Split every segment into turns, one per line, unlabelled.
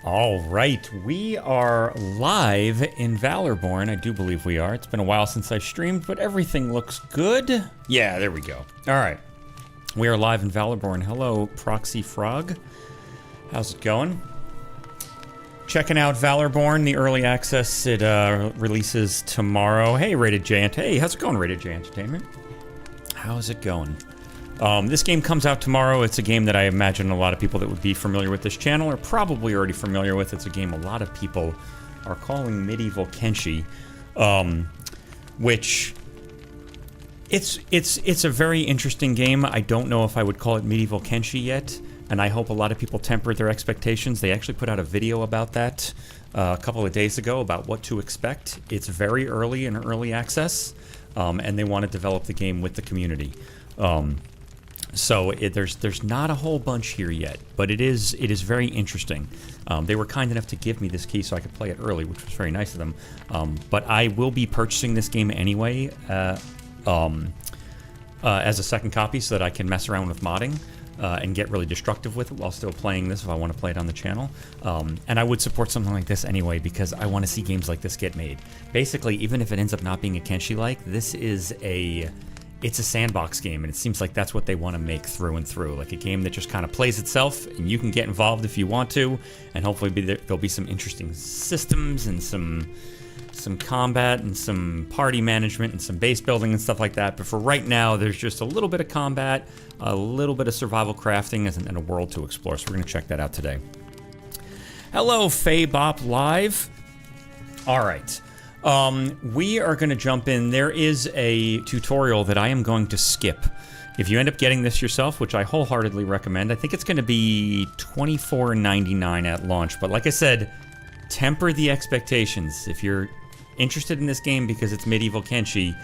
All right, we are live in Valorborn. I do believe we are. It's been a while since I streamed, but everything looks good. Yeah, there we go. All right, we are live in Valorborn. Hello, Proxy Frog. How's it going? Checking out Valorborn, the early access. It releases tomorrow. Hey, Rated J. Hey, how's it going, Rated J Entertainment? How's it going? This game comes out tomorrow. It's a game that I imagine a lot of people that would be familiar with this channel are probably already familiar with. It's a game a lot of people are calling Medieval Kenshi, which it's a very interesting game. I don't know if I would call it Medieval Kenshi yet, and I hope a lot of people temper their expectations. They actually put out a video about that a couple of days ago about what to expect. It's very early in early access, and they want to develop the game with the community. So there's not a whole bunch here yet, but it is very interesting. They were kind enough to give me this key so I could play it early, which was very nice of them. But I will be purchasing this game anyway as a second copy so that I can mess around with modding and get really destructive with it while still playing this if I want to play it on the channel. And I would support something like this anyway because I want to see games like this get made. Basically, even if it ends up not being a Kenshi-Like, this is it's a sandbox game, and it seems like that's what they want to make through and through. Like a game that just kind of plays itself, and you can get involved if you want to, and hopefully there'll be some interesting systems and some combat and some party management and some base building and stuff like that. But for right now, there's just a little bit of combat, a little bit of survival crafting, and a world to explore. So we're going to check that out today. Hello, Faye Bop Live. All right. We are going to jump in. There is a tutorial that I am going to skip. If you end up getting this yourself, which I wholeheartedly recommend, I think it's going to be $24.99 at launch. But like I said, temper the expectations. If you're interested in this game because it's Medieval Kenshi,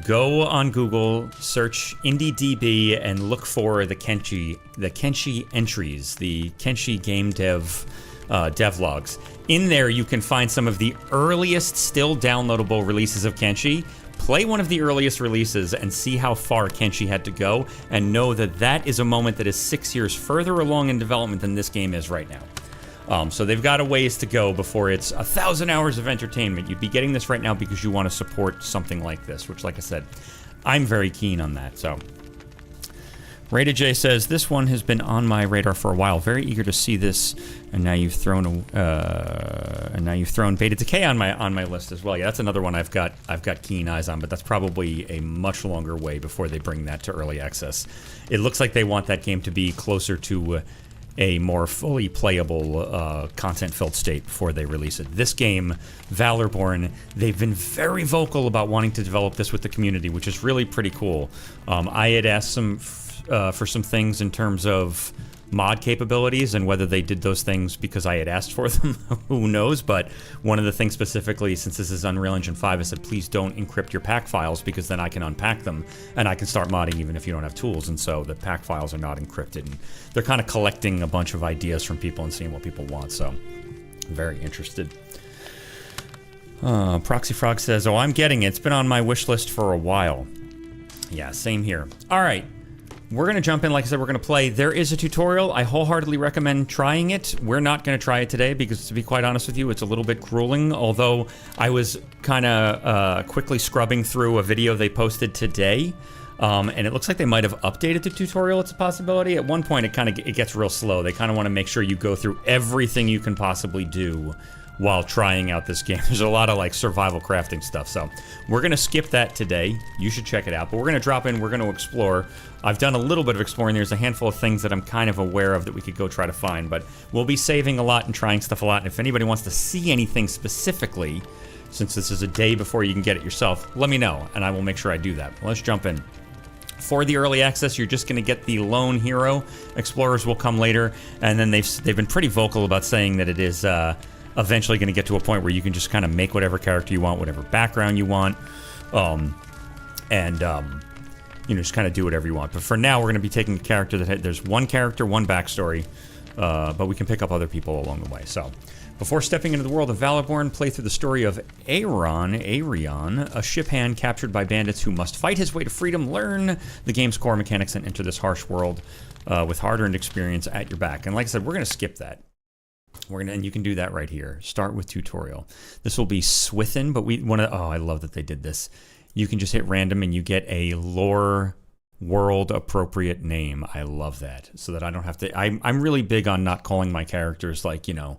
go on Google, search IndieDB, and look for the Kenshi entries, the Kenshi game dev devlogs. In there, you can find some of the earliest still downloadable releases of Kenshi. Play one of the earliest releases and see how far Kenshi had to go, and know that that is a moment that is 6 years further along in development than this game is right now. So they've got a ways to go before it's 1,000 hours of entertainment. You'd be getting this right now because you want to support something like this, which, like I said, I'm very keen on that. So Rated J says, this one has been on my radar for a while. Very eager to see this, and now you've thrown Beta Decay on my list as well. Yeah, that's another one I've got keen eyes on, but that's probably a much longer way before they bring that to early access. It looks like they want that game to be closer to a more fully playable, content-filled state before they release it. This game, Valorborn, they've been very vocal about wanting to develop this with the community, which is really pretty cool. I had asked them for some things in terms of mod capabilities, and whether they did those things because I had asked for them, who knows. But one of the things specifically, since this is Unreal Engine 5, I said, please don't encrypt your pack files, because then I can unpack them and I can start modding even if you don't have tools. And so the pack files are not encrypted, and they're kind of collecting a bunch of ideas from people and seeing what people want. So I'm very interested. Proxy Frog says, oh, I'm getting it. It's been on my wish list for a while. Yeah, same here. All right. We're going to jump in. Like I said, we're going to play. There is a tutorial. I wholeheartedly recommend trying it. We're not going to try it today because, to be quite honest with you, it's a little bit grueling, although I was kind of quickly scrubbing through a video they posted today, and it looks like they might have updated the tutorial. It's a possibility. At one point, it gets real slow. They kind of want to make sure you go through everything you can possibly do while trying out this game. There's a lot of like survival crafting stuff, so we're gonna skip that today. You should check it out, but we're gonna drop in, we're gonna explore. I've done a little bit of exploring. There's a handful of things that I'm kind of aware of that we could go try to find, but we'll be saving a lot and trying stuff a lot. And if anybody wants to see anything specifically, since this is a day before you can get it yourself, let me know and I will make sure I do that. Let's jump in. For the early access, you're just going to get the lone hero. Explorers will come later, and then they've been pretty vocal about saying that it is eventually going to get to a point where you can just kind of make whatever character you want, whatever background you want, and you know, just kind of do whatever you want. But for now, we're going to be taking a character that there's one character, one backstory, but we can pick up other people along the way. So, before stepping into the world of Valorborn, play through the story of Arion, a ship hand captured by bandits who must fight his way to freedom, learn the game's core mechanics, and enter this harsh world with hard-earned experience at your back. And like I said, we're going to skip that. And you can do that right here. Start with tutorial. This will be Swithin, but we want to, oh, I love that they did this. You can just hit random and you get a lore world appropriate name. I love that. So that I don't have to, I'm really big on not calling my characters like, you know,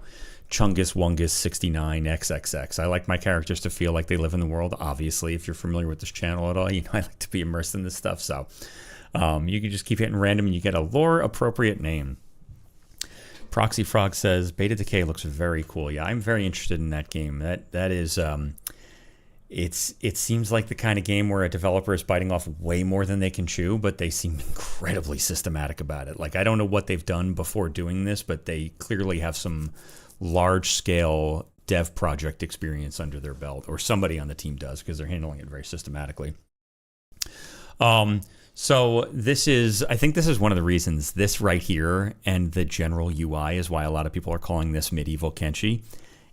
Chungus Wungus 69 XXX. I like my characters to feel like they live in the world. Obviously, if you're familiar with this channel at all, you know I like to be immersed in this stuff. So you can just keep hitting random and you get a lore appropriate name. Proxy Frog says Beta Decay looks very cool. Yeah, I'm very interested in that game. That is it seems like the kind of game where a developer is biting off way more than they can chew, but they seem incredibly systematic about it. Like, I don't know what they've done before doing this, but they clearly have some large scale dev project experience under their belt, or somebody on the team does, because they're handling it very systematically. So this is, I think this is one of the reasons, this right here and the general UI is why a lot of people are calling this medieval Kenshi.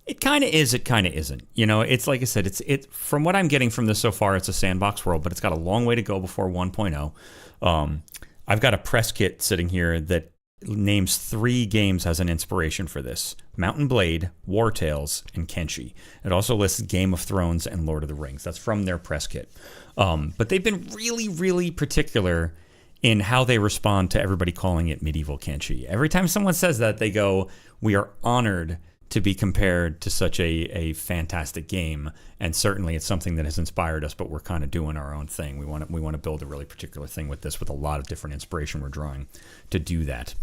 It kind of is, it kind of isn't. You know, it's like I said, it's from what I'm getting from this so far, it's a sandbox world, but it's got a long way to go before 1.0. I've got a press kit sitting here that names 3 games as an inspiration for this: Mountain Blade, War Tales, and Kenshi. It also lists Game of Thrones and Lord of the Rings. That's from their press kit. But they've been really, really particular in how they respond to everybody calling it medieval Kenshi. Every time someone says that, they go, "We are honored to be compared to such a fantastic game, and certainly it's something that has inspired us, but we're kind of doing our own thing. We want to build a really particular thing with this, with a lot of different inspiration we're drawing to do that."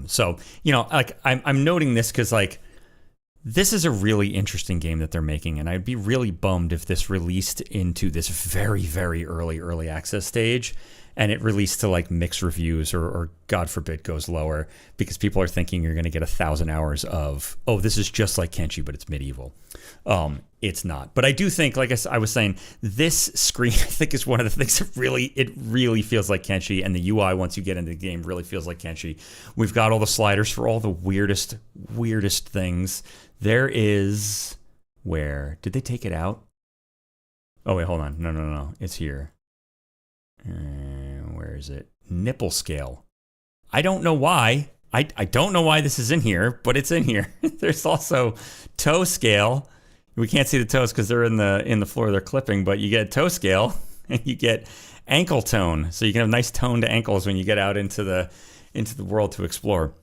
So, you know, like I'm noting this because, like, this is a really interesting game that they're making, and I'd be really bummed if this released into this very, very early access stage, and it released to like mixed reviews, or God forbid goes lower, because people are thinking you're going to get 1,000 hours of, oh, this is just like Kenshi, but it's medieval. It's not. But I do think, like I was saying, this screen, I think, is one of the things that really feels like Kenshi, and the UI, once you get into the game, really feels like Kenshi. We've got all the sliders for all the weirdest things. There is, where did they take it out? Oh wait, hold on. No. It's here. Where is it? Nipple scale. I don't know why. I don't know why this is in here, but it's in here. There's also toe scale. We can't see the toes because they're in the floor they're clipping, but you get toe scale and you get ankle tone. So you can have nice toned ankles when you get out into the world to explore.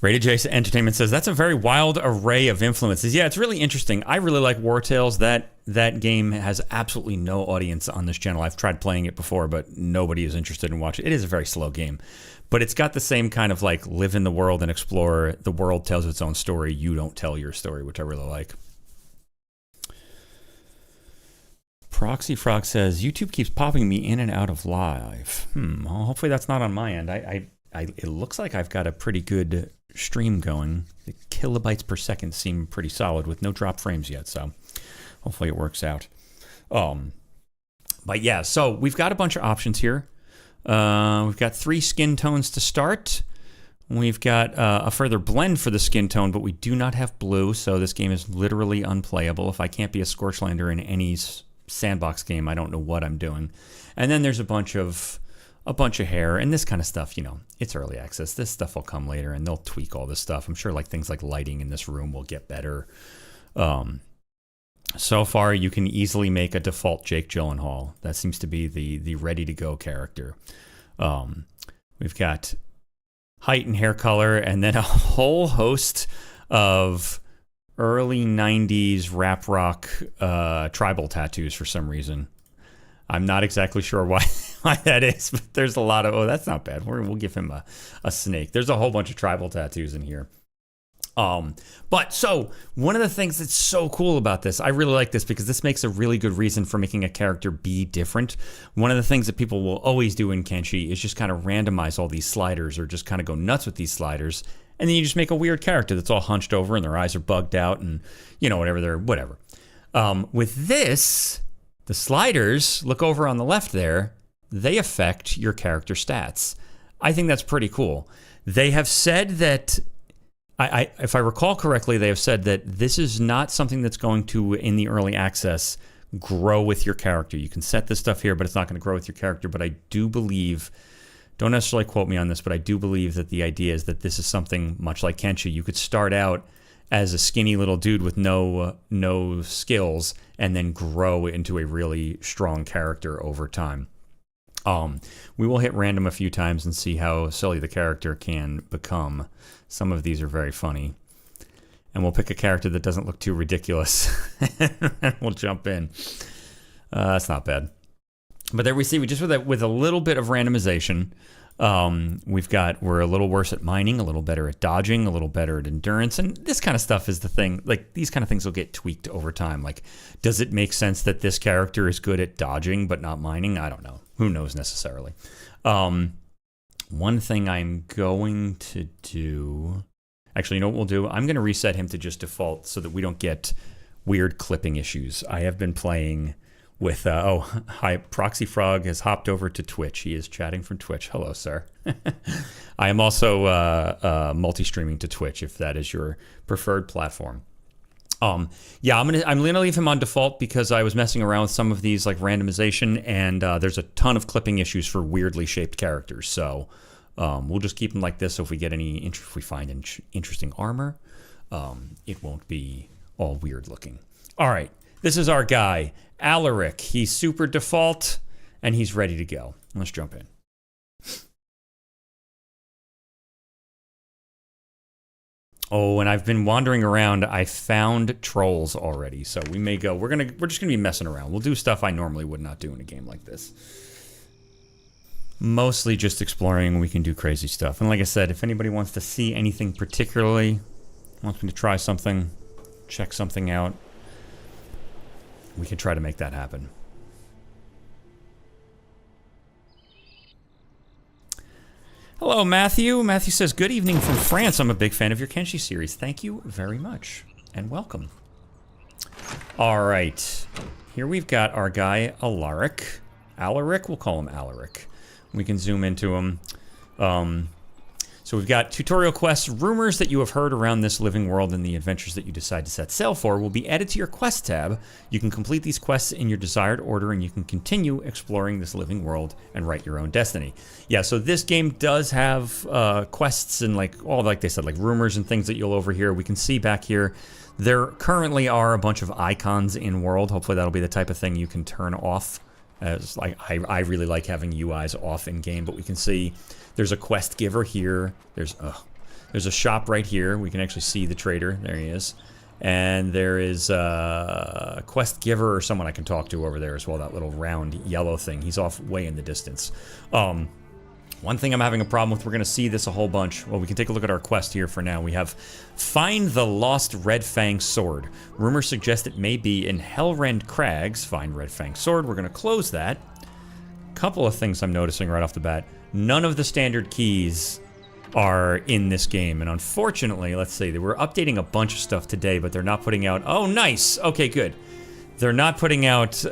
Rated J Entertainment says, that's a very wild array of influences. Yeah, it's really interesting. I really like War Tales. That game has absolutely no audience on this channel. I've tried playing it before, but nobody is interested in watching it. It is a very slow game, but it's got the same kind of like live in the world and explore. The world tells its own story. You don't tell your story, which I really like. Proxy Frog says, YouTube keeps popping me in and out of live. Well, hopefully that's not on my end. It looks like I've got a pretty good stream going. The kilobytes per second seem pretty solid with no drop frames yet, so hopefully it works out. But yeah, so we've got a bunch of options here. We've got 3 skin tones to start. We've got a further blend for the skin tone, but we do not have blue, so this game is literally unplayable. If I can't be a Scorchlander in any sandbox game, I don't know what I'm doing. And then there's a bunch of hair and this kind of stuff. You know, it's early access. This stuff will come later, and they'll tweak all this stuff. I'm sure like things like lighting in this room will get better. So far, you can easily make a default Jake Gyllenhaal. That seems to be the ready-to-go character. We've got height and hair color, and then a whole host of early 90s rap rock tribal tattoos for some reason. I'm not exactly sure why that is, but there's a lot of, oh, that's not bad. We'll give him a snake. There's a whole bunch of tribal tattoos in here. But so one of the things that's so cool about this, I really like this because this makes a really good reason for making a character be different. One of the things that people will always do in Kenshi is just kind of randomize all these sliders, or just kind of go nuts with these sliders. And then you just make a weird character that's all hunched over and their eyes are bugged out and, you know, whatever. With this, the sliders, look over on the left there, they affect your character stats. I think that's pretty cool. They have said that, if I recall correctly, they have said that this is not something that's going to, in the early access, grow with your character. You can set this stuff here, but it's not going to grow with your character. But I do believe Don't necessarily quote me on this, but I do believe that the idea is that this is something much like Kenshi. You could start out as a skinny little dude with no skills and then grow into a really strong character over time. We will hit random a few times and see how silly the character can become. Some of these are very funny. And we'll pick a character that doesn't look too ridiculous. And we'll jump in. That's not bad. But there we see, just with a little bit of randomization, we're a little worse at mining, a little better at dodging, a little better at endurance. And this kind of stuff is the thing. Like, these kind of things will get tweaked over time. Like, does it make sense that this character is good at dodging but not mining? I don't know. Who knows necessarily? One thing I'm going to do... Actually, you know what we'll do? I'm going to reset him to just default so that we don't get weird clipping issues. I have been playing with... hi, Proxy Frog has hopped over to Twitch. He is chatting from Twitch. Hello, sir. I am also multi-streaming to Twitch, if that is your preferred platform. Yeah, I'm gonna leave him on default because I was messing around with some of these like randomization, and there's a ton of clipping issues for weirdly shaped characters. So we'll just keep him like this. So if we get if we find interesting armor, it won't be all weird looking. All right, this is our guy, Alaric. He's super default, and he's ready to go. Let's jump in. Oh, and I've been wandering around. I found trolls already, so we may go. We're just gonna be messing around. We'll do stuff I normally would not do in a game like this. Mostly just exploring. We can do crazy stuff. And like I said, if anybody wants to see anything particularly, wants me to try something, check something out, we can try to make that happen. Hello, Matthew. Matthew says, good evening from France. I'm a big fan of your Kenshi series. Thank you very much, and welcome. All right. Here we've got our guy, Alaric. Alaric? We'll call him Alaric. We can zoom into him. So we've got tutorial quests. Rumors that you have heard around this living world and the adventures that you decide to set sail for will be added to your quest tab. You can complete these quests in your desired order, and you can continue exploring this living world and write your own destiny. Yeah, so this game does have quests and like they said, like rumors and things that you'll overhear. We can see back here, there currently are a bunch of icons in world. Hopefully that'll be the type of thing you can turn off. As like I really like having UIs off in game, but we can see there's a quest giver here. There's a shop right here. We can actually see the trader. There he is. And there is a quest giver or someone I can talk to over there as well. That little round yellow thing. He's off way in the distance. One thing I'm having a problem with, we're going to see this a whole bunch. Well, we can take a look at our quest here for now. We have Find the Lost Red Fang Sword. Rumors suggest it may be in Hellrend Crags. Find Red Fang Sword. We're going to close that. Couple of things I'm noticing right off the bat. None of the standard keys are in this game. And unfortunately, let's see, they were updating a bunch of stuff today, but they're not putting out... Oh, nice! Okay, good. They're not putting out...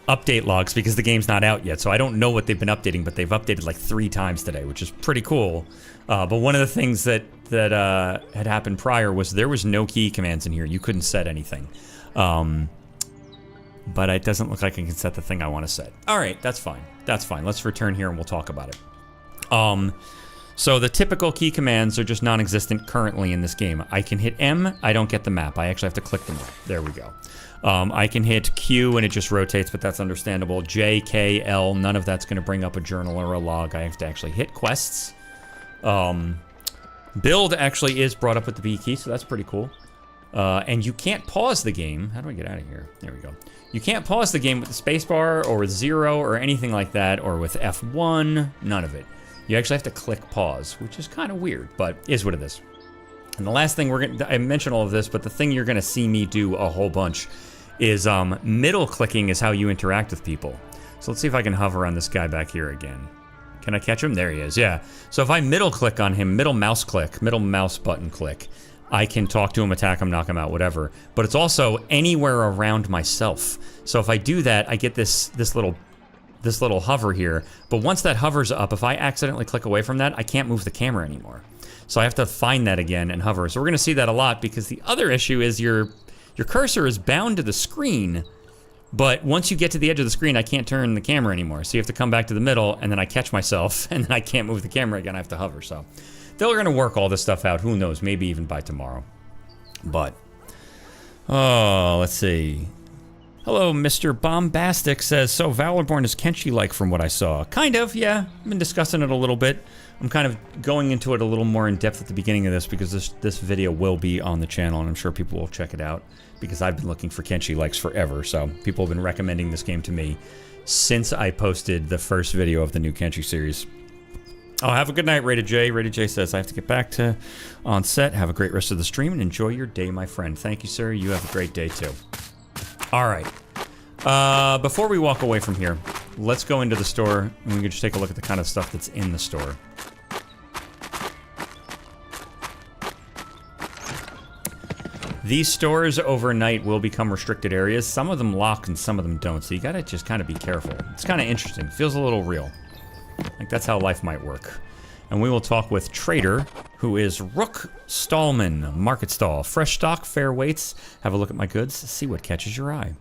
update logs because the game's not out yet, so I don't know what they've been updating, but they've updated like 3 times today, which is pretty cool. But one of the things that had happened prior was there was no key commands in here. You couldn't set anything. But it doesn't look like I can set the thing I want to set. All right, that's fine. That's fine. Let's return here and we'll talk about it. So the typical key commands are just non-existent currently in this game. I can hit M, I don't get the map. I actually have to click the map. There we go. I can hit Q and it just rotates, but that's understandable. J, K, L, none of that's going to bring up a journal or a log. I have to actually hit quests. Build actually is brought up with the B key, so that's pretty cool. And you can't pause the game. How do I get out of here? There we go. You can't pause the game with the spacebar or with 0 or anything like that, or with F1, none of it. You actually have to click pause, which is kind of weird, but is what it is. And the last thing I mentioned all of this, but the thing you're going to see me do a whole bunch is middle clicking is how you interact with people. So let's see if I can hover on this guy back here again. Can I catch him? There he is, yeah. So if I middle click on him, middle mouse button click, I can talk to him, attack him, knock him out, whatever. But it's also anywhere around myself. So if I do that, I get this little hover here. But once that hovers up, if I accidentally click away from that, I can't move the camera anymore. So I have to find that again and hover. So we're going to see that a lot because the other issue is your cursor is bound to the screen But once you get to the edge of the screen, I can't turn the camera anymore. So you have to come back to the middle, and then I catch myself, and then I can't move the camera again. I have to hover. So they're going to work all this stuff out. Who knows? Maybe even by tomorrow. But, oh, let's see. Hello, Mr. Bombastic says, so Valorborn is Kenshi-Like from what I saw. Kind of, yeah. I've been discussing it a little bit. I'm kind of going into it a little more in depth at the beginning of this because this video will be on the channel, and I'm sure people will check it out because I've been looking for Kenshi-Likes forever. So people have been recommending this game to me since I posted the first video of the new Kenshi series. Oh, have a good night, Rated J. Rated J says, I have to get back to on set. Have a great rest of the stream and enjoy your day, my friend. Thank you, sir. You have a great day, too. All right. Before we walk away from here, let's go into the store and we can just take a look at the kind of stuff that's in the store. These stores overnight will become restricted areas. Some of them lock and some of them don't, so you gotta just kind of be careful. It's kind of interesting. It feels a little real. Like that's how life might work. And we will talk with Trader, who is Rook Stallman, Market Stall. Fresh stock, fair weights. Have a look at my goods, see what catches your eye.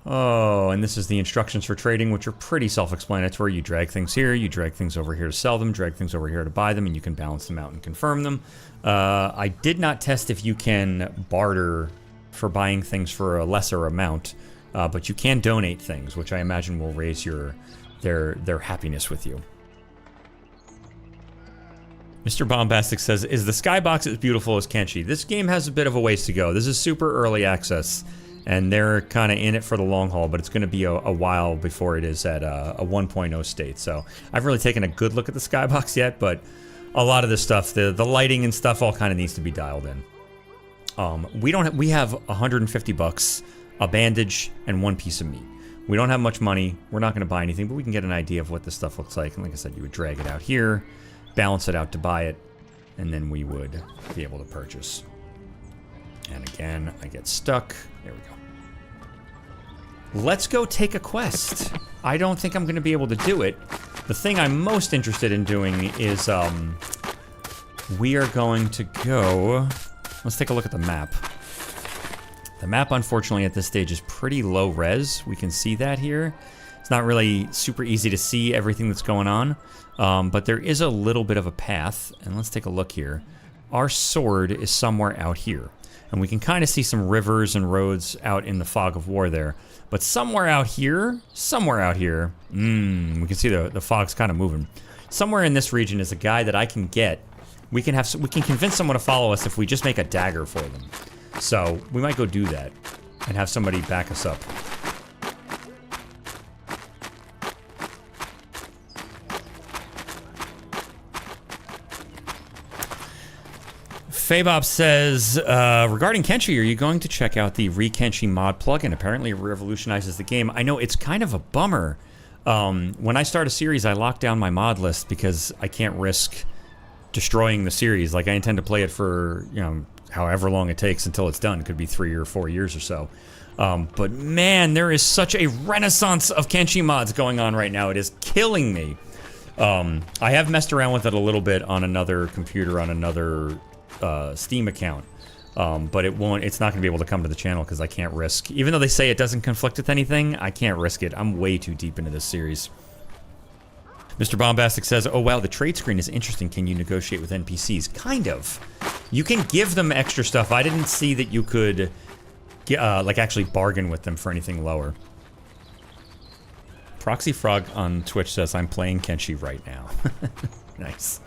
Oh, and this is the instructions for trading, which are pretty self-explanatory. You drag things here, you drag things over here to sell them, drag things over here to buy them, and you can balance them out and confirm them. I did not test if you can barter for buying things for a lesser amount, but you can donate things, which I imagine will raise their happiness with you. Mr. Bombastic says, is the skybox as beautiful as Kenshi? This game has a bit of a ways to go. This is super early access. And they're kind of in it for the long haul, but it's going to be a while before it is at a 1.0 state. So I haven't really taken a good look at the skybox yet, but a lot of this stuff, the lighting and stuff, all kind of needs to be dialed in. We have 150 bucks, a bandage, and one piece of meat. We don't have much money. We're not going to buy anything, but we can get an idea of what this stuff looks like. And like I said, you would drag it out here, balance it out to buy it, and then we would be able to purchase. And again, I get stuck. There we go. Let's go take a quest. I don't think I'm going to be able to do it. The thing I'm most interested in doing is, we are going to go... Let's take a look at the map. The map, unfortunately, at this stage is pretty low res. We can see that here. It's not really super easy to see everything that's going on, but there is a little bit of a path. And let's take a look here. Our sword is somewhere out here. And we can kind of see some rivers and roads out in the fog of war there. But somewhere out here, we can see the fog's kind of moving. Somewhere in this region is a guy that I can get. We can convince someone to follow us if we just make a dagger for them. So we might go do that and have somebody back us up. Fabob says, regarding Kenshi, are you going to check out the Re-Kenshi mod plugin? Apparently it revolutionizes the game. I know, it's kind of a bummer. When I start a series, I lock down my mod list because I can't risk destroying the series. Like, I intend to play it for, you know, however long it takes until it's done. It could be 3 or 4 years or so. But man, there is such a renaissance of Kenshi mods going on right now. It is killing me. I have messed around with it a little bit on another computer, on another... Steam account, but it's not going to be able to come to the channel because I can't risk, even though they say it doesn't conflict with anything, I can't risk it. I'm way too deep into this series. Mr. Bombastic says, oh wow, the trade screen is interesting. Can you negotiate with NPCs? Kind of. You can give them extra stuff. I didn't see that you could like actually bargain with them for anything lower. Proxy Frog on Twitch says, I'm playing Kenshi right now. Nice.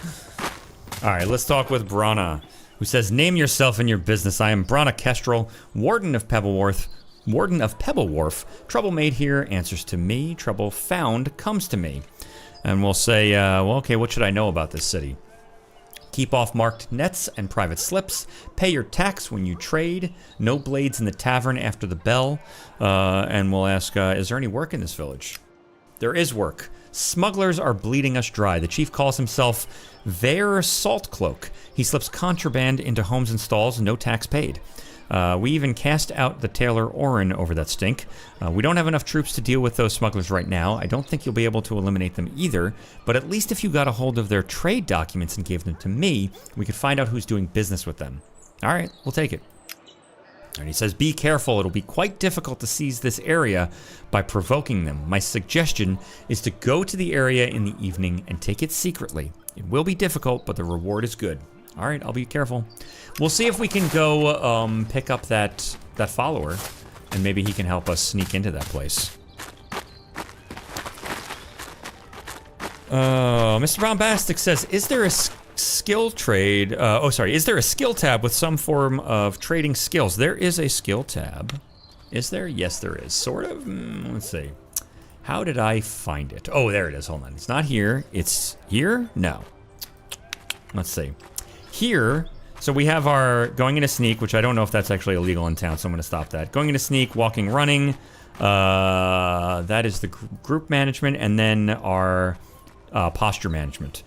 Alright, let's talk with Brana, who says, name yourself and your business. I am Brana Kestrel, Warden of Pebble Wharf. Trouble made here answers to me. Trouble found comes to me. And we'll say, well, okay, what should I know about this city? Keep off marked nets and private slips. Pay your tax when you trade. No blades in the tavern after the bell. And we'll ask, is there any work in this village? There is work. Smugglers are bleeding us dry. The chief calls himself Vare Saltcloak. He slips contraband into homes and stalls, no tax paid. We even cast out the tailor Orin over that stink. We don't have enough troops to deal with those smugglers right now. I don't think you'll be able to eliminate them either, but at least if you got a hold of their trade documents and gave them to me, we could find out who's doing business with them. Alright, we'll take it. And he says, be careful. It'll be quite difficult to seize this area by provoking them. My suggestion is to go to the area in the evening and take it secretly. It will be difficult, but the reward is good. All right, I'll be careful. We'll see if we can go pick up that follower, and maybe he can help us sneak into that place. Mr. Bombastic says, is there a skill trade? Is there a skill tab with some form of trading skills? There is a skill tab. Is there? Yes, there is. Sort of. Let's see. How did I find it? Oh, there it is. Hold on. It's not here. It's here? No. Let's see. Here, so we have our going into sneak, which I don't know if that's actually illegal in town, so I'm going to stop that. Going into sneak, walking, running. That is the group management, and then our posture management.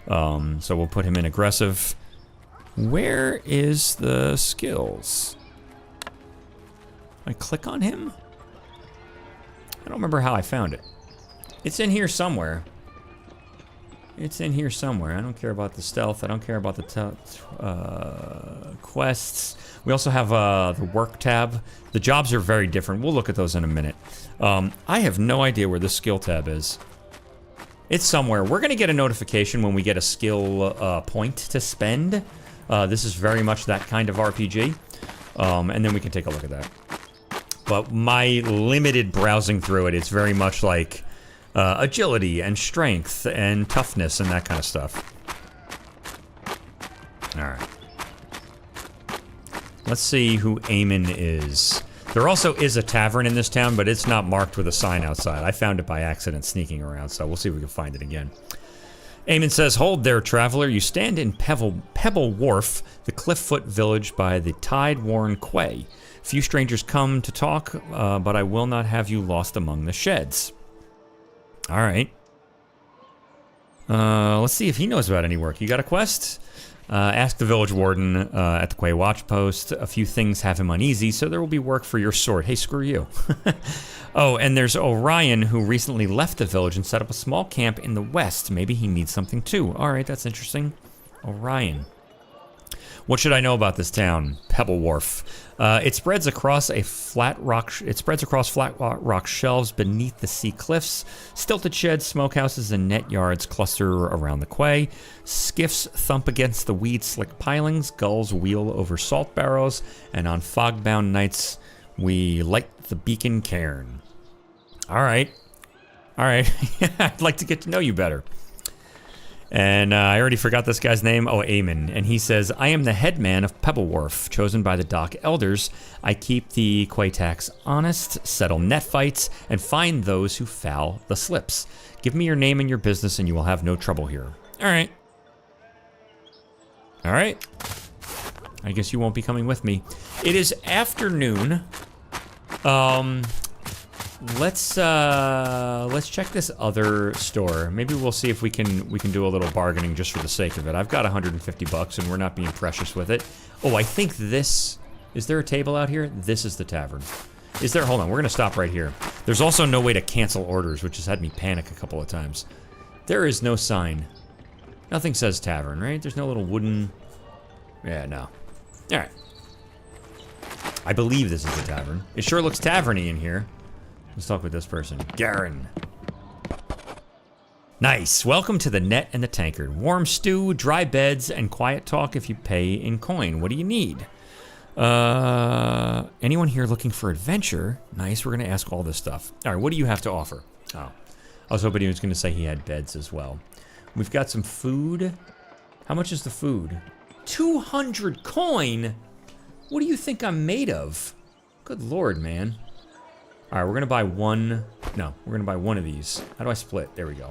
So we'll put him in aggressive. Where is the skills? I click on him? I don't remember how I found it. It's in here somewhere. It's in here somewhere. I don't care about the stealth. I don't care about the quests. We also have the work tab. The jobs are very different. We'll look at those in a minute. I have no idea where the skill tab is. It's somewhere. We're going to get a notification when we get a skill point to spend. This is very much that kind of RPG. And then we can take a look at that. But my limited browsing through it, it's very much like agility and strength and toughness and that kind of stuff. Alright. Let's see who Eamon is. There also is a tavern in this town, but it's not marked with a sign outside. I found it by accident sneaking around, so we'll see if we can find it again. Eamon says, hold there, traveler. You stand in Pebble Wharf, the cliff-foot village by the tide-worn quay. Few strangers come to talk, but I will not have you lost among the sheds. All right. Let's see if he knows about any work. You got a quest? Ask the village warden at the quay watch post. A few things have him uneasy, so there will be work for your sword. Hey, screw you. Oh, and there's Orion, who recently left the village and set up a small camp in the west. Maybe he needs something too. All right, that's interesting. Orion. What should I know about this town? Pebble Wharf. It spreads across flat rock shelves beneath the sea cliffs. Stilted sheds, smokehouses, and net yards cluster around the quay. Skiffs thump against the weed-slick pilings. Gulls wheel over salt barrows. And on fog-bound nights, we light the beacon cairn. All right. All right. I'd like to get to know you better. And I already forgot this guy's name. Oh, Eamon. And he says, I am the headman of Pebble Wharf, chosen by the dock elders. I keep the quay tax honest, settle net fights, and find those who foul the slips. Give me your name and your business, and you will have no trouble here. All right. All right. I guess you won't be coming with me. It is afternoon. Let's check this other store. Maybe we'll see if we can do a little bargaining just for the sake of it. I've got 150 bucks and we're not being precious with it. Oh, I think this, is there a table out here? This is the tavern. Is there? Hold on, we're gonna stop right here. There's also no way to cancel orders, which has had me panic a couple of times. There is no sign. Nothing says tavern, right? There's no little wooden, yeah, no. All right. I believe this is the tavern. It sure looks taverny in here. Let's talk with this person. Garen. Nice. Welcome to the Net and the Tankard. Warm stew, dry beds, and quiet talk if you pay in coin. What do you need? Anyone here looking for adventure? Nice. We're going to ask all this stuff. All right. What do you have to offer? Oh. I was hoping he was going to say he had beds as well. We've got some food. How much is the food? 200 coin? What do you think I'm made of? Good lord, man. All right, we're gonna buy one. No, we're gonna buy one of these. How do I split? There we go.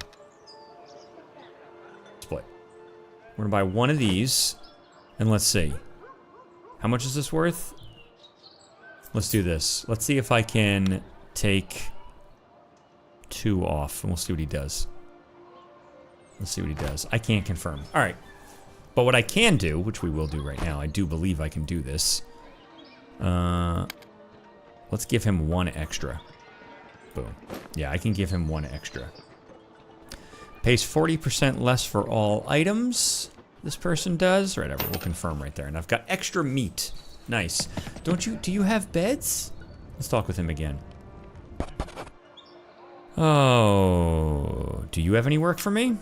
Split. We're gonna buy one of these, and let's see. How much is this worth? Let's do this. Let's see if I can take 2 off, and we'll see what he does. Let's see what he does. I can't confirm. All right, but what I can do, which we will do right now, I do believe I can do this. Let's give him 1 extra. Boom. Yeah, I can give him 1 extra. Pays 40% less for all items. This person does. Whatever, we'll confirm right there. And I've got extra meat. Nice. Do you have beds? Let's talk with him again. Oh, do you have any work for me?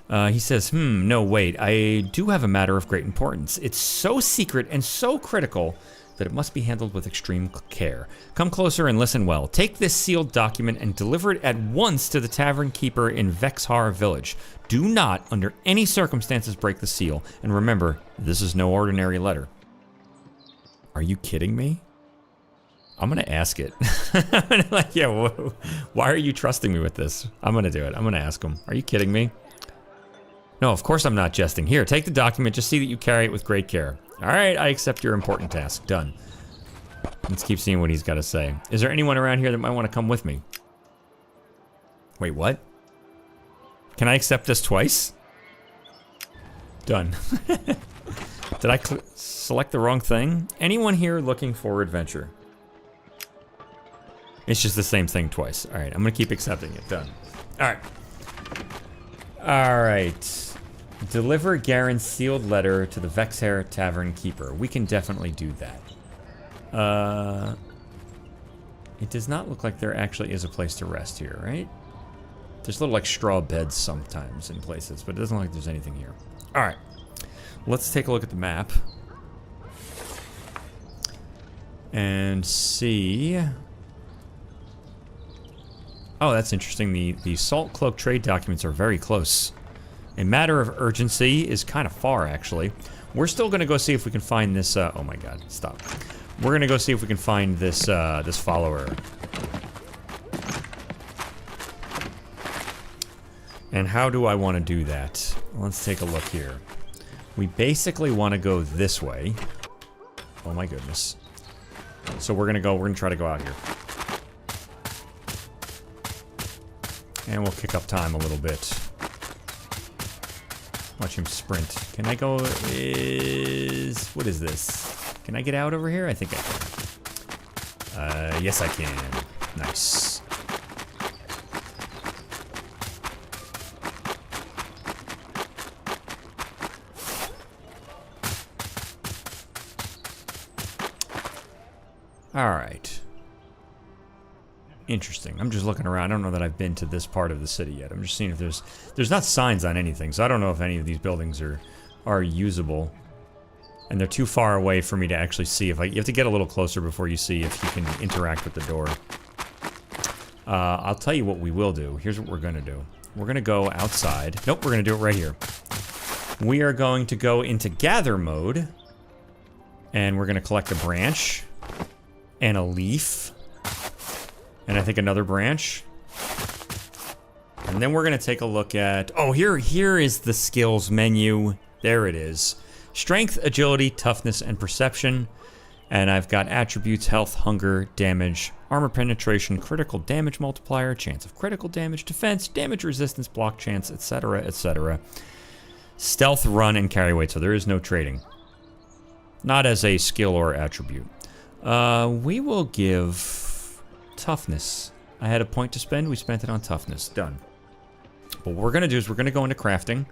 He says, no, wait, I do have a matter of great importance. It's so secret and so critical that it must be handled with extreme care. Come closer and listen well. Take this sealed document and deliver it at once to the tavern keeper in Vexhar village. Do not, under any circumstances, break the seal. And remember, this is no ordinary letter. Are you kidding me? I'm gonna ask it. I'm gonna like, yeah, whoa, why are you trusting me with this? I'm gonna do it. I'm gonna ask him. Are you kidding me? No, of course I'm not jesting. Here, take the document. Just see that you carry it with great care. All right, I accept your important task. Done. Let's keep seeing what he's got to say. Is there anyone around here that might want to come with me? Wait, what? Can I accept this twice? Done. Did I select the wrong thing? Anyone here looking for adventure? It's just the same thing twice. All right, I'm going to keep accepting it. Done. All right. All right. Deliver Garen's sealed letter to the Vexhar Tavern Keeper. We can definitely do that. It does not look like there actually is a place to rest here, right? There's little like straw beds sometimes in places, but it doesn't look like there's anything here. All right. Let's take a look at the map. And see... Oh, that's interesting. The Salt Cloak trade documents are very close. A matter of urgency is kind of far, actually. We're still going to go see if we can find this... oh my god, stop. We're going to go see if we can find this, this follower. And how do I want to do that? Let's take a look here. We basically want to go this way. Oh my goodness. So we're going to try to go out here. And we'll kick up time a little bit. Watch him sprint. Can I go... What is this? Can I get out over here? I think I can. Yes I can. Nice. Alright. Interesting. I'm just looking around. I don't know that I've been to this part of the city yet. I'm just seeing if there's not signs on anything, so I don't know if any of these buildings are usable. And they're too far away for me to actually see if you have to get a little closer before you see if you can interact with the door. I'll tell you what we will do. Here's what we're gonna do. We're gonna go outside. Nope, we're gonna do it right here. We are going to go into gather mode, and we're gonna collect a branch and a leaf. And I think another branch. And then we're gonna take a look at... Oh, here is the skills menu. There it is. Strength, agility, toughness, and perception. And I've got attributes, health, hunger, damage, armor penetration, critical damage multiplier, chance of critical damage, defense, damage resistance, block chance, etc., etc. Stealth, run, and carry weight, so there is no trading. Not as a skill or attribute. We will give... toughness. I had a point to spend, we spent it on toughness. Done. What we're gonna do is we're gonna go into crafting,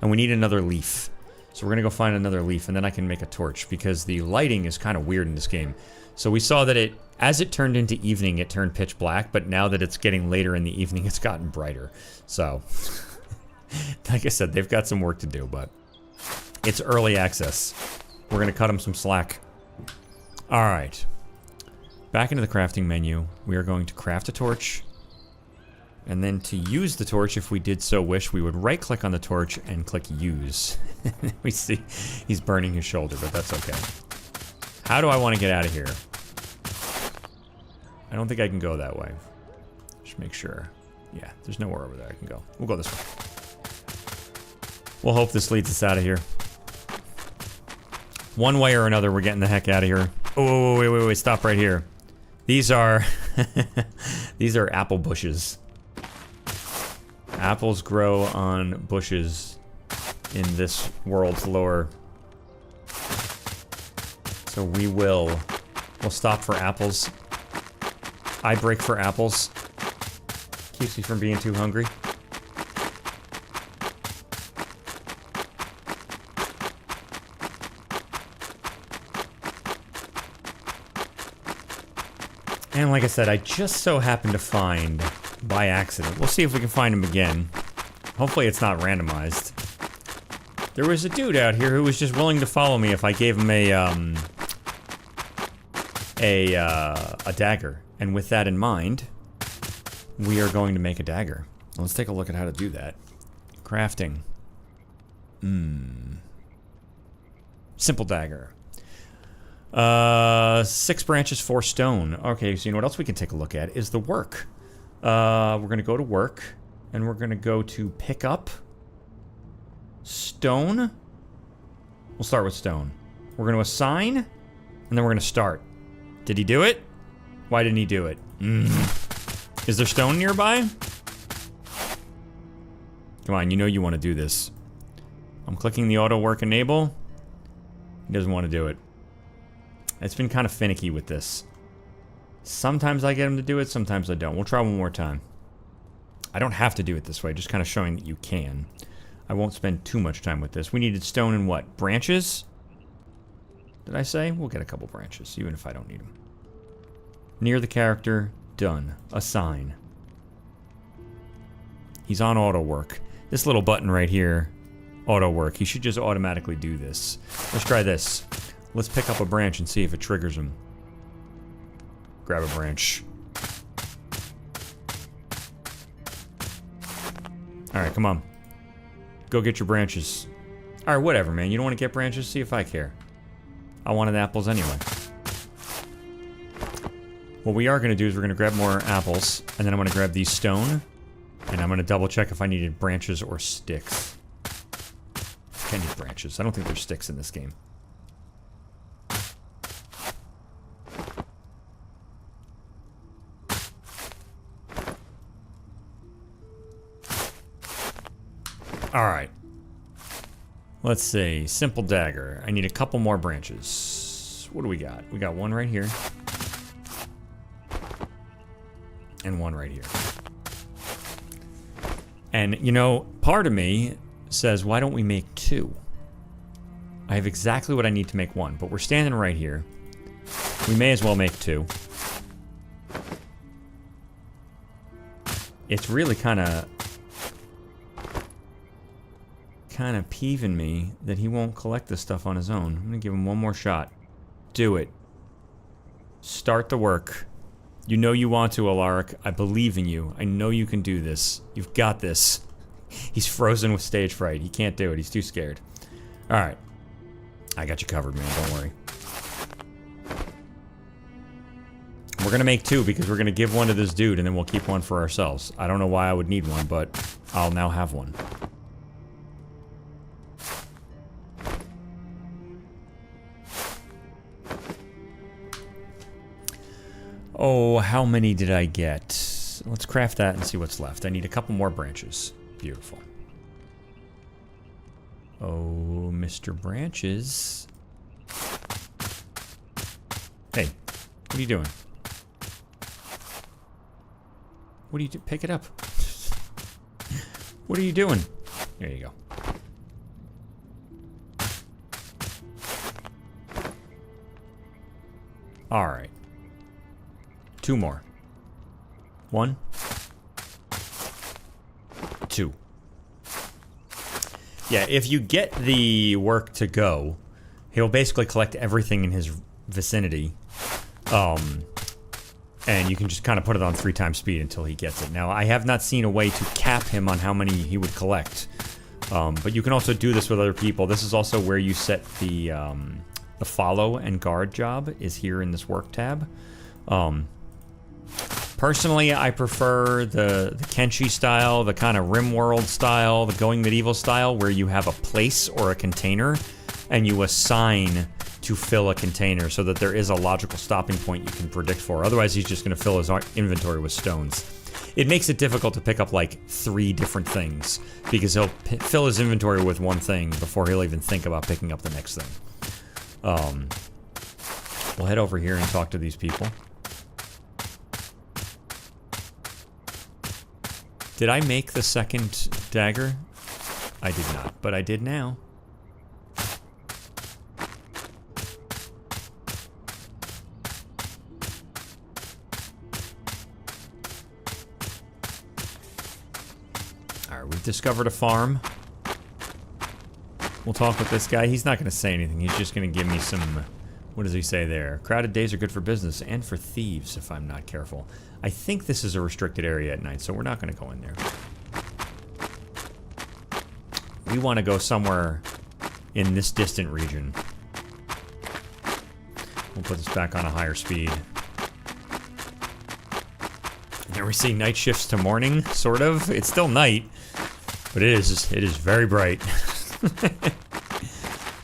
and we need another leaf. So we're gonna go find another leaf, and then I can make a torch, because the lighting is kind of weird in this game. So we saw that as it turned into evening, it turned pitch black, but now that it's getting later in the evening, it's gotten brighter. So, like I said, they've got some work to do, but it's early access. We're gonna cut them some slack. Alright. Back into the crafting menu, we are going to craft a torch, and then to use the torch, if we did so wish, we would right-click on the torch and click use. We see he's burning his shoulder, but that's okay. How do I want to get out of here? I don't think I can go that way. Just make sure. Yeah, there's nowhere over there I can go. We'll go this way. We'll hope this leads us out of here. One way or another, we're getting the heck out of here. Oh, wait, stop right here. These are these are apple bushes. Apples grow on bushes in this world's lore. So we'll stop for apples. I break for apples. Keeps me from being too hungry. And like I said, I just so happened to find, by accident, we'll see if we can find him again. Hopefully it's not randomized. There was a dude out here who was just willing to follow me if I gave him a dagger. And with that in mind, we are going to make a dagger. Let's take a look at how to do that. Crafting. Simple dagger. 6 branches, 4 stone. Okay, so you know what else we can take a look at is the work. We're going to go to work, and we're going to go to pick up stone. We'll start with stone. We're going to assign, and then we're going to start. Did he do it? Why didn't he do it? Is there stone nearby? Come on, you know you want to do this. I'm clicking the auto work enable. He doesn't want to do it. It's been kind of finicky with this. Sometimes I get him to do it, sometimes I don't. We'll try one more time. I don't have to do it this way, just kind of showing that you can. I won't spend too much time with this. We needed stone and what? Branches? Did I say? We'll get a couple branches, even if I don't need them. Near the character, done. Assign. He's on auto work. This little button right here, auto work. He should just automatically do this. Let's try this. Let's pick up a branch and see if it triggers him. Grab a branch. Alright, come on. Go get your branches. Alright, whatever, man. You don't want to get branches? See if I care. I wanted apples anyway. What we are going to do is we're going to grab more apples, and then I'm going to grab these stone, and I'm going to double check if I needed branches or sticks. I need branches. I don't think there's sticks in this game. Alright. Let's see. Simple dagger. I need a couple more branches. What do we got? We got one right here. And one right here. And, you know, part of me says, why don't we make 2? I have exactly what I need to make 1, but we're standing right here. We may as well make 2. It's really kind of peeving me that he won't collect this stuff on his own. I'm gonna give him one more shot. Do it. Start the work. You know you want to, Alaric. I believe in you. I know you can do this. You've got this. He's frozen with stage fright. He can't do it. He's too scared. Alright. I got you covered, man. Don't worry. We're gonna make 2 because we're gonna give one to this dude and then we'll keep one for ourselves. I don't know why I would need one, but I'll now have one. Oh, how many did I get? Let's craft that and see what's left. I need a couple more branches. Beautiful. Oh, Mr. Branches. Hey, what are you doing? What are you doing? Pick it up. What are you doing? There you go. All right. 2 more. 1, 2. Yeah, if you get the work to go, he'll basically collect everything in his vicinity. And you can just kind of put it on 3 times speed until he gets it. Now, I have not seen a way to cap him on how many he would collect. But you can also do this with other people. This is also where you set the follow and guard job is here in this work tab. Personally, I prefer the Kenshi style, the kind of RimWorld style, the Going Medieval style, where you have a place or a container, and you assign to fill a container so that there is a logical stopping point you can predict for. Otherwise, he's just going to fill his inventory with stones. It makes it difficult to pick up like 3 different things, because he'll fill his inventory with one thing before he'll even think about picking up the next thing. We'll head over here and talk to these people. Did I make the second dagger? I did not, but I did now. Alright, we've discovered a farm. We'll talk with this guy. He's not going to say anything. He's just going to give me some... What does he say there? Crowded days are good for business and for thieves if I'm not careful. I think this is a restricted area at night, so we're not going to go in there. We want to go somewhere in this distant region. We'll put this back on a higher speed. There we see night shifts to morning, sort of. It's still night, but it is very bright.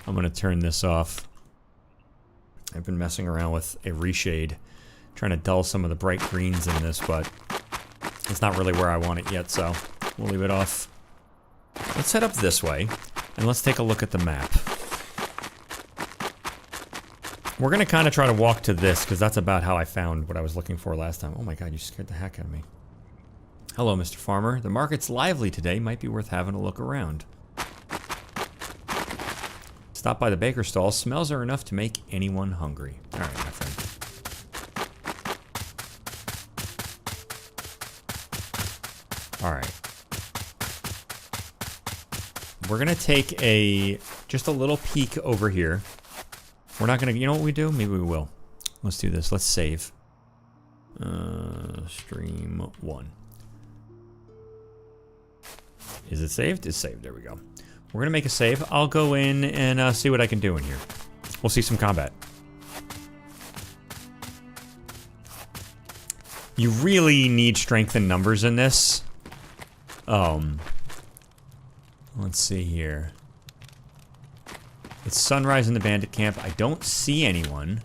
I'm gonna turn this off. I've been messing around with a reshade, trying to dull some of the bright greens in this, but it's not really where I want it yet, so we'll leave it off. Let's head up this way, and let's take a look at the map. We're gonna kind of try to walk to this, because that's about how I found what I was looking for last time. Oh my god, you scared the heck out of me. Hello, Mr. Farmer. The market's lively today. Might be worth having a look around. Stop by the baker's stall. Smells are enough to make anyone hungry. Alright, my friend. Alright. We're gonna take just a little peek over here. We're not gonna, you know what we do? Maybe we will. Let's do this. Let's save. Stream 1. Is it saved? It's saved. There we go. We're gonna make a save. I'll go in and see what I can do in here. We'll see some combat. You really need strength in numbers in this. Let's see here. It's sunrise in the bandit camp. I don't see anyone.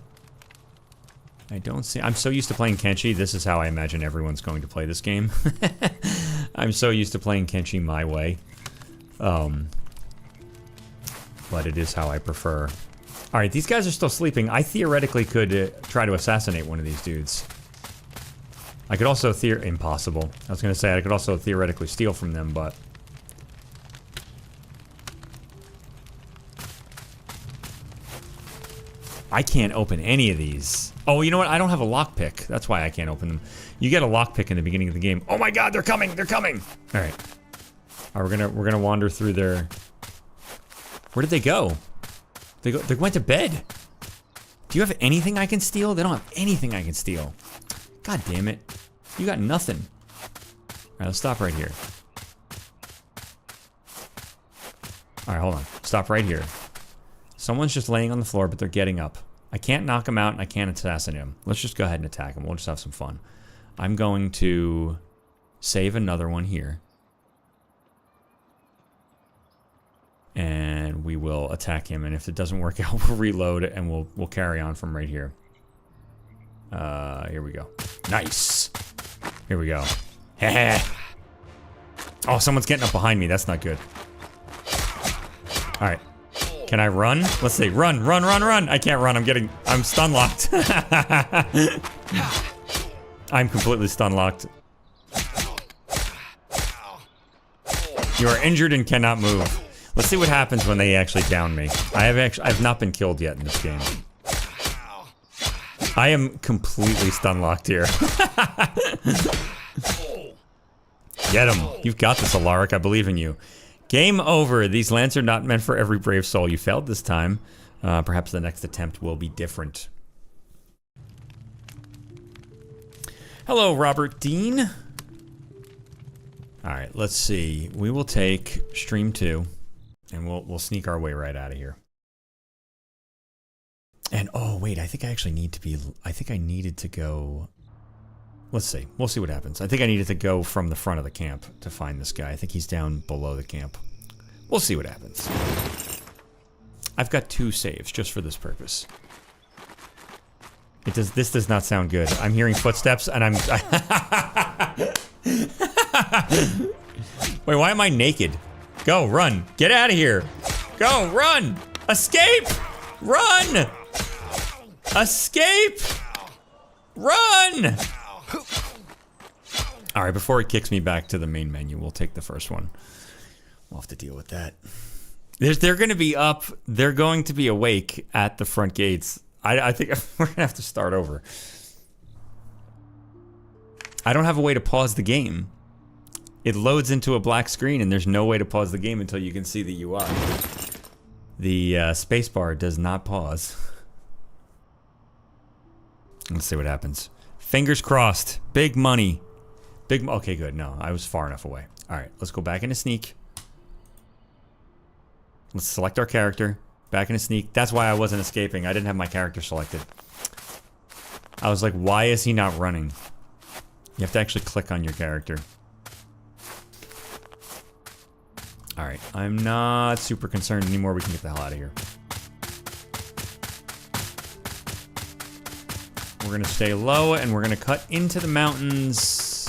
I'm so used to playing Kenshi. This is how I imagine everyone's going to play this game. I'm so used to playing Kenshi my way. But it is how I prefer. Alright, these guys are still sleeping. I theoretically could try to assassinate one of these dudes. I could also impossible. I was gonna say I could also theoretically steal from them, but... I can't open any of these. Oh, you know what? I don't have a lockpick. That's why I can't open them. You get a lockpick in the beginning of the game. Oh my god, they're coming! They're coming! Alright. Alright, we're gonna wander through their... Where did they go? They went to bed. Do you have anything I can steal? They don't have anything I can steal. God damn it. You got nothing. Alright, let's stop right here. Alright, hold on. Stop right here. Someone's just laying on the floor, but they're getting up. I can't knock him out, and I can't assassinate him. Let's just go ahead and attack him. We'll just have some fun. I'm going to save another one here. And we will attack him, and if it doesn't work out, we'll reload it, and we'll carry on from right here. Here we go. Nice! Here we go. Heh. Oh, someone's getting up behind me. That's not good. Alright. Can I run? Let's see. Run, run, run, run! I can't run. I'm stun locked. I'm completely stun locked. You are injured and cannot move. Let's see what happens when they actually down me. I've not been killed yet in this game. I am completely stun locked here. Get him. You've got this, Alaric. I believe in you. Game over. These lands are not meant for every brave soul. You failed this time. Perhaps the next attempt will be different. Hello, Robert Dean. Alright, let's see. We will take stream 2. And we'll sneak our way right out of here. And oh wait, I think I actually need to be. I think I needed to go. Let's see. We'll see what happens. I think I needed to go from the front of the camp to find this guy. I think he's down below the camp. We'll see what happens. I've got 2 saves just for this purpose. This does not sound good. I'm hearing footsteps and I'm. Wait, why am I naked? Go, run. Get out of here. Go, run. Escape. Run. Escape. Run. Alright, before it kicks me back to the main menu, we'll take the first one. We'll have to deal with that. They're going to be up. They're going to be awake at the front gates. I think we're going to have to start over. I don't have a way to pause the game. it loads into a black screen and there's no way to pause the game until you can see the UI. The spacebar does not pause. Let's see what happens. Fingers crossed. Big money. Okay, good. No, I was far enough away. All right, let's go back into sneak. Let's select our character. Back into sneak. That's why I wasn't escaping. I didn't have my character selected. I was like, why is he not running? You have to actually click on your character. Alright, I'm not super concerned anymore. We can get the hell out of here. We're gonna stay low and we're gonna cut into the mountains.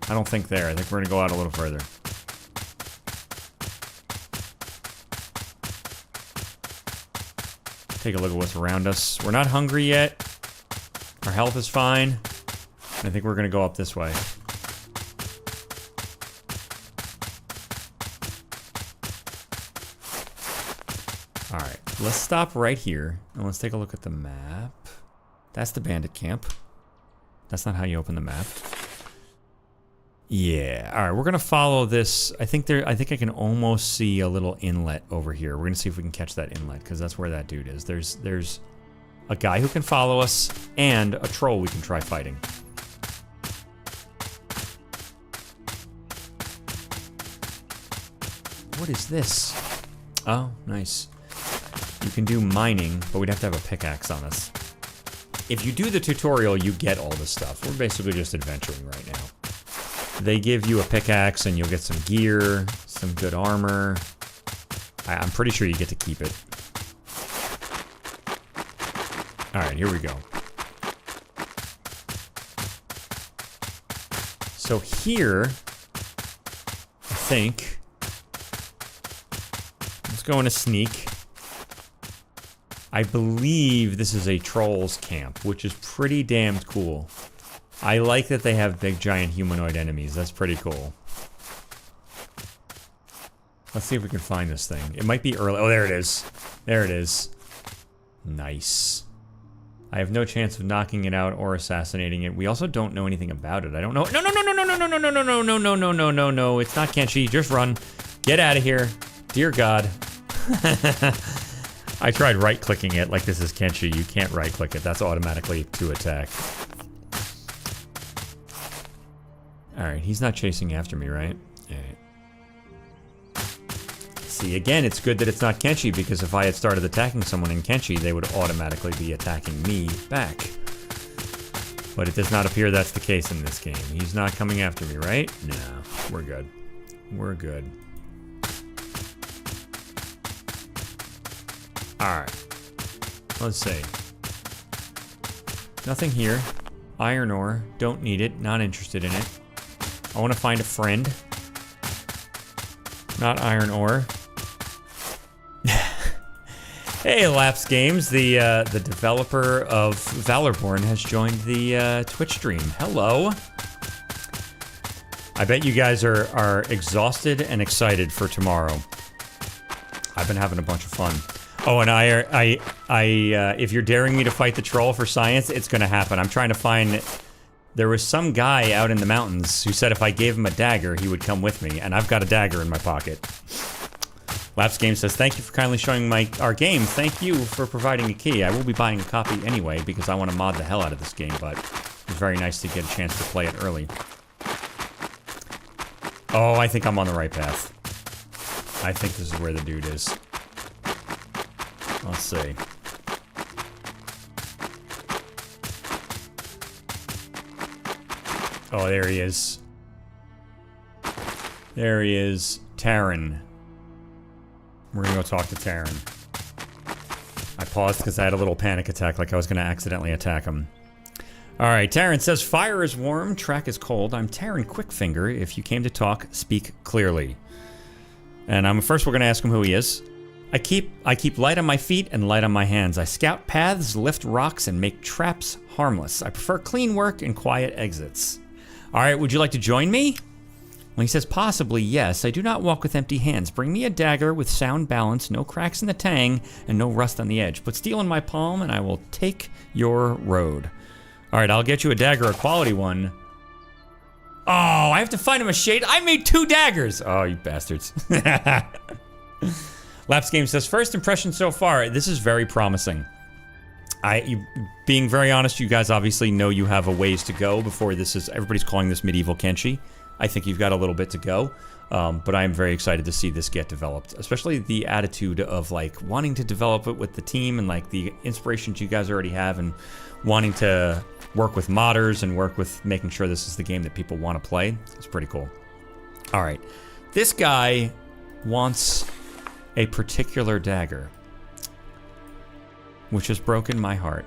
I don't think there. I think we're gonna go out a little further. Take a look at what's around us. We're not hungry yet. Our health is fine. I think we're gonna go up this way. Alright, let's stop right here and let's take a look at the map. That's the bandit camp. That's not how you open the map. Yeah, alright, we're gonna follow this. I think I can almost see a little inlet over here. We're gonna see if we can catch that inlet, because that's where that dude is. There's a guy who can follow us, and a troll we can try fighting. What is this? Oh, nice. You can do mining, but we'd have to have a pickaxe on us. If you do the tutorial, you get all this stuff. We're basically just adventuring right now. They give you a pickaxe and you'll get some gear, some good armor. I'm pretty sure you get to keep it. Alright, here we go. So here, I think, let's go in a sneak. I believe this is a troll's camp, which is pretty damned cool. I like that they have big giant humanoid enemies. That's pretty cool. Let's see if we can find this thing. It might be early. Oh, there it is. There it is. Nice. I have no chance of knocking it out or assassinating it. We also don't know anything about it. I don't know. No, no, no, no, no, no, no, no, no, no, no, no, no, no, no, no, no. It's not Kenshi. Just run. Get out of here. Dear God. I tried right-clicking it like this is Kenshi. You can't right-click it. That's automatically to attack. Alright, he's not chasing after me, right? Alright. See, again, it's good that it's not Kenshi, because if I had started attacking someone in Kenshi, they would automatically be attacking me back. But it does not appear that's the case in this game. He's not coming after me, right? No, we're good. We're good. Alright. Let's see. Nothing here. Iron ore. Don't need it. Not interested in it. I want to find a friend. Not iron ore. Hey, Lapse Games, the developer of Valorborn, has joined the Twitch stream. Hello. I bet you guys are exhausted and excited for tomorrow. I've been having a bunch of fun. Oh, and if you're daring me to fight the troll for science, it's gonna happen. I'm trying to find... There was some guy out in the mountains who said if I gave him a dagger, he would come with me, and I've got a dagger in my pocket. Lapse Game says, thank you for kindly showing our game. Thank you for providing a key. I will be buying a copy anyway, because I want to mod the hell out of this game, but it was very nice to get a chance to play it early. Oh, I think I'm on the right path. I think this is where the dude is. Let's see. Oh, there he is. There he is. Taryn. We're gonna go talk to Taryn. I paused because I had a little panic attack, like I was gonna accidentally attack him. Alright, Taryn says, fire is warm, track is cold. I'm Taryn Quickfinger. If you came to talk, speak clearly. And first we're gonna ask him who he is. I keep light on my feet and light on my hands. I scout paths, lift rocks, and make traps harmless. I prefer clean work and quiet exits. Alright, would you like to join me? Well, he says, possibly, yes. I do not walk with empty hands. Bring me a dagger with sound balance, no cracks in the tang, and no rust on the edge. Put steel in my palm, and I will take your road. Alright, I'll get you a dagger, a quality one. Oh, I have to find him a shade. I made 2 daggers. Oh, you bastards. Laps Game says, first impression so far. This is very promising. Being very honest, you guys obviously know you have a ways to go before this is... Everybody's calling this medieval Kenshi. I think you've got a little bit to go. But I am very excited to see this get developed. Especially the attitude of, like, wanting to develop it with the team and, like, the inspirations you guys already have and wanting to work with modders and work with making sure this is the game that people want to play. It's pretty cool. All right. This guy wants a particular dagger, which has broken my heart.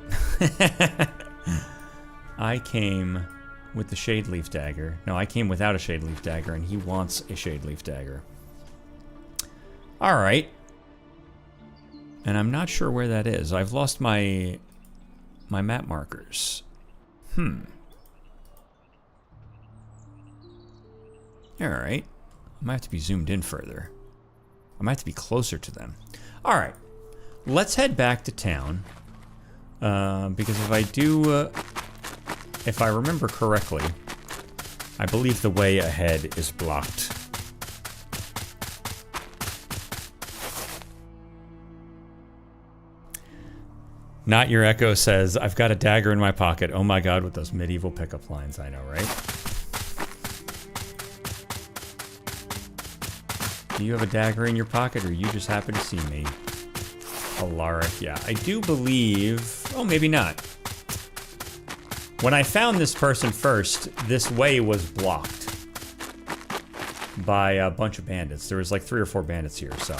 I came with the shade leaf dagger. No, I came without a shade leaf dagger, and he wants a shade leaf dagger. All right. And I'm not sure where that is. I've lost my map markers. All right. I might have to be zoomed in further. I might have to be closer to them. All right. Let's head back to town. Because if I remember correctly, I believe the way ahead is blocked. Not Your Echo says, I've got a dagger in my pocket. Oh my god, with those medieval pickup lines, I know, right? Do you have a dagger in your pocket, or you just happen to see me? Alaric, yeah. I do believe... Oh, maybe not. When I found this person first, this way was blocked by a bunch of bandits. There was like 3 or 4 bandits here, so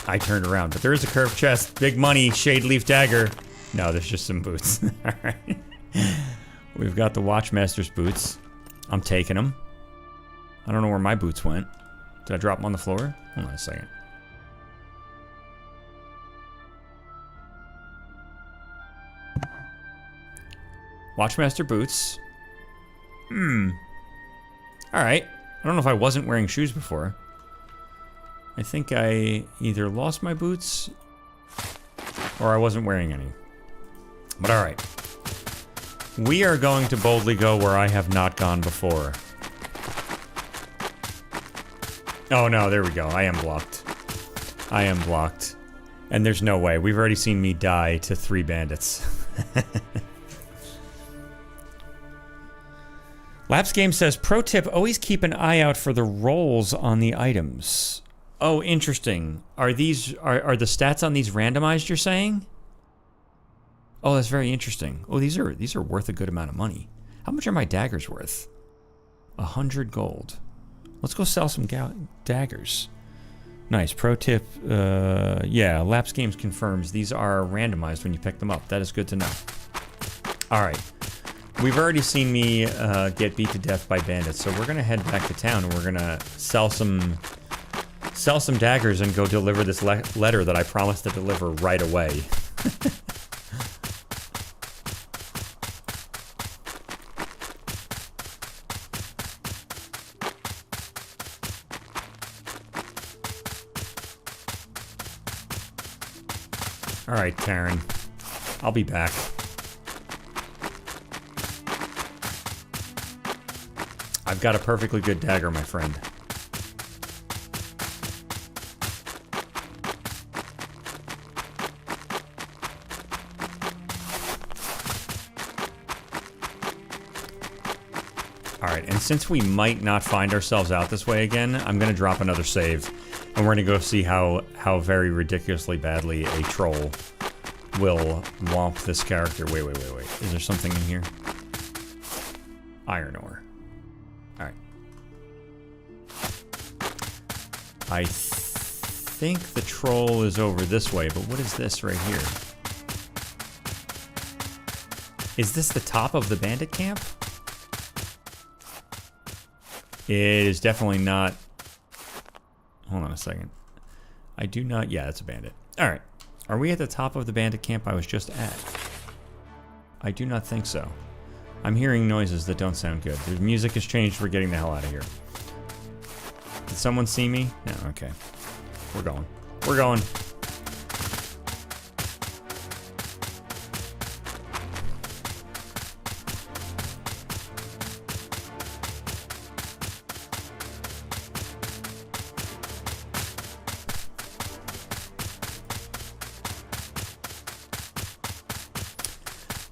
I turned around. But there is a curved chest, big money, shade leaf dagger. No, there's just some boots. All right. We've got the Watchmaster's boots. I'm taking them. I don't know where my boots went. Did I drop them on the floor? Hold on a second. Watchmaster boots. Alright. I don't know if I wasn't wearing shoes before. I think I either lost my boots or I wasn't wearing any. But alright. We are going to boldly go where I have not gone before. Oh no, there we go. I am blocked. I am blocked. And there's no way. We've already seen me die to 3 bandits. Laps Game says, pro tip, always keep an eye out for the rolls on the items. Oh, interesting. Are these are the stats on these randomized, you're saying? Oh, that's very interesting. Oh, these are worth a good amount of money. How much are my daggers worth? 100 gold. Let's go sell some daggers. Nice. Pro tip, yeah, Laps Games confirms these are randomized when you pick them up. That is good to know. All right. We've already seen me get beat to death by bandits, so we're gonna head back to town and we're gonna sell some daggers and go deliver this letter that I promised to deliver right away. All right, Karen. I'll be back. I've got a perfectly good dagger, my friend. Alright, and since we might not find ourselves out this way again, I'm gonna drop another save. And we're gonna go see how very ridiculously badly a troll will womp this character. Wait. Is there something in here? Iron ore. Alright. I think the troll is over this way, but what is this right here? Is this the top of the bandit camp? It is definitely not. Hold on a second. I do not. Yeah, it's a bandit. Alright. Are we at the top of the bandit camp I was just at? I do not think so. I'm hearing noises that don't sound good. The music has changed. We're getting the hell out of here. Did someone see me? No, okay. We're going. We're going.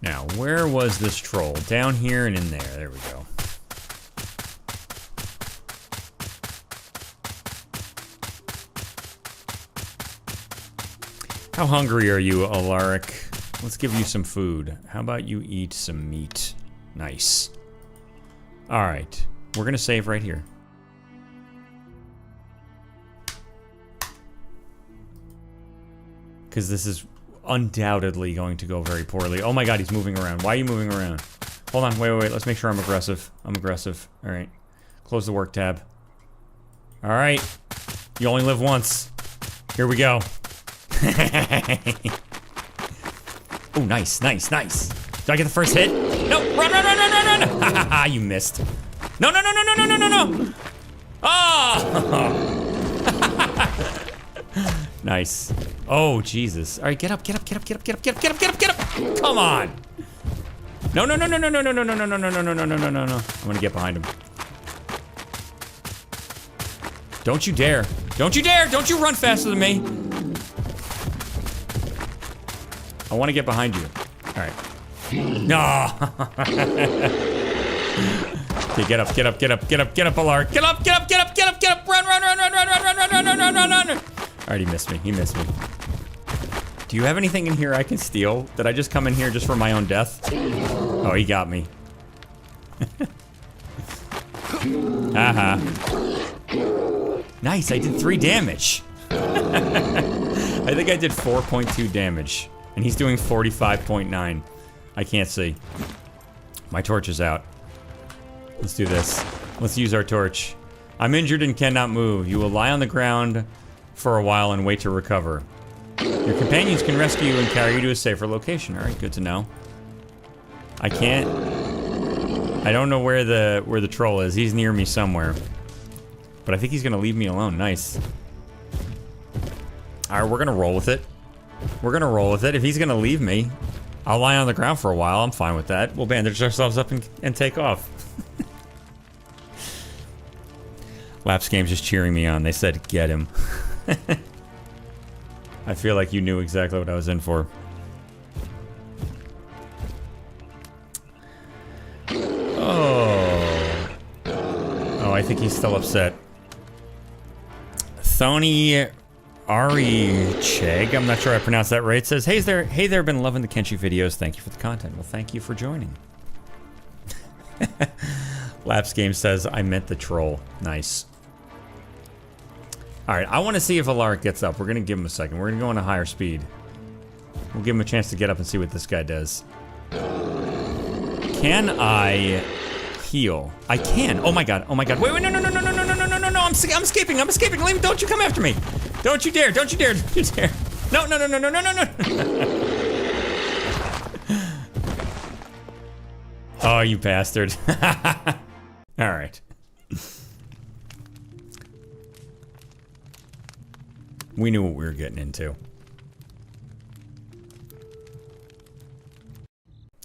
Now, where was this troll? Down here and in there. There we go. How hungry are you, Alaric? Let's give you some food. How about you eat some meat? Nice. Alright. We're gonna save right here. Because this is undoubtedly going to go very poorly. Oh my god, he's moving around. Why are you moving around? Hold on, wait. Let's make sure I'm aggressive. I'm aggressive. Alright. Close the work tab. Alright. You only live once. Here we go. Oh, nice. Did I get the first hit? No! Run! Ha! You missed. No! Oh! Nice. Oh, Jesus. All right, get up. Come on. No. I'm gonna get behind him. Don't you dare. Don't you run faster than me. I want to get behind you. All right. No. Okay, get up, Alaric. Get up. Run. All right, he missed me. Do you have anything in here I can steal? Did I just come in here just for my own death? Oh, he got me. Haha. Nice, I did 3 damage. I think I did 4.2 damage. And he's doing 45.9. I can't see. My torch is out. Let's do this. Let's use our torch. I'm injured and cannot move. You will lie on the ground for a while and wait to recover. Your companions can rescue you and carry you to a safer location. Alright, good to know. I don't know where the troll is. He's near me somewhere. But I think he's gonna leave me alone. Nice. Alright, we're gonna roll with it. If he's gonna leave me, I'll lie on the ground for a while. I'm fine with that. We'll bandage ourselves up and take off. Laps Games just cheering me on. They said, get him. I feel like you knew exactly what I was in for. Oh, I think he's still upset. Thony Aricheg, I'm not sure I pronounced that right, says, hey there, been loving the Kenshi videos. Thank you for the content. Well, thank you for joining. Laps Game says, I meant the troll. Nice. Alright, I want to see if Alaric gets up. We're going to give him a second. We're going to go on a higher speed. We'll give him a chance to get up and see what this guy does. Can I heal? I can. Oh my god. Wait, no. I'm escaping. Leave me. Don't you come after me. Don't you dare. No. Oh, you bastard. Alright. We knew what we were getting into.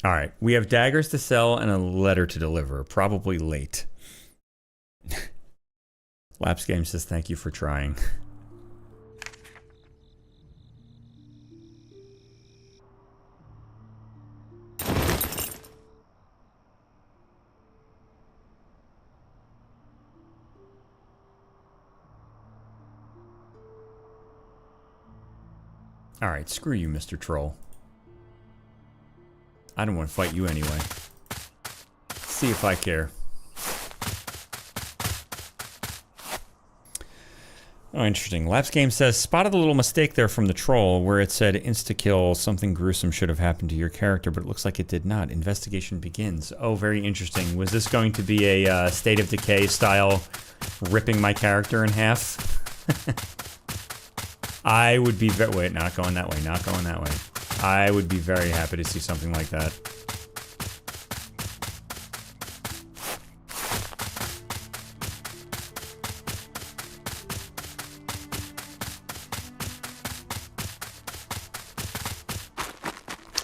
Alright, we have daggers to sell and a letter to deliver. Probably late. Laps Game says thank you for trying. Alright, screw you, Mr. Troll. I don't want to fight you anyway. See if I care. Oh, interesting. Laps Game says, spotted a little mistake there from the troll where it said insta-kill, something gruesome should have happened to your character, but it looks like it did not. Investigation begins. Oh, very interesting. Was this going to be a State of Decay style ripping my character in half? I would be wait, not going that way. I would be very happy to see something like that.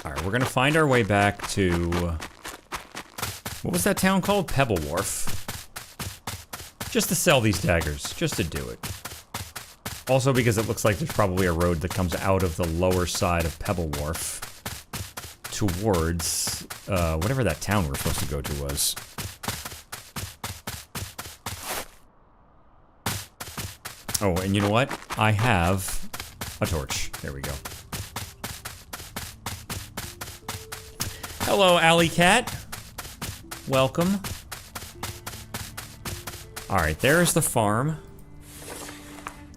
Alright, we're gonna find our way back to... what was that town called? Pebble Wharf. Just to sell these daggers. Just to do it. Also because it looks like there's probably a road that comes out of the lower side of Pebble Wharf towards whatever that town we're supposed to go to was. Oh, and you know what? I have a torch. There we go. Hello, Alley Cat. Welcome. Alright, there's the farm.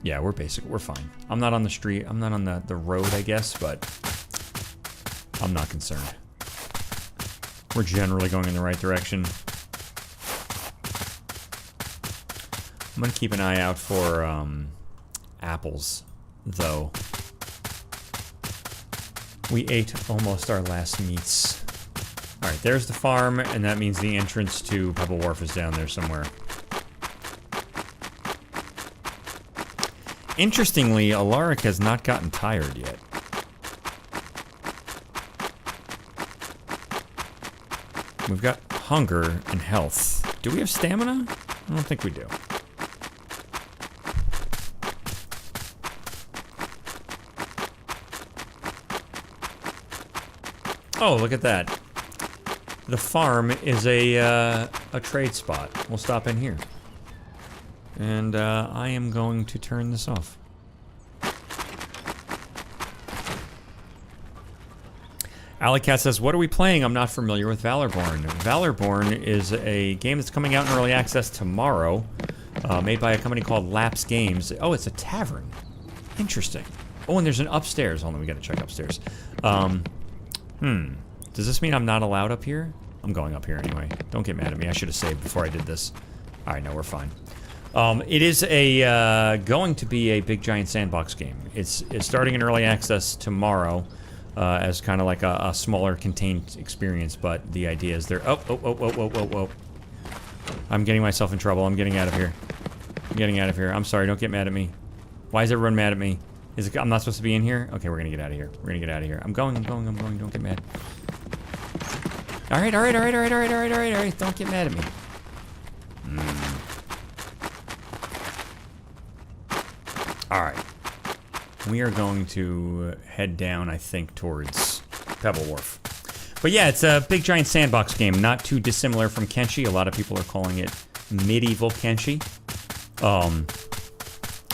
Yeah, we're fine. I'm not on the street. I'm not on the road, I guess, but I'm not concerned. We're generally going in the right direction. I'm gonna keep an eye out for apples, though. We ate almost our last meats. Alright, there's the farm, and that means the entrance to Pebble Wharf is down there somewhere. Interestingly, Alaric has not gotten tired yet. We've got hunger and health. Do we have stamina? I don't think we do. Oh, look at that. The farm is a trade spot. We'll stop in here. And I am going to turn this off. Alleycat says, what are we playing? I'm not familiar with Valorborn. Valorborn is a game that's coming out in early access tomorrow, made by a company called Lapse Games. Oh, it's a tavern. Interesting. Oh, and there's an upstairs. Hold on, we gotta check upstairs. Does this mean I'm not allowed up here? I'm going up here anyway. Don't get mad at me. I should have saved before I did this. Alright, no, we're fine. It is going to be a big giant sandbox game. It's starting in early access tomorrow. As kind of like a smaller contained experience, but the idea is there. Oh. I'm getting myself in trouble. I'm getting out of here. I'm getting out of here. I'm sorry, don't get mad at me. Why is everyone mad at me? I'm not supposed to be in here? Okay, we're gonna get out of here. We're gonna get out of here. I'm going. Don't get mad. Alright. Don't get mad at me. Alright. We are going to head down, I think, towards Pebble Wharf. But yeah, it's a big giant sandbox game, not too dissimilar from Kenshi. A lot of people are calling it medieval Kenshi.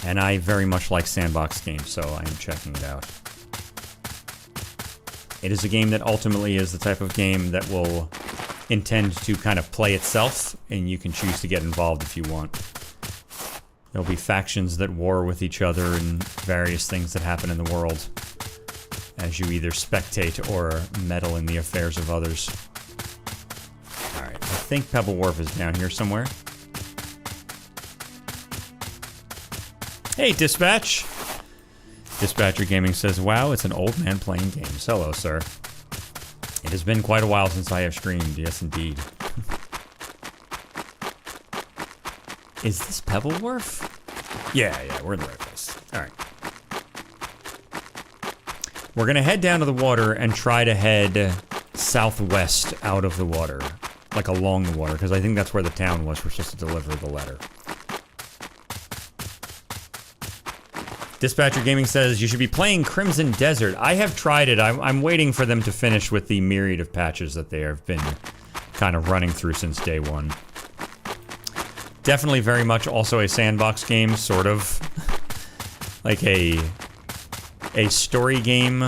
And I very much like sandbox games, so I am checking it out. It is a game that ultimately is the type of game that will intend to kind of play itself, and you can choose to get involved if you want. There'll be factions that war with each other and various things that happen in the world as you either spectate or meddle in the affairs of others. Alright, I think Pebble Wharf is down here somewhere. Hey, Dispatch! Dispatcher Gaming says, wow, it's an old man playing games. Hello, sir. It has been quite a while since I have streamed. Yes, indeed. Is this Pebble Wharf? Yeah, we're in the right place. Alright. We're gonna head down to the water and try to head southwest out of the water. Like along the water, because I think that's where the town was. We're supposed to deliver the letter. Dispatcher Gaming says, you should be playing Crimson Desert. I have tried it. I'm waiting for them to finish with the myriad of patches that they have been kind of running through since day one. Definitely very much also a sandbox game, sort of. Like a story game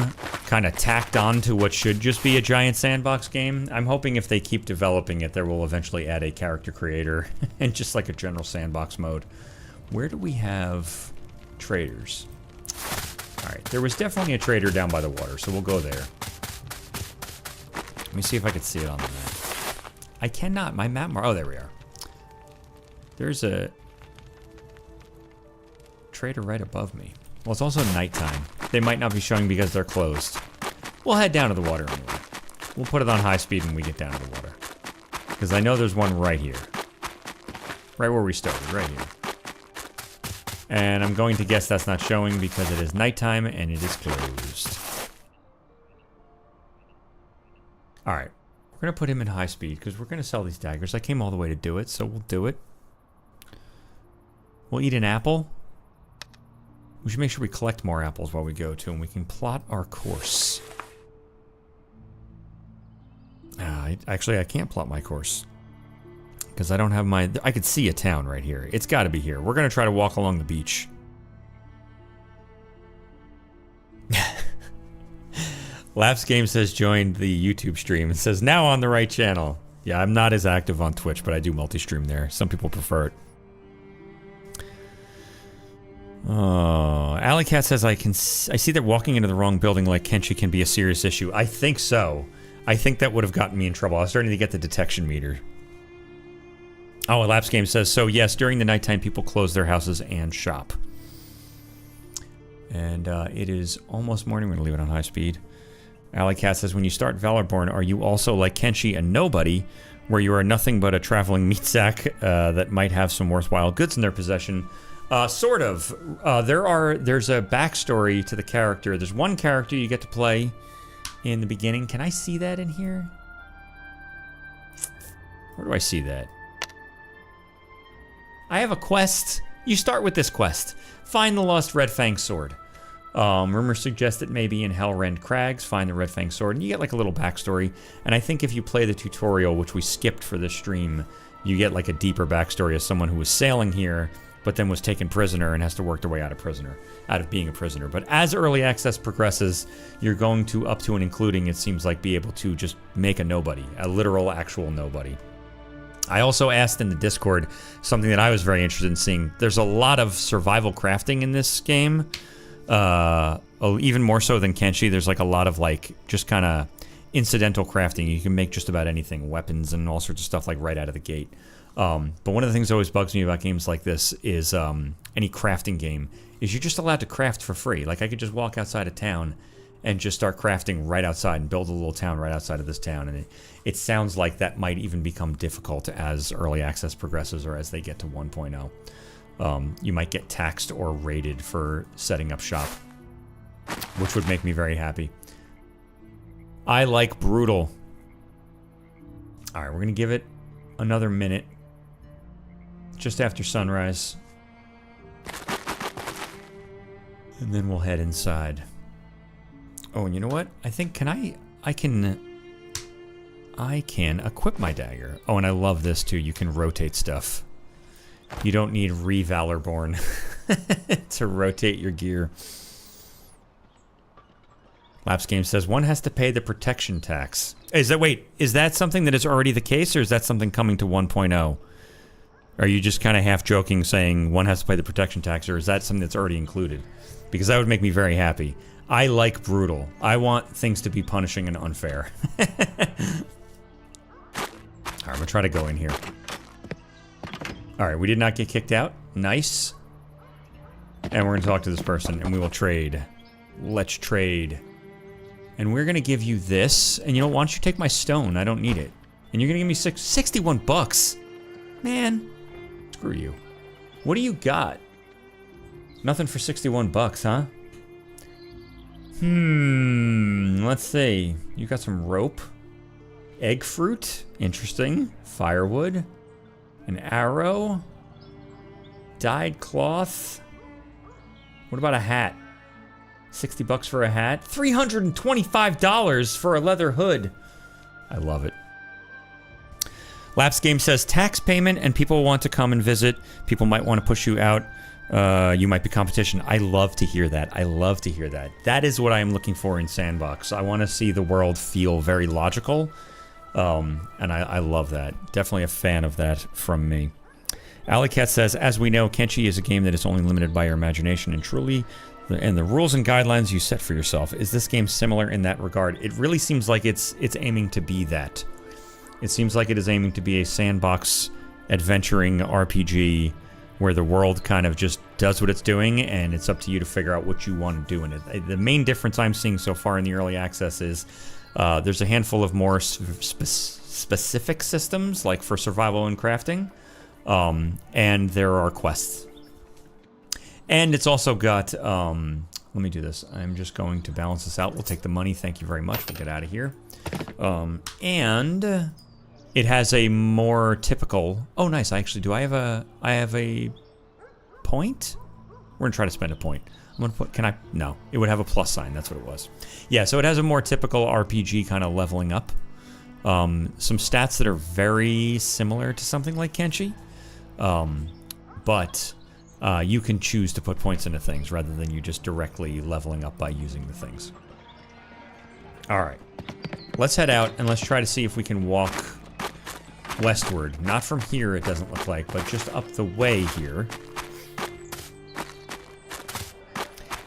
kind of tacked on to what should just be a giant sandbox game. I'm hoping if they keep developing it, they will eventually add a character creator and just like a general sandbox mode. Where do we have traders? Alright, there was definitely a trader down by the water, so we'll go there. Let me see if I can see it on the map. I cannot. My map... Oh, there we are. There's a trader right above me. Well, it's also nighttime. They might not be showing because they're closed. We'll head down to the water anyway. We'll put it on high speed when we get down to the water. Because I know there's one right here. Right where we started, right here. And I'm going to guess that's not showing because it is nighttime and it is closed. Alright. We're going to put him in high speed because we're going to sell these daggers. I came all the way to do it, so we'll do it. We'll eat an apple. We should make sure we collect more apples while we go, too, and we can plot our course. Actually, I can't plot my course. Because I don't have my... I could see a town right here. It's got to be here. We're going to try to walk along the beach. Laps Games has joined the YouTube stream and says, now on the right channel. Yeah, I'm not as active on Twitch, but I do multi-stream there. Some people prefer it. Oh, Alley Cat says, I see that walking into the wrong building like Kenshi can be a serious issue. I think so. I think that would have gotten me in trouble. I was starting to get the detection meter. Oh, Laps Game says, so yes, during the nighttime, people close their houses and shop. And it is almost morning. We're going to leave it on high speed. Alley Cat says, when you start Valorborn, are you also like Kenshi and nobody, where you are nothing but a traveling meat sack that might have some worthwhile goods in their possession? Sort of. There's a backstory to the character. There's one character you get to play in the beginning. Can I see that in here? Where do I see that? I have a quest. You start with this quest. Find the lost Red Fang sword. Rumors suggest it may be in Hellrend Crags. Find the Red Fang sword, and you get like a little backstory. And I think if you play the tutorial, which we skipped for this stream, you get like a deeper backstory as someone who was sailing here, but then was taken prisoner and has to work their way out of being a prisoner. But as early access progresses, you're going to, up to and including, it seems like, be able to just make a nobody, a literal, actual nobody. I also asked in the Discord something that I was very interested in seeing. There's a lot of survival crafting in this game. Even more so than Kenshi. There's like a lot of like just kind of incidental crafting. You can make just about anything, weapons and all sorts of stuff like right out of the gate. But one of the things that always bugs me about games like this is any crafting game is you're just allowed to craft for free. Like I could just walk outside of town and just start crafting right outside and build a little town right outside of this town. And it sounds like that might even become difficult as early access progresses or as they get to 1.0. You might get taxed or raided for setting up shop, which would make me very happy. I like brutal. All right, we're going to give it another minute. Just after sunrise. And then we'll head inside. Oh, and you know what? I think, I can equip my dagger. Oh, and I love this too. You can rotate stuff. You don't need Valorborn to rotate your gear. Laps Game says, one has to pay the protection tax. Is that something that is already the case, or is that something coming to 1.0? Are you just kind of half joking saying one has to pay the protection tax, or is that something that's already included? Because that would make me very happy. I like brutal. I want things to be punishing and unfair. Alright, I'm gonna try to go in here. Alright, we did not get kicked out. Nice. And we're gonna talk to this person, and we will trade. Let's trade. And we're gonna give you this, and you know, why don't you take my stone? I don't need it. And you're gonna give me 61 bucks. Man, screw you. What do you got? Nothing for 61 bucks, huh? Let's see. You got some rope. Egg fruit. Interesting. Firewood. An arrow. Dyed cloth. What about a hat? 60 bucks for a hat. $325 for a leather hood. I love it. Laps Game says tax payment and people want to come and visit. People might want to push you out. You might be competition. I love to hear that. I love to hear that. That is what I am looking for in Sandbox. I want to see the world feel very logical. And I love that. Definitely a fan of that from me. Alley Cat says, as we know, Kenshi is a game that is only limited by your imagination and the rules and guidelines you set for yourself. Is this game similar in that regard? It really seems like it's aiming to be that. It seems like it is aiming to be a sandbox adventuring RPG where the world kind of just does what it's doing and it's up to you to figure out what you want to do in it. The main difference I'm seeing so far in the early access is there's a handful of more specific systems, like for survival and crafting, and there are quests. And it's also got, let me do this. I'm just going to balance this out. We'll take the money. Thank you very much. We'll get out of here. And it has a more typical, oh nice, actually, I have a point? We're gonna try to spend a point. I'm gonna put, no, it would have a plus sign, that's what it was. Yeah, so it has a more typical RPG kind of leveling up Some stats that are very similar to something like Kenshi. But you can choose to put points into things rather than you just directly leveling up by using the things. Alright. Let's head out and let's try to see if we can walk westward. Not from here, it doesn't look like, but just up the way here.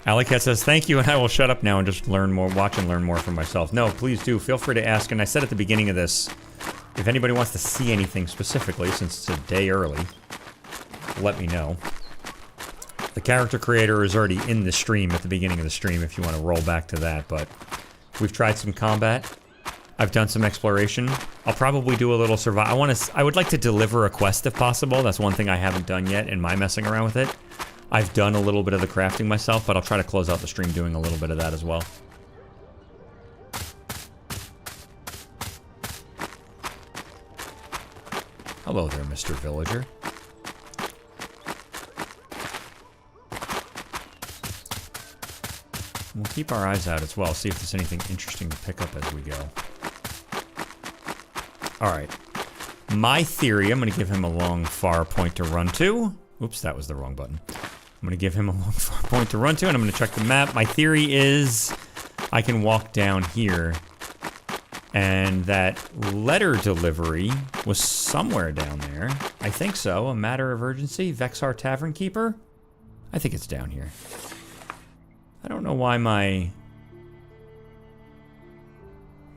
Alicat says, thank you, and I will shut up now and just learn more, watch and learn more for myself. No, please do. Feel free to ask. And I said at the beginning of this, if anybody wants to see anything specifically, since it's a day early, let me know. The character creator is already in the stream at the beginning of the stream if you want to roll back to that, but we've tried some combat. I've done some exploration. I'll probably do a little survival. I would like to deliver a quest if possible. That's one thing I haven't done yet in my messing around with it. I've done a little bit of the crafting myself, but I'll try to close out the stream doing a little bit of that as well. Hello there, Mr. Villager. We'll keep our eyes out as well, see if there's anything interesting to pick up as we go. Alright. My theory, I'm going to give him a long, far point to run to. Oops, that was the wrong button. I'm going to give him a long, far point to run to, and I'm going to check the map. My theory is I can walk down here, and that letter delivery was somewhere down there. I think so. A matter of urgency. Vexar Tavern Keeper? I think it's down here. I don't know why my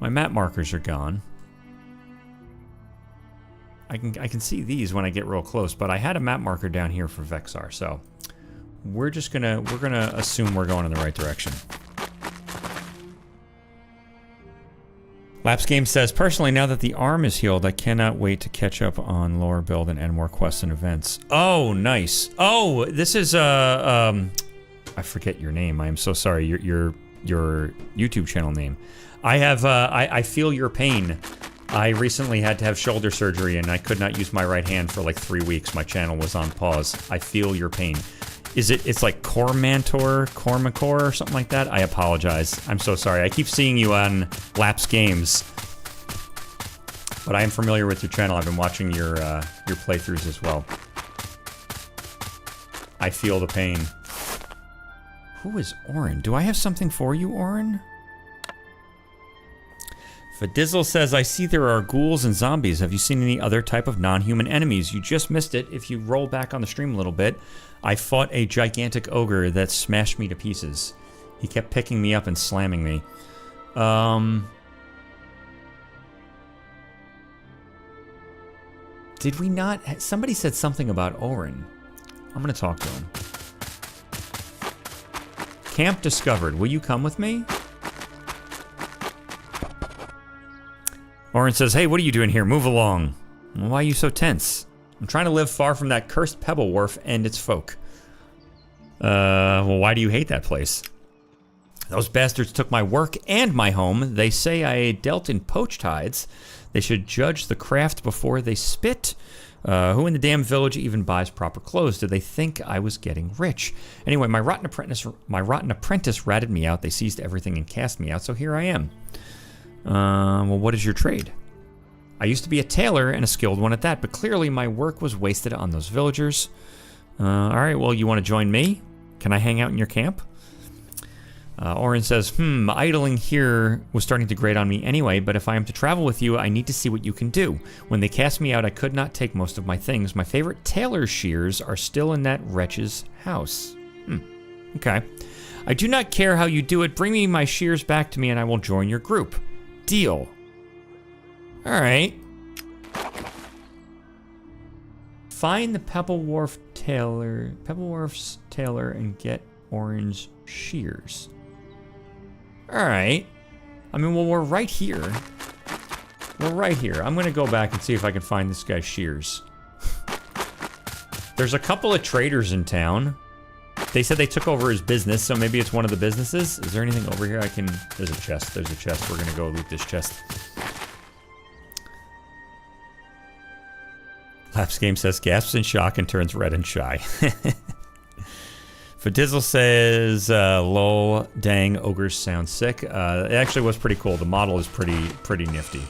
map markers are gone. I can see these when I get real close, but I had a map marker down here for Vexar, so we're gonna assume we're going in the right direction. Laps Game says, personally, now that the arm is healed, I cannot wait to catch up on lore build and end more quests and events. Oh, nice. Oh, this is I forget your name. I am so sorry. Your YouTube channel name. I feel your pain. I recently had to have shoulder surgery and I could not use my right hand for like 3 weeks. My channel was on pause. I feel your pain. It's like Cormacor or something like that? I apologize. I'm so sorry. I keep seeing you on Laps Games. But I am familiar with your channel. I've been watching your playthroughs as well. I feel the pain. Who is Orin? Do I have something for you, Orin? Fadizzle says, I see there are ghouls and zombies. Have you seen any other type of non-human enemies? You just missed it. If you roll back on the stream a little bit, I fought a gigantic ogre that smashed me to pieces. He kept picking me up and slamming me. Did we not? Somebody said something about Orin. I'm going to talk to him. Camp discovered. Will you come with me? Orin says, hey, what are you doing here? Move along. Why are you so tense? I'm trying to live far from that cursed Pebble Wharf and its folk. Well, why do you hate that place? Those bastards took my work and my home. They say I dealt in poached hides. They should judge the craft before they spit. Who in the damn village even buys proper clothes? Did they think I was getting rich? Anyway, my rotten apprentice ratted me out. They seized everything and cast me out, so here I am. Well, what is your trade? I used to be a tailor and a skilled one at that, but clearly my work was wasted on those villagers. Alright, well, you want to join me? Can I hang out in your camp? Orin says, idling here was starting to grate on me anyway, but if I am to travel with you, I need to see what you can do. When they cast me out, I could not take most of my things. My favorite tailor's shears are still in that wretch's house. Okay. I do not care how you do it. Bring me my shears back to me and I will join your group. Deal. Alright. Find the Pebble Wharf's tailor and get orange shears. Alright. I mean, well, we're right here. We're right here. I'm gonna go back and see if I can find this guy's shears. There's a couple of traders in town. They said they took over his business, so maybe it's one of the businesses. Is there anything over here I can... There's a chest. There's a chest. We're gonna go loot this chest. Laps Game says, gasps in shock and turns red and shy. Fadizzle says, lol, dang, ogres sound sick. It actually was pretty cool. The model is pretty nifty.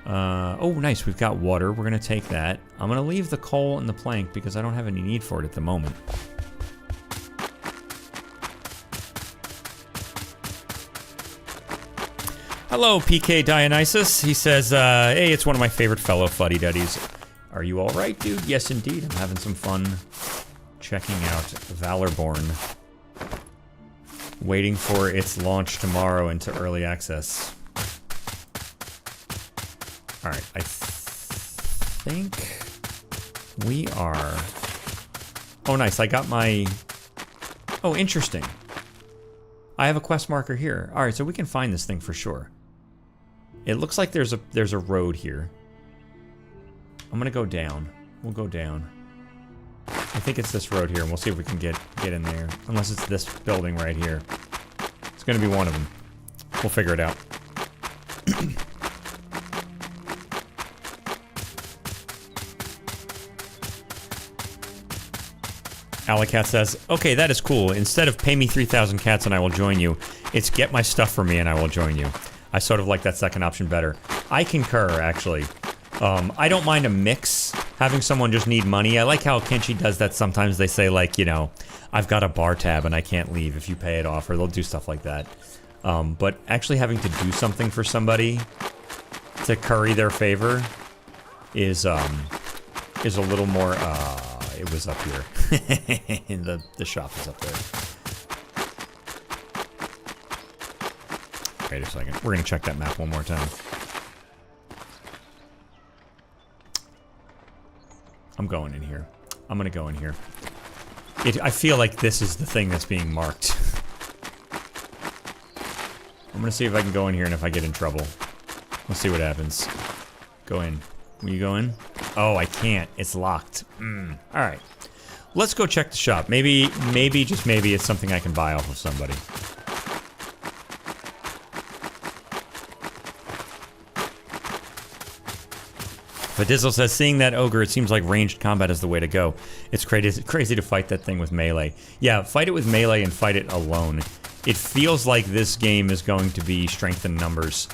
Oh, nice. We've got water. We're going to take that. I'm going to leave the coal and the plank because I don't have any need for it at the moment. Hello, PK Dionysus. He says, hey, it's one of my favorite fellow fuddy-duddies. Are you all right, dude? Yes, indeed. I'm having some fun checking out Valorborn. Waiting for its launch tomorrow into early access. Alright, I think we are... Oh, nice. I got my... Oh, interesting. I have a quest marker here. Alright, so we can find this thing for sure. It looks like there's a road here. I'm gonna go down. We'll go down. I think it's this road here, and we'll see if we can get in there. Unless it's this building right here. It's gonna be one of them. We'll figure it out. Alicat says, okay, that is cool. Instead of pay me 3,000 cats and I will join you, it's get my stuff for me and I will join you. I sort of like that second option better. I concur, actually. I don't mind a mix, having someone just need money. I like how Kenshi does that sometimes. They say, like, you know, I've got a bar tab and I can't leave if you pay it off, or they'll do stuff like that. But actually having to do something for somebody to curry their favor is a little more, it was up here. the shop is up there. Wait a second. We're going to check that map one more time. I'm going in here. I'm going to go in here. I feel like this is the thing that's being marked. I'm going to see if I can go in here and if I get in trouble. Let's see what happens. Go in. Will you go in? Oh, I can't. It's locked. Alright. Let's go check the shop. Maybe, just maybe, it's something I can buy off of somebody. Fadizzle says, seeing that ogre, it seems like ranged combat is the way to go. It's crazy to fight that thing with melee. Yeah, fight it with melee and fight it alone. It feels like this game is going to be strength in numbers.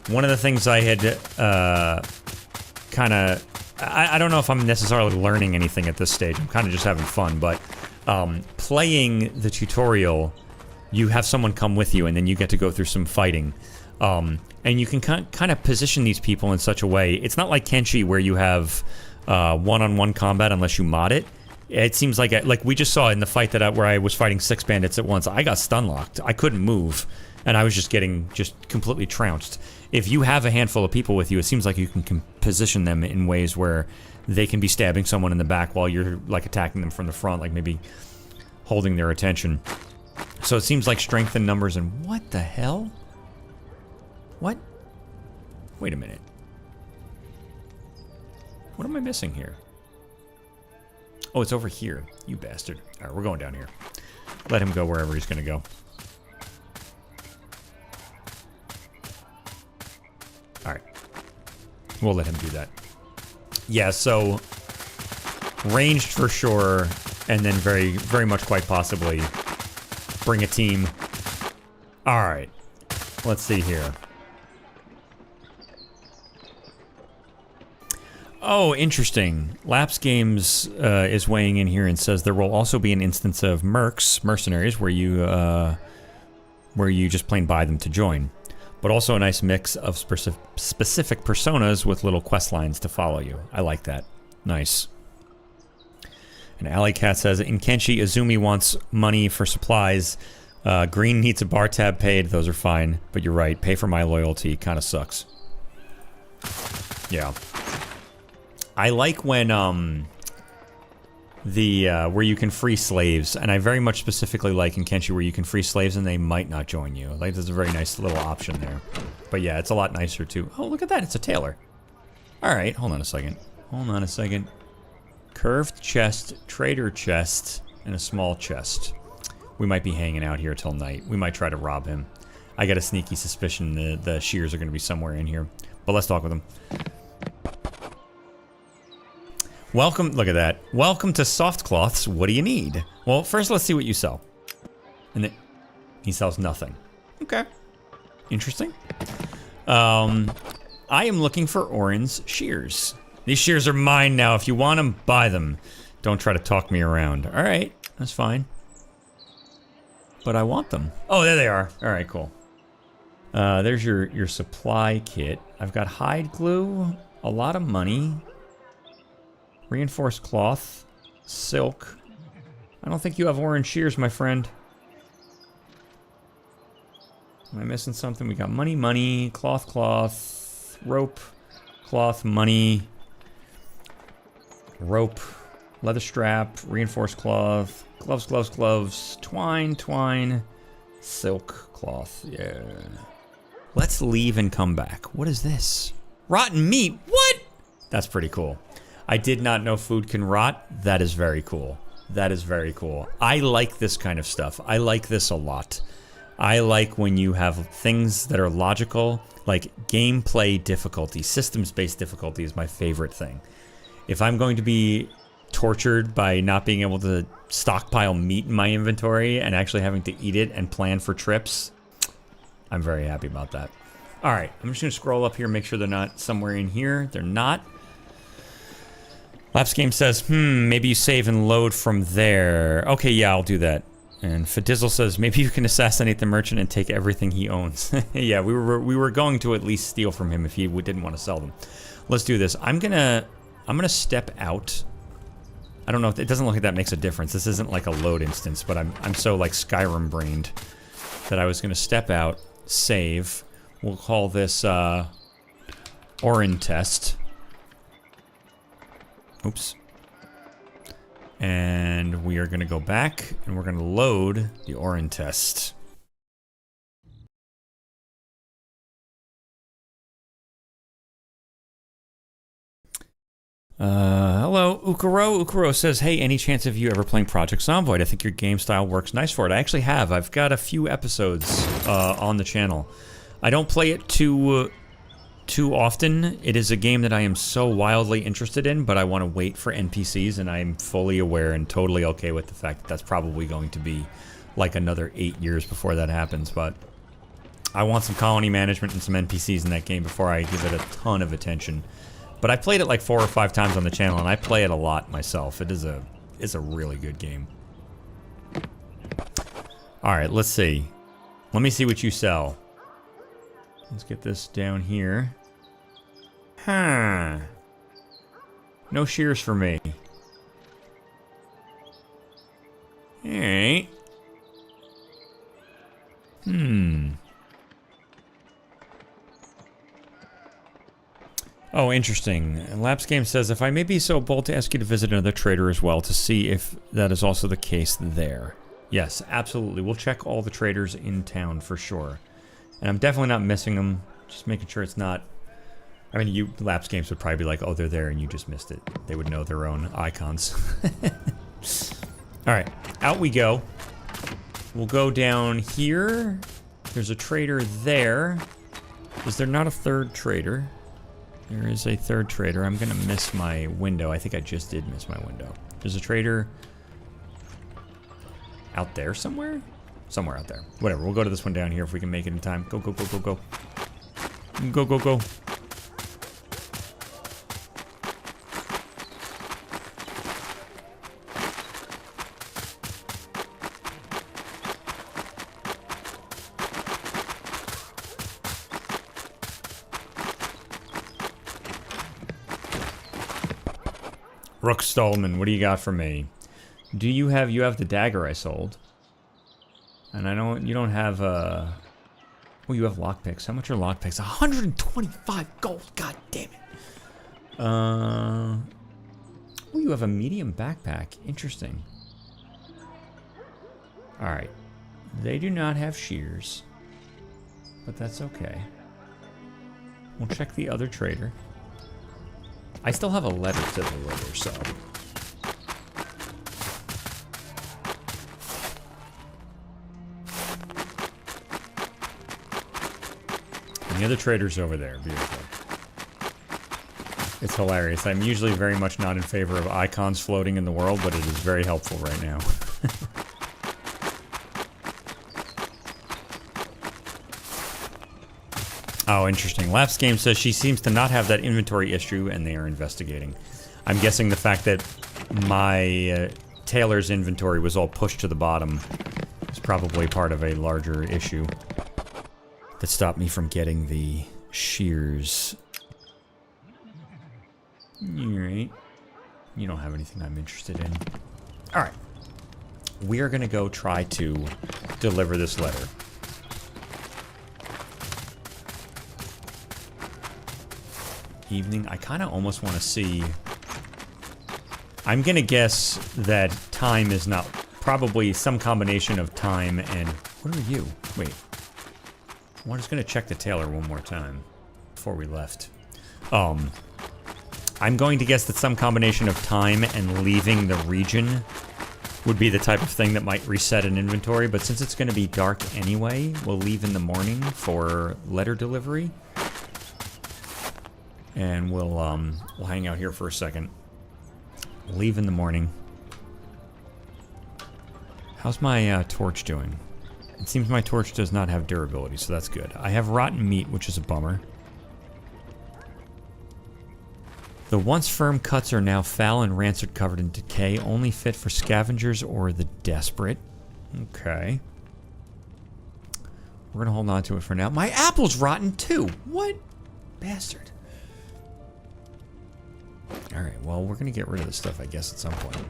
One of the things I had, kind of... I don't know if I'm necessarily learning anything at this stage. I'm kind of just having fun, but playing the tutorial, you have someone come with you, and then you get to go through some fighting. And you can kind of position these people in such a way. It's not like Kenshi where you have one-on-one combat unless you mod it. It seems like we just saw in the fight that where I was fighting 6 bandits at once. I got stun locked. I couldn't move, and I was just getting completely trounced. If you have a handful of people with you, it seems like you can position them in ways where they can be stabbing someone in the back while you're like attacking them from the front, like maybe holding their attention. So it seems like strength in numbers. And what the hell? What? Wait a minute. What am I missing here? Oh, it's over here. You bastard. Alright, we're going down here. Let him go wherever he's gonna go. Alright. We'll let him do that. Yeah, so... ranged for sure, and then very, very much quite possibly bring a team. Alright. Let's see here. Oh, interesting. Lapse Games is weighing in here and says there will also be an instance of mercenaries, where you just plain buy them to join, but also a nice mix of specific personas with little quest lines to follow you. I like that. Nice. And Alley Cat says, in Kenshi, Izumi wants money for supplies. Green needs a bar tab paid. Those are fine, but you're right. Pay for my loyalty kind of sucks. Yeah. I like when, where you can free slaves, and I very much specifically like in Kenshi where you can free slaves and they might not join you. Like, there's a very nice little option there. But yeah, it's a lot nicer too. Oh, look at that, it's a tailor. Alright, hold on a second. Hold on a second. Curved chest, trader chest, and a small chest. We might be hanging out here till night. We might try to rob him. I got a sneaky suspicion the shears are going to be somewhere in here. But let's talk with him. Welcome, look at that. Welcome to Soft Cloths. What do you need? Well, first let's see what you sell. And then he sells nothing. Okay. Interesting. I am looking for Orin's shears. These shears are mine now. If you want them, buy them. Don't try to talk me around. All right, that's fine. But I want them. Oh, there they are. All right, cool. There's your supply kit. I've got hide glue, a lot of money, reinforced cloth, silk. I don't think you have orange shears, my friend. Am I missing something? We got money, cloth, rope, cloth, money, rope, leather strap, reinforced cloth, gloves, twine, silk, cloth, yeah. Let's leave and come back. What is this? Rotten meat, what? That's pretty cool. I did not know food can rot. That is very cool. That is very cool. I like this kind of stuff. I like this a lot. I like when you have things that are logical, like gameplay difficulty, systems-based difficulty is my favorite thing. If I'm going to be tortured by not being able to stockpile meat in my inventory and actually having to eat it and plan for trips, I'm very happy about that. All right, I'm just gonna scroll up here, make sure they're not somewhere in here. They're not. Lapse Game says, maybe you save and load from there. Okay, yeah, I'll do that. And Fadizzle says, maybe you can assassinate the merchant and take everything he owns. Yeah, we were going to at least steal from him if he didn't want to sell them. Let's do this. I'm gonna step out. I don't know if it doesn't look like that makes a difference. This isn't like a load instance, but I'm so like Skyrim brained that I was gonna step out, save. We'll call this Orin test. Oops. And we are going to go back and we're going to load the Orin test. Hello, Ukuro. Ukuro says, hey, any chance of you ever playing Project Zomboid? I think your game style works nice for it. I actually have. I've got a few episodes on the channel. I don't play it too often. It is a game that I am so wildly interested in, but I want to wait for NPCs, and I'm fully aware and totally okay with the fact that that's probably going to be like another 8 years before that happens, but I want some colony management and some NPCs in that game before I give it a ton of attention. But I played it like 4 or 5 times on the channel, and I play it a lot myself. It's a really good game. Alright, let's see. Let me see what you sell. Let's get this down here. Huh. No shears for me. Alright. Oh, interesting. Lapse Game says, if I may be so bold to ask you to visit another trader as well to see if that is also the case there. Yes, absolutely. We'll check all the traders in town for sure. And I'm definitely not missing them. Just making sure it's not... I mean, you Lapse Games would probably be like, oh, they're there and you just missed it. They would know their own icons. Alright, out we go. We'll go down here. There's a trader there. Is there not a third trader? There is a third trader. I'm gonna miss my window. I think I just did miss my window. There's a trader... out there somewhere? Somewhere out there. Whatever, we'll go to this one down here if we can make it in time. Go, go, go, go, go. Go, go, go. Rook Stallman, what do you got for me? Do you have the dagger I sold? And I know you don't have oh, you have lockpicks. How much are lockpicks? 125 gold. God damn it. Oh, you have a medium backpack. Interesting. All right. They do not have shears, but that's okay. We'll check the other trader. I still have a letter to deliver, so. And the other trader's over there. Beautiful. It's hilarious. I'm usually very much not in favor of icons floating in the world, but it is very helpful right now. Oh, interesting. Lapse Game says she seems to not have that inventory issue, and they are investigating. I'm guessing the fact that my Taylor's inventory was all pushed to the bottom is probably part of a larger issue that stopped me from getting the shears. Alright. You don't have anything I'm interested in. Alright. We are going to go try to deliver this letter. Evening. I kind of almost want to see... I'm going to guess that time is not... Probably some combination of time and... What are you? Wait. I'm just going to check the Taylor one more time before we left. I'm going to guess that some combination of time and leaving the region would be the type of thing that might reset an inventory, but since it's going to be dark anyway, we'll leave in the morning for letter delivery. And we'll hang out here for a second. Leave in the morning. How's my torch doing? It seems my torch does not have durability, so that's good. I have rotten meat, which is a bummer. The once firm cuts are now foul and rancid, covered in decay, only fit for scavengers or the desperate. Okay. We're gonna hold on to it for now. My apple's rotten too! What? Bastard. Alright, well, we're gonna get rid of this stuff, I guess, at some point.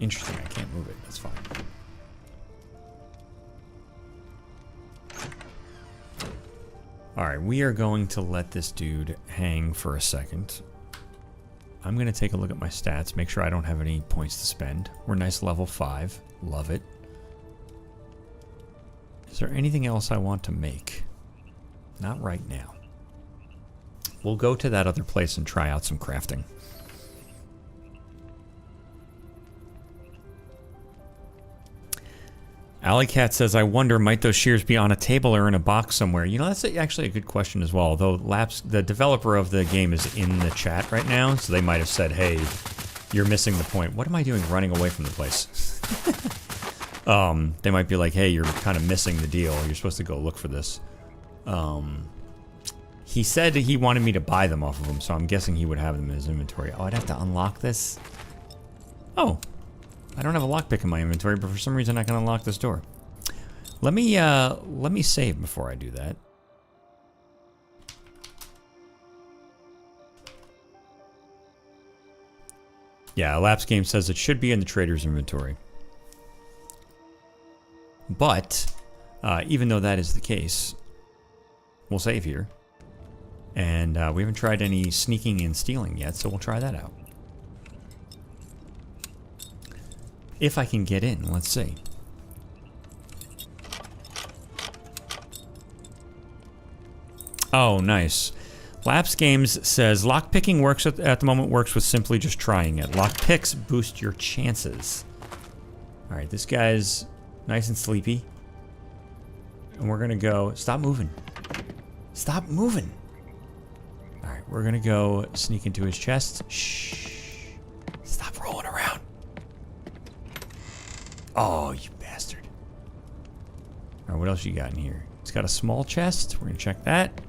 Interesting, I can't move it. That's fine. Alright, we are going to let this dude hang for a second. I'm going to take a look at my stats, make sure I don't have any points to spend. We're nice level 5. Love it. Is there anything else I want to make? Not right now. We'll go to that other place and try out some crafting. Alleycat says, I wonder, might those shears be on a table or in a box somewhere? You know, that's actually a good question as well. Though the developer of the game is in the chat right now, so they might have said, hey, you're missing the point. What am I doing running away from the place? They might be like, hey, you're kind of missing the deal. You're supposed to go look for this. He said he wanted me to buy them off of him, so I'm guessing he would have them in his inventory. Oh, I'd have to unlock this? Oh. I don't have a lockpick in my inventory, but for some reason I can unlock this door. Let me save before I do that. Yeah, Elapsed Game says it should be in the trader's inventory. But, even though that is the case, we'll save here. And we haven't tried any sneaking and stealing yet, so we'll try that out. If I can get in, let's see. Oh, nice. Lapse Games says lockpicking works at the moment works with simply just trying it. Lockpicks boost your chances. All right, this guy's nice and sleepy. And we're gonna go, stop moving. Stop moving. All right, we're gonna go sneak into his chest. Shh. Stop rolling around. Oh, you bastard. All right, what else you got in here? It's got a small chest. We're gonna check that.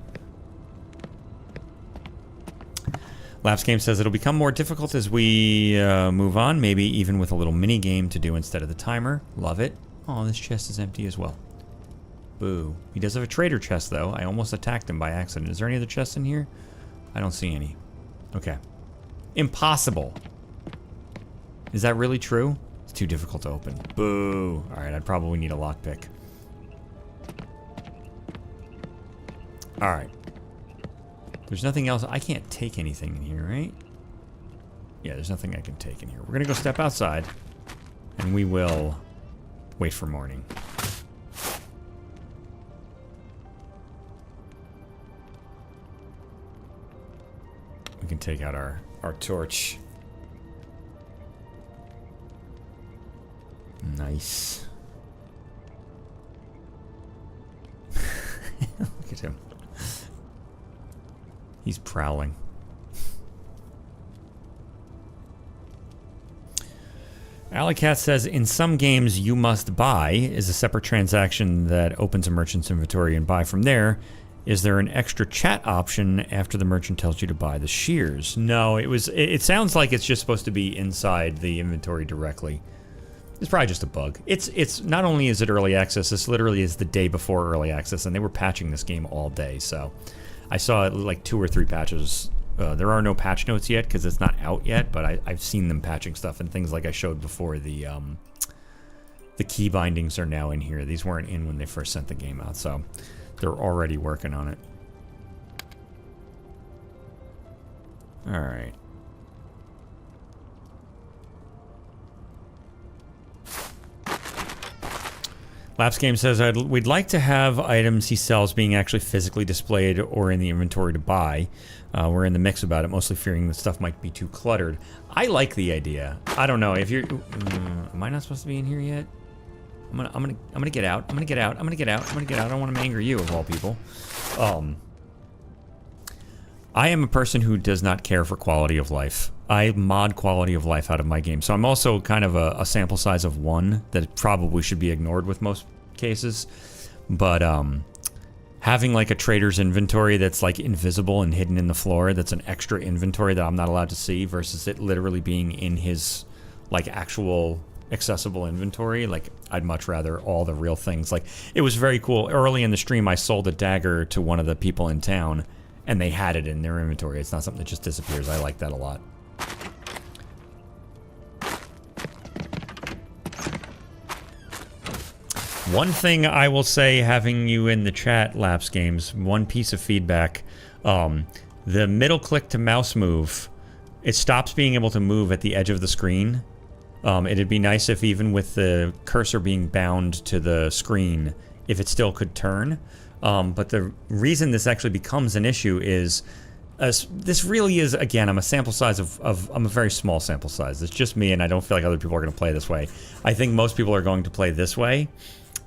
Lapse Game says it'll become more difficult as we move on, maybe even with a little mini game to do instead of the timer. Love it. Oh, this chest is empty as well. Boo. He does have a trader chest, though. I almost attacked him by accident. Is there any other chests in here? I don't see any. Okay. Impossible. Is that really true? It's too difficult to open. Boo. Alright, I'd probably need a lockpick. Alright. There's nothing else. I can't take anything in here, right? Yeah, there's nothing I can take in here. We're gonna go step outside, and we will wait for morning. We can take out our torch. Nice. Look at him. He's prowling. Alleycat says, in some games, you must buy is a separate transaction that opens a merchant's inventory and buy from there. Is there an extra chat option after the merchant tells you to buy the shears? No, it sounds like it's just supposed to be inside the inventory directly. It's probably just a bug. It's not only is it early access, this literally is the day before early access, and they were patching this game all day, so I saw like 2 or 3 patches. There are no patch notes yet because it's not out yet, but I've seen them patching stuff, and things like I showed before, the key bindings are now in here. These weren't in when they first sent the game out, so they're already working on it. Alright. Laps Game says, we'd like to have items he sells being actually physically displayed or in the inventory to buy. We're in the mix about it, mostly fearing that stuff might be too cluttered. I like the idea. I don't know if you're... am I not supposed to be in here yet? I'm gonna get out. I'm gonna get out. I'm gonna get out. I'm gonna get out. I don't want to anger you, of all people. I am a person who does not care for quality of life. I mod quality of life out of my game. So I'm also kind of a sample size of 1 that probably should be ignored with most cases. But having like a trader's inventory that's like invisible and hidden in the floor, that's an extra inventory that I'm not allowed to see, versus it literally being in his like actual accessible inventory, like I'd much rather all the real things. Like it was very cool. Early in the stream I sold a dagger to one of the people in town and they had it in their inventory. It's not something that just disappears. I like that a lot. One thing I will say, having you in the chat, Laps Games, one piece of feedback, the middle click to mouse move, it stops being able to move at the edge of the screen. It'd be nice if even with the cursor being bound to the screen, if it still could turn. But the reason this actually becomes an issue is, this really is, again, I'm a sample size I'm a very small sample size. It's just me, and I don't feel like other people are going to play this way. I think most people are going to play this way,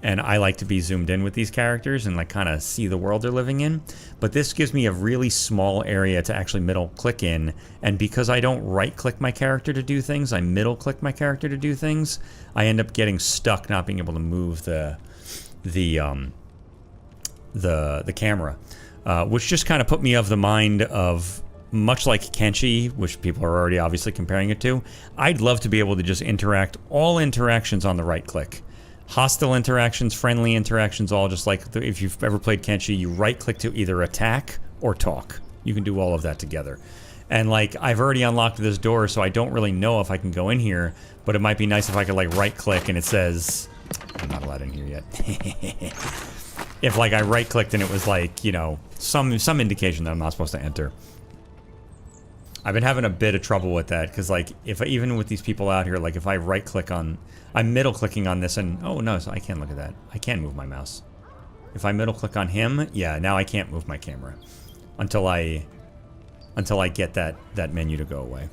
and I like to be zoomed in with these characters and like kind of see the world they're living in. But this gives me a really small area to actually middle click in, and because I don't right click my character to do things, I middle click my character to do things, I end up getting stuck not being able to move the camera, which just kind of put me of the mind of, much like Kenshi, which people are already obviously comparing it to, I'd love to be able to just interact, all interactions on the right click. Hostile interactions, friendly interactions, all just like, if you've ever played Kenshi, you right click to either attack or talk. You can do all of that together. And like, I've already unlocked this door, so I don't really know if I can go in here, but it might be nice if I could like right click and it says, I'm not allowed in here yet. If like I right clicked and it was like, you know, some indication that I'm not supposed to enter. I've been having a bit of trouble with that, because like, even with these people out here, like if I right click on, I'm middle clicking on this and, oh no, so I can't look at that. I can move my mouse. If I middle click on him, yeah, now I can't move my camera until I get that menu to go away.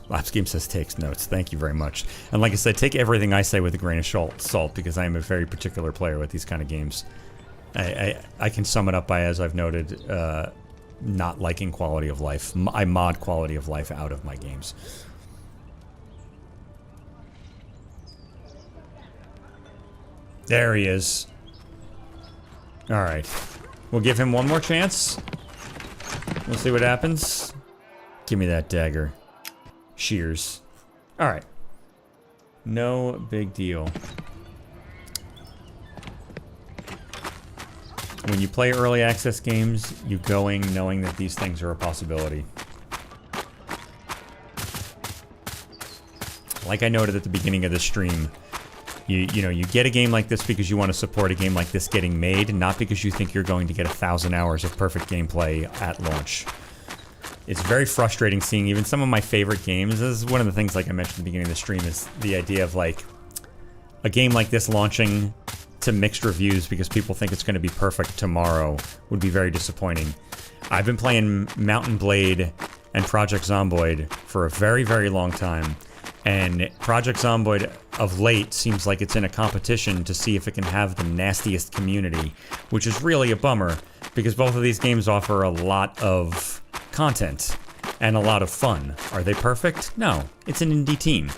Laps Game says takes notes. Thank you very much. And like I said, take everything I say with a grain of salt, because I am a very particular player with these kind of games. I can sum it up by, as I've noted, not liking quality of life. I mod quality of life out of my games. There he is. Alright. We'll give him one more chance. We'll see what happens. Give me that dagger. Shears. Alright. No big deal. When you play early access games, you go in knowing that these things are a possibility. Like I noted at the beginning of the stream, you know, you get a game like this because you want to support a game like this getting made, not because you think you're going to get 1,000 hours of perfect gameplay at launch. It's very frustrating seeing even some of my favorite games. This is one of the things, like I mentioned at the beginning of the stream, is the idea of like a game like this launching to mixed reviews because people think it's going to be perfect tomorrow would be very disappointing. I've been playing Mountain Blade and Project Zomboid for a very, very long time, and Project Zomboid of late seems like it's in a competition to see if it can have the nastiest community, which is really a bummer because both of these games offer a lot of content and a lot of fun. Are they perfect? No. It's an indie team.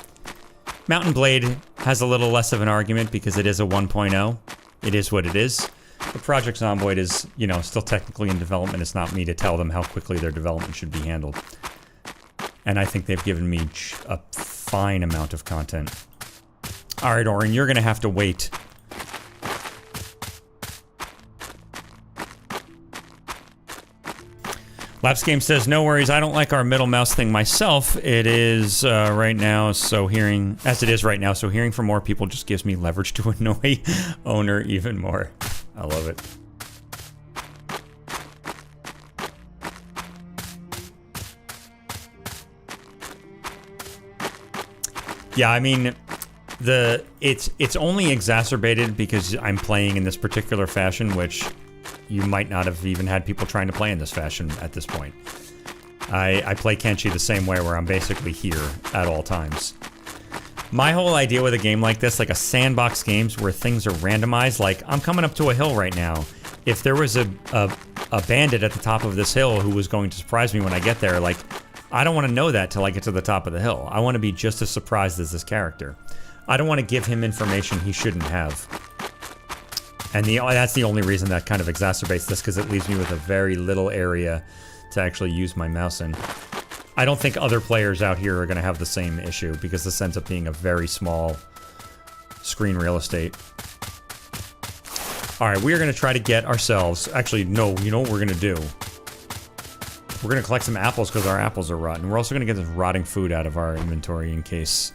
Mountain Blade has a little less of an argument because it is a 1.0. It is what it is. But Project Zomboid is, you know, still technically in development. It's not me to tell them how quickly their development should be handled. And I think they've given me a fine amount of content. All right, Oren, you're going to have to wait. Laps Game says, no worries, I don't like our middle mouse thing myself. It is right now, so hearing, as it is right now, so hearing from more people just gives me leverage to annoy owner even more. I love it. Yeah, I mean, it's only exacerbated because I'm playing in this particular fashion, which you might not have even had people trying to play in this fashion at this point. I play Kenshi the same way, where I'm basically here at all times. My whole idea with a game like this, like a sandbox games where things are randomized, like I'm coming up to a hill right now. If there was a bandit at the top of this hill who was going to surprise me when I get there, like I don't want to know that till I get to the top of the hill. I want to be just as surprised as this character. I don't want to give him information he shouldn't have. And that's the only reason that kind of exacerbates this, because it leaves me with a very little area to actually use my mouse in. I don't think other players out here are going to have the same issue, because this ends up being a very small screen real estate. Alright, we are going to try to get ourselves... Actually, no, you know what we're going to do? We're going to collect some apples because our apples are rotten. We're also going to get this rotting food out of our inventory in case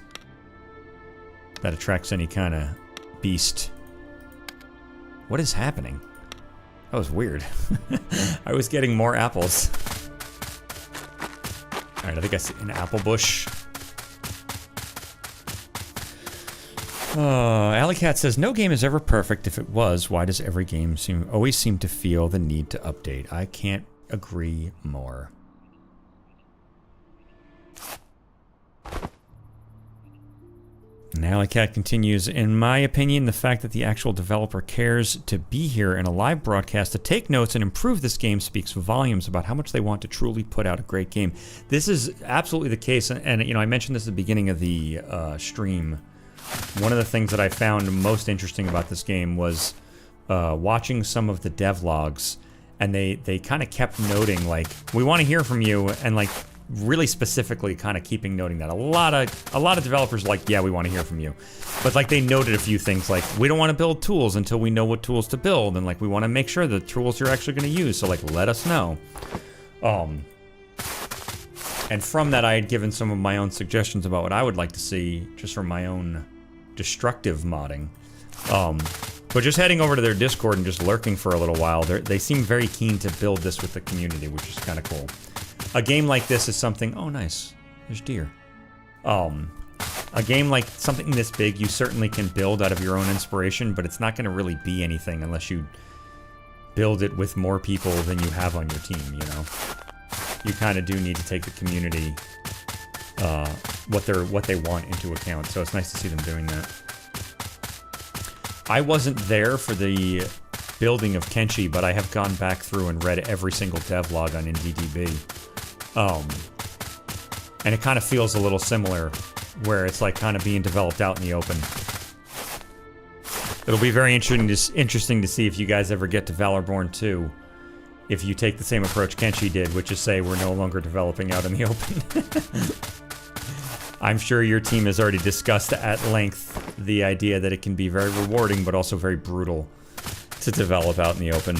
that attracts any kind of beast. What is happening? That was weird. I was getting more apples. Alright, I think I see an apple bush. Alley Cat says, no game is ever perfect. If it was, why does every game always seem to feel the need to update? I can't agree more. And Alley Cat continues, in my opinion, the fact that the actual developer cares to be here in a live broadcast to take notes and improve this game speaks volumes about how much they want to truly put out a great game. This is absolutely the case, and you know, I mentioned this at the beginning of the stream. One of the things that I found most interesting about this game was watching some of the devlogs, and they kind of kept noting, like, we want to hear from you, and like really specifically kind of keeping noting that. A lot of developers are like, yeah, we want to hear from you. But like they noted a few things like, we don't want to build tools until we know what tools to build, and like we want to make sure the tools you're actually going to use, so like let us know. And from that I had given some of my own suggestions about what I would like to see just from my own destructive modding. But just heading over to their Discord and just lurking for a little while, they seem very keen to build this with the community, which is kind of cool. A game like this is something... Oh, nice. There's deer. A game like something this big, you certainly can build out of your own inspiration, but it's not going to really be anything unless you build it with more people than you have on your team, you know? You kind of do need to take the community, what they want into account, so it's nice to see them doing that. I wasn't there for the building of Kenshi, but I have gone back through and read every single devlog on IndieDB. And it kind of feels a little similar, where it's like kind of being developed out in the open. It'll be very interesting to see if you guys ever get to Valorborn 2, if you take the same approach Kenshi did, which is say we're no longer developing out in the open. I'm sure your team has already discussed at length the idea that it can be very rewarding, but also very brutal to develop out in the open.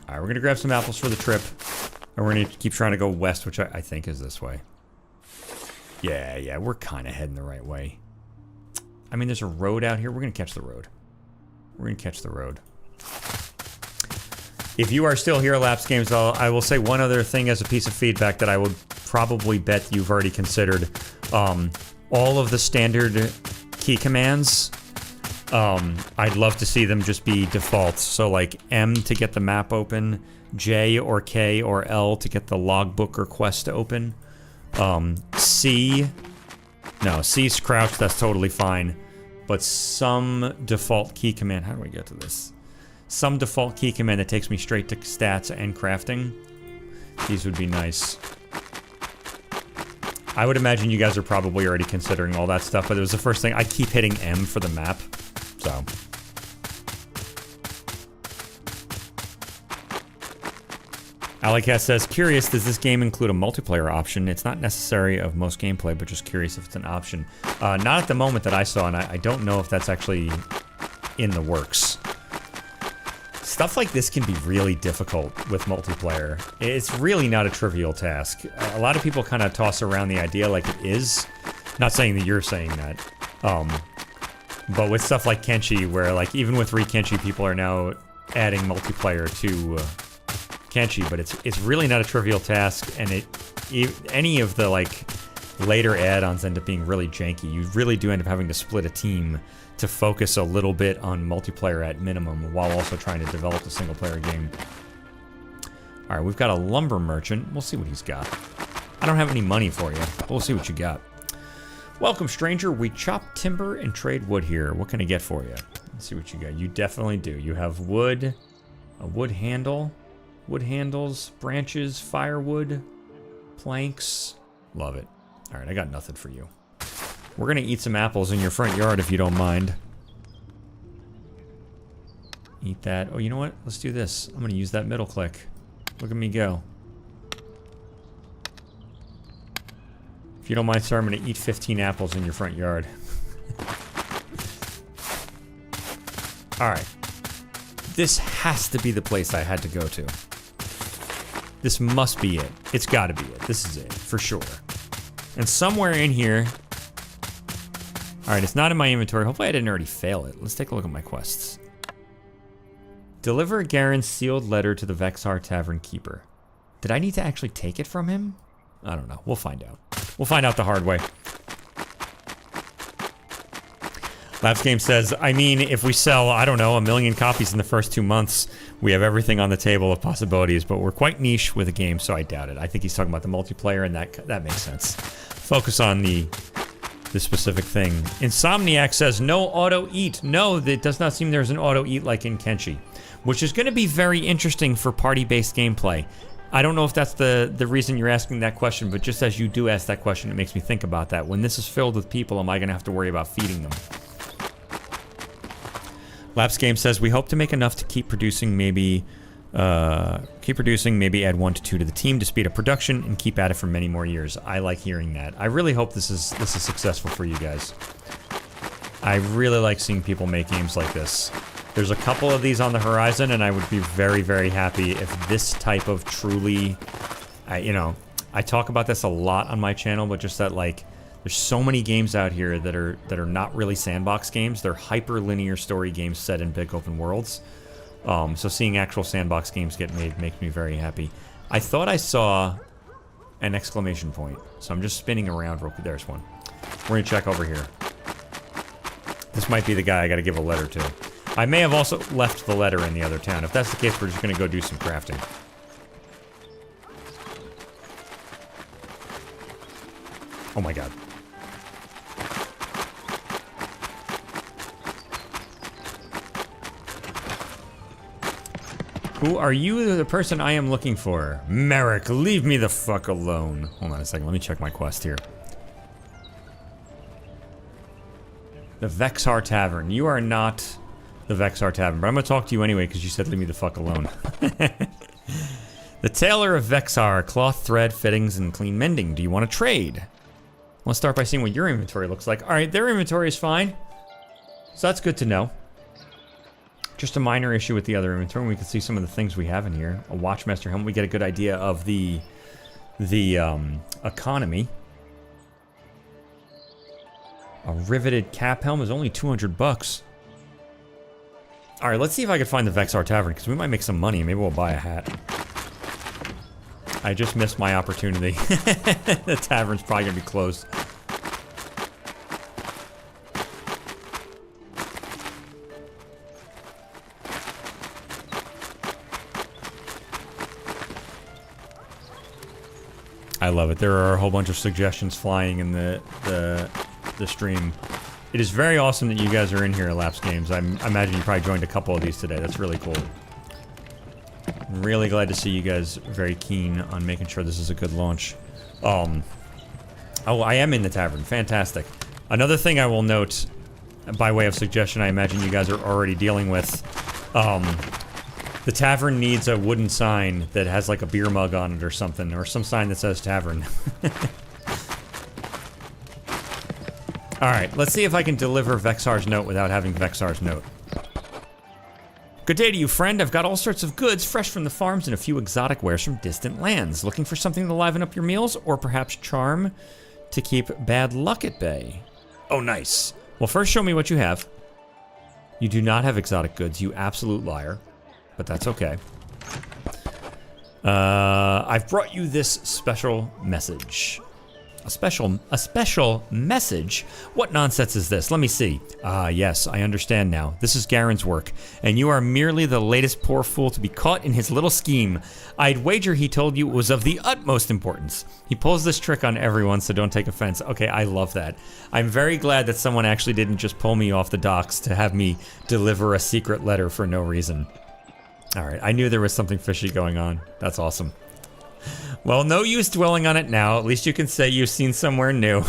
Alright, we're gonna grab some apples for the trip. And we're gonna keep trying to go west, which I think is this way. Yeah, we're kind of heading the right way. I mean, there's a road out here. We're gonna catch the road. We're gonna catch the road. If you are still here, Laps Games, I will say one other thing as a piece of feedback that I would probably bet you've already considered. All of the standard key commands, I'd love to see them just be defaults. So like M to get the map open, J or K or L to get the logbook or quest to open. C's crouch, that's totally fine. But some default key command, how do we get to this? Some default key command that takes me straight to stats and crafting. These would be nice. I would imagine you guys are probably already considering all that stuff, but it was the first thing. I keep hitting M for the map, so. Alicast says, curious, does this game include a multiplayer option? It's not necessary of most gameplay, but just curious if it's an option. Not at the moment that I saw, and I don't know if that's actually in the works. Stuff like this can be really difficult with multiplayer. It's really not a trivial task. A lot of people kind of toss around the idea like it is. Not saying that you're saying that. But with stuff like Kenshi, where like even with Kenshi, people are now adding multiplayer to Kenshi, but it's really not a trivial task, and any of the like later add-ons end up being really janky. You really do end up having to split a team to focus a little bit on multiplayer at minimum while also trying to develop a single-player game. All right, we've got a lumber merchant. We'll see what he's got. I don't have any money for you, but we'll see what you got. Welcome, stranger. We chop timber and trade wood here. What can I get for you? Let's see what you got. You definitely do. You have wood, a wood handle, wood handles, branches, firewood, planks. Love it. All right, I got nothing for you. We're gonna eat some apples in your front yard if you don't mind. Eat that. Oh, you know what? Let's do this. I'm gonna use that middle click. Look at me go. If you don't mind, sir, I'm gonna eat 15 apples in your front yard. Alright. This has to be the place I had to go to. This must be it. It's gotta be it. This is it, for sure. And somewhere in here... Alright, it's not in my inventory. Hopefully I didn't already fail it. Let's take a look at my quests. Deliver Garen's sealed letter to the Vexar Tavern Keeper. Did I need to actually take it from him? I don't know. We'll find out. We'll find out the hard way. Labs Game says, I mean, if we sell, I don't know, 1 million copies in the first 2 months, we have everything on the table of possibilities, but we're quite niche with a game, so I doubt it. I think he's talking about the multiplayer, and that makes sense. Focus on the specific thing. Insomniac says, no auto-eat. No, it does not seem there's an auto-eat like in Kenshi, which is going to be very interesting for party-based gameplay. I don't know if that's the reason you're asking that question, but just as you do ask that question, it makes me think about that. When this is filled with people, am I going to have to worry about feeding them? Laps Game says, we hope to make enough to keep producing, maybe add 1 to 2 to the team to speed up production and keep at it for many more years. I like hearing that. I really hope this is successful for you guys. I really like seeing people make games like this. There's a couple of these on the horizon, and I would be very, very happy if this type of truly, I talk about this a lot on my channel, but just that, like, there's so many games out here that are not really sandbox games. They're hyper-linear story games set in big open worlds. So seeing actual sandbox games get made makes me very happy. I thought I saw an exclamation point, so I'm just spinning around real quick. There's one. We're gonna check over here. This might be the guy I gotta give a letter to. I may have also left the letter in the other town. If that's the case, we're just gonna go do some crafting. Oh my god. Who are you, the person I am looking for? Merrick, leave me the fuck alone. Hold on a second, let me check my quest here. The Vexar Tavern. You are not the Vexar Tavern, but I'm gonna talk to you anyway because you said leave me the fuck alone. The Tailor of Vexar, cloth, thread, fittings, and clean mending. Do you want to trade? Let's start by seeing what your inventory looks like. Alright, their inventory is fine. So that's good to know. Just a minor issue with the other inventory. We can see some of the things we have in here. A Watchmaster helmet. We get a good idea of the economy. A riveted cap helm is only 200 bucks. All right, let's see if I can find the Vexar Tavern, because we might make some money. Maybe we'll buy a hat. I just missed my opportunity. The tavern's probably gonna be closed. I love it. There are a whole bunch of suggestions flying in the stream. It is very awesome that you guys are in here at Lapse Games. I imagine you probably joined a couple of these today. That's really cool. I'm really glad to see you guys very keen on making sure this is a good launch. Oh, I am in the tavern. Fantastic. Another thing I will note, by way of suggestion, I imagine you guys are already dealing with, the tavern needs a wooden sign that has like a beer mug on it or something, or some sign that says tavern. Alright, let's see if I can deliver Vexar's note without having Vexar's note. Good day to you, friend. I've got all sorts of goods fresh from the farms and a few exotic wares from distant lands. Looking for something to liven up your meals, or perhaps charm to keep bad luck at bay? Oh, nice. Well, first show me what you have. You do not have exotic goods, you absolute liar. But that's okay. I've brought you this special message. A special message? What nonsense is this? Let me see. Ah, yes, I understand now. This is Garen's work, and you are merely the latest poor fool to be caught in his little scheme. I'd wager he told you it was of the utmost importance. He pulls this trick on everyone, so don't take offense. Okay, I love that. I'm very glad that someone actually didn't just pull me off the docks to have me deliver a secret letter for no reason. Alright, I knew there was something fishy going on. That's awesome. Well, no use dwelling on it now. At least you can say you've seen somewhere new.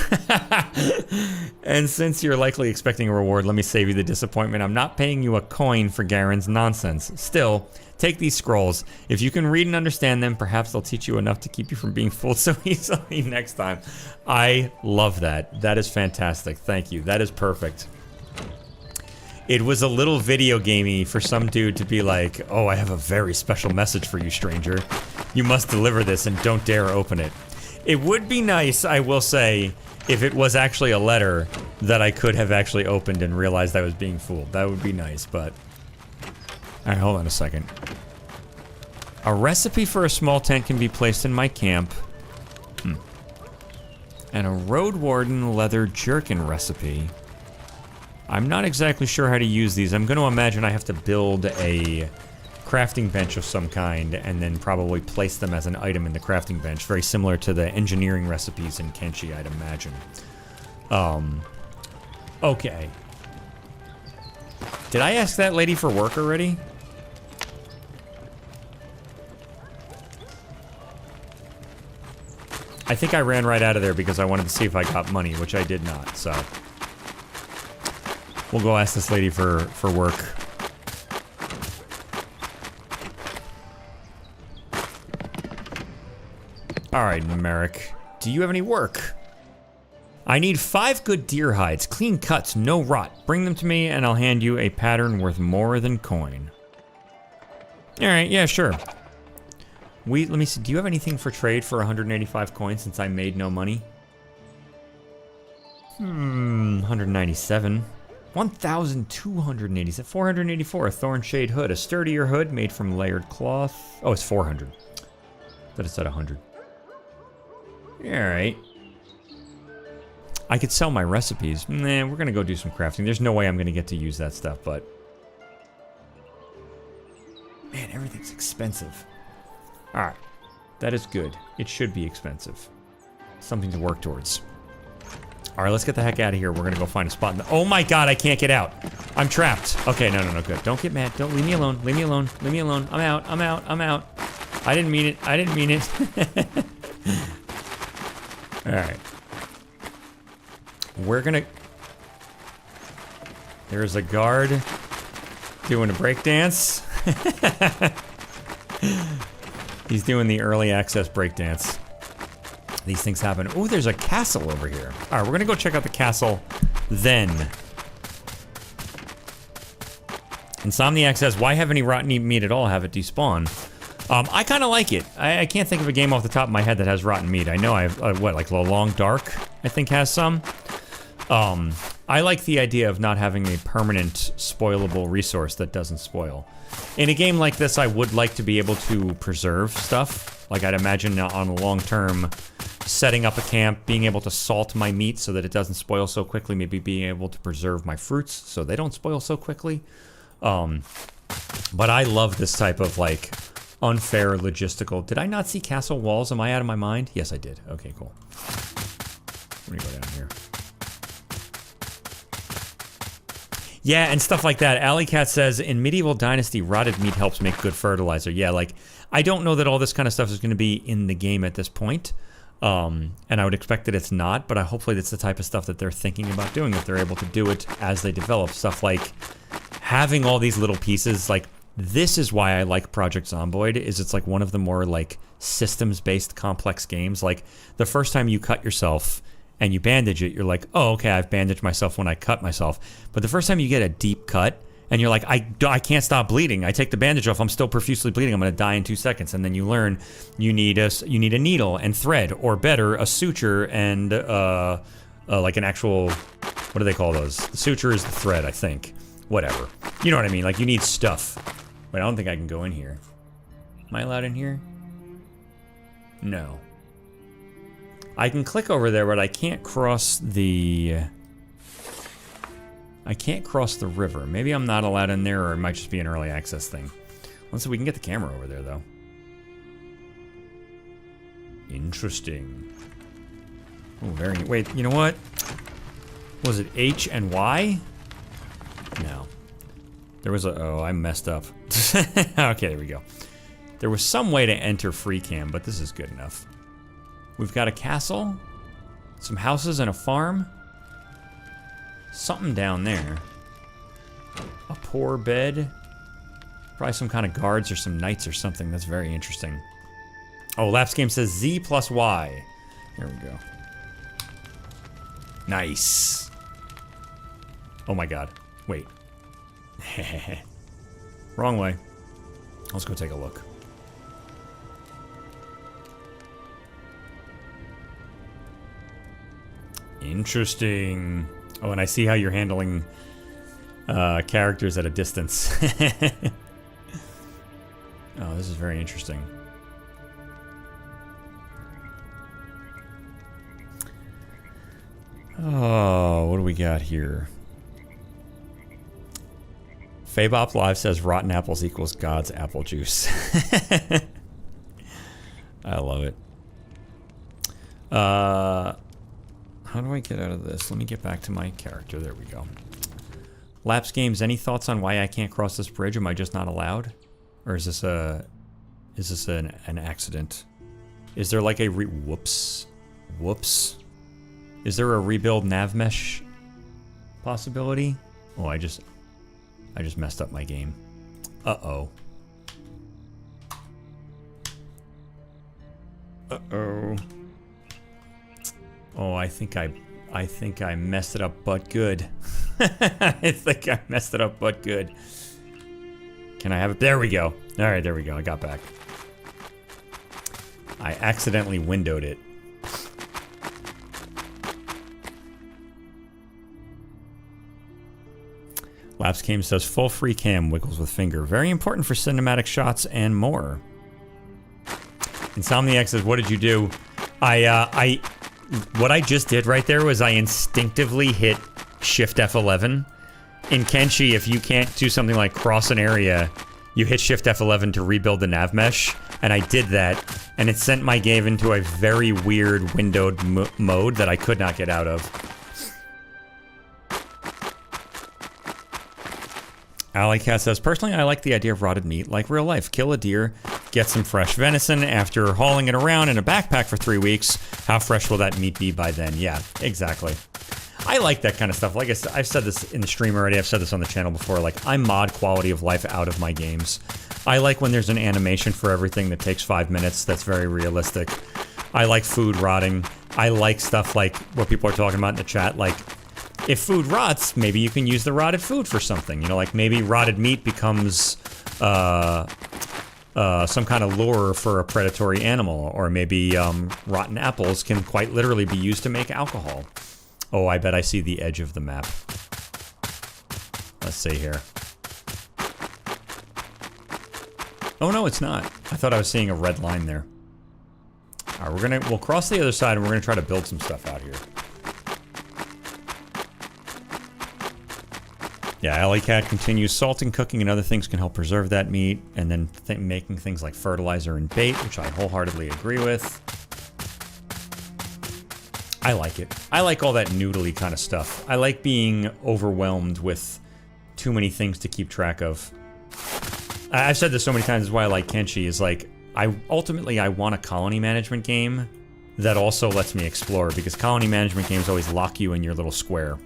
And since you're likely expecting a reward, let me save you the disappointment. I'm not paying you a coin for Garen's nonsense. Still, take these scrolls. If you can read and understand them, perhaps they'll teach you enough to keep you from being fooled so easily next time. I love that. That is fantastic. Thank you. That is perfect. It was a little video gamey for some dude to be like, oh, I have a very special message for you, stranger. You must deliver this and don't dare open it. It would be nice, I will say, if it was actually a letter that I could have actually opened and realized I was being fooled. That would be nice, but... Alright, hold on a second. A recipe for a small tent can be placed in my camp. And a road warden leather jerkin recipe. I'm not exactly sure how to use these. I'm going to imagine I have to build a crafting bench of some kind and then probably place them as an item in the crafting bench. Very similar to the engineering recipes in Kenshi, I'd imagine. Okay. Did I ask that lady for work already? I think I ran right out of there because I wanted to see if I got money, which I did not, so... We'll go ask this lady for work. Alright, Merrick. Do you have any work? I need 5 good deer hides, clean cuts, no rot. Bring them to me and I'll hand you a pattern worth more than coin. Alright, yeah, sure. Let me see, do you have anything for trade for 185 coins since I made no money? 197. 1,287. 484. A thorn shade hood. A sturdier hood made from layered cloth. Oh, it's 400. Thought it said 100. Alright. I could sell my recipes. Nah, we're gonna go do some crafting. There's no way I'm gonna get to use that stuff, but... Man, everything's expensive. Alright. That is good. It should be expensive. Something to work towards. Alright, let's get the heck out of here. We're gonna go find a spot in the... Oh my god, I can't get out. I'm trapped. Okay, no, good. Don't get mad. Don't leave me alone. Leave me alone. Leave me alone. I'm out. I'm out. I'm out. I didn't mean it. I didn't mean it. Alright. We're gonna... There's a guard doing a breakdance. He's doing the early access breakdance. These things happen. Oh, there's a castle over here. All right, we're gonna go check out the castle then. Insomniac says, why have any rotten meat at all? Have it despawn. I kind of like it. I can't think of a game off the top of my head that has rotten meat. I know I have, what, like The Long Dark, I think has some. I like the idea of not having a permanent spoilable resource that doesn't spoil. In a game like this, I would like to be able to preserve stuff. Like I'd imagine on a long term, setting up a camp, being able to salt my meat so that it doesn't spoil so quickly, maybe being able to preserve my fruits so they don't spoil so quickly. But I love this type of like unfair logistical. Did I not see castle walls? Am I out of my mind? Yes, I did. Okay, cool. Let me go down here. Yeah, and stuff like that. Alley Cat says, in Medieval Dynasty, rotted meat helps make good fertilizer. Yeah, like, I don't know that all this kind of stuff is going to be in the game at this point. And I would expect that it's not, but hopefully that's the type of stuff that they're thinking about doing, if they're able to do it as they develop. Stuff like having all these little pieces, like, this is why I like Project Zomboid, is it's like one of the more like systems-based complex games. Like the first time you cut yourself and you bandage it, you're like, oh, okay, I've bandaged myself when I cut myself. But the first time you get a deep cut and you're like, I can't stop bleeding. I take the bandage off, I'm still profusely bleeding, I'm gonna die in 2 seconds. And then you learn you need a needle and thread, or better, a suture and like an actual, what do they call those? The suture is the thread, I think. Whatever. You know what I mean? Like, you need stuff. Wait, I don't think I can go in here. Am I allowed in here? No. I can click over there, but I can't cross the... I can't cross the river. Maybe I'm not allowed in there, or it might just be an early access thing. Let's see, we can get the camera over there, though. Interesting. Oh, very... Wait, you know what? Was it H and Y? No. There was a... Oh, I messed up. Okay, there we go. There was some way to enter free cam, but this is good enough. We've got a castle, some houses and a farm. Something down there. A poor bed. Probably some kind of guards or some knights or something. That's very interesting. Oh, Laps Game says Z plus Y. There we go. Nice. Oh my god. Wait. Wrong way. Let's go take a look. Interesting. Oh, and I see how you're handling characters at a distance. Oh, this is very interesting. Oh, what do we got here? Fabop Live says rotten apples equals God's apple juice. I love it. How do I get out of this? Let me get back to my character. There we go. Laps Games, any thoughts on why I can't cross this bridge? Am I just not allowed? Or is this an accident? Is there like a whoops. Whoops. Is there a rebuild nav mesh possibility? Oh, I just messed up my game. Uh-oh. Uh-oh. Oh, I think I messed it up but good. I think I messed it up but good. Can I have it? There we go. Alright, there we go. I got back. I accidentally windowed it. Laps Cam says full free cam, wiggles with finger. Very important for cinematic shots and more. Insomniac says, what did you do? What I just did right there was I instinctively hit Shift F11. In Kenshi, if you can't do something like cross an area, you hit Shift F11 to rebuild the nav mesh, and I did that, and it sent my game into a very weird windowed mode that I could not get out of. Alleycat says, personally, I like the idea of rotted meat like real life. Kill a deer, get some fresh venison after hauling it around in a backpack for 3 weeks. How fresh will that meat be by then? Yeah, exactly. I like that kind of stuff. Like I said, I've said this in the stream already. I've said this on the channel before. Like, I mod quality of life out of my games. I like when there's an animation for everything that takes 5 minutes that's very realistic. I like food rotting. I like stuff like what people are talking about in the chat, like, if food rots, maybe you can use the rotted food for something. You know, like maybe rotted meat becomes some kind of lure for a predatory animal. Or maybe rotten apples can quite literally be used to make alcohol. Oh, I bet I see the edge of the map. Let's see here. Oh no, it's not. I thought I was seeing a red line there. Alright, we'll cross the other side and we're gonna try to build some stuff out here. Yeah, Alleycat continues. Salting, cooking, and other things can help preserve that meat, and then making things like fertilizer and bait, which I wholeheartedly agree with. I like it. I like all that noodly kind of stuff. I like being overwhelmed with too many things to keep track of. I've said this so many times, is why I like Kenshi, is like, ultimately I want a colony management game that also lets me explore, because colony management games always lock you in your little square.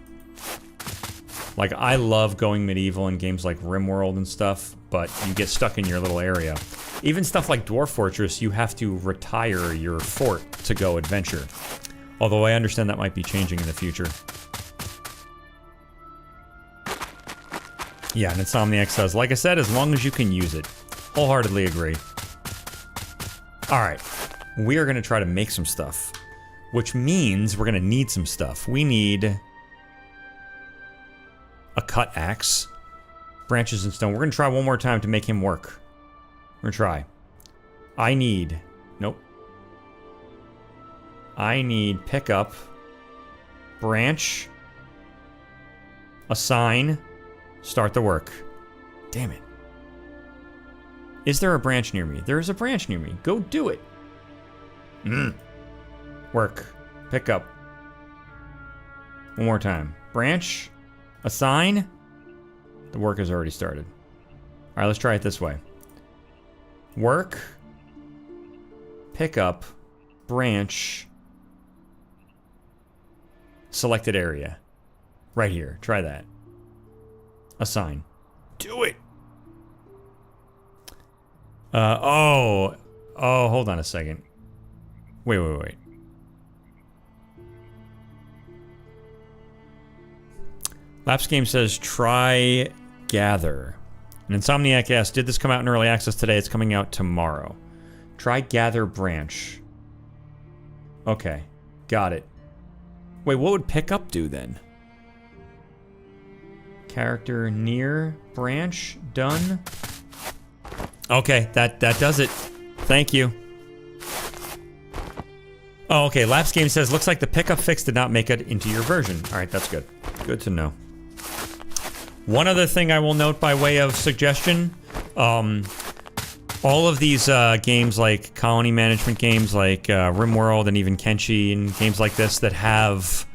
Like, I love going medieval in games like RimWorld and stuff, but you get stuck in your little area. Even stuff like Dwarf Fortress, you have to retire your fort to go adventure. Although I understand that might be changing in the future. Yeah, and Insomniac says, like I said, as long as you can use it. Wholeheartedly agree. Alright, we are going to try to make some stuff. Which means we're going to need some stuff. We need a cut axe, branches and stone. We're going to try one more time to make him work. We're going to try. I need... Nope. I need pickup, branch, assign, start the work. Damn it. Is there a branch near me? There is a branch near me. Go do it. Work. Pick up. One more time. Branch. Assign. The work has already started. Alright, let's try it this way. Work. Pick up. Branch. Selected area. Right here. Try that. Assign. Do it! Oh, hold on a second. Wait. Laps Game says, try Gather. And Insomniac asks, did this come out in early access today? It's coming out tomorrow. Try Gather Branch. Okay, got it. Wait, what would pick up do then? Character near branch done. Okay, that does it. Thank you. Oh, okay. Laps Game says, looks like the pickup fix did not make it into your version. All right, that's good. Good to know. One other thing I will note by way of suggestion, all of these games like colony management games like RimWorld and even Kenshi and games like this that have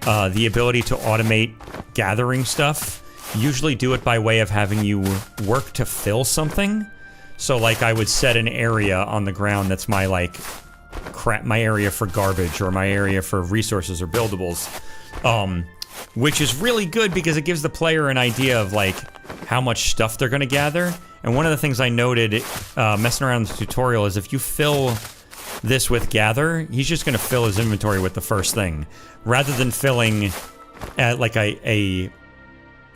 the ability to automate gathering stuff usually do it by way of having you work to fill something. So like I would set an area on the ground that's my like my area for garbage or my area for resources or buildables, which is really good because it gives the player an idea of like how much stuff they're going to gather. And one of the things I noted messing around with the tutorial is if you fill this with gather, he's just going to fill his inventory with the first thing rather than filling like a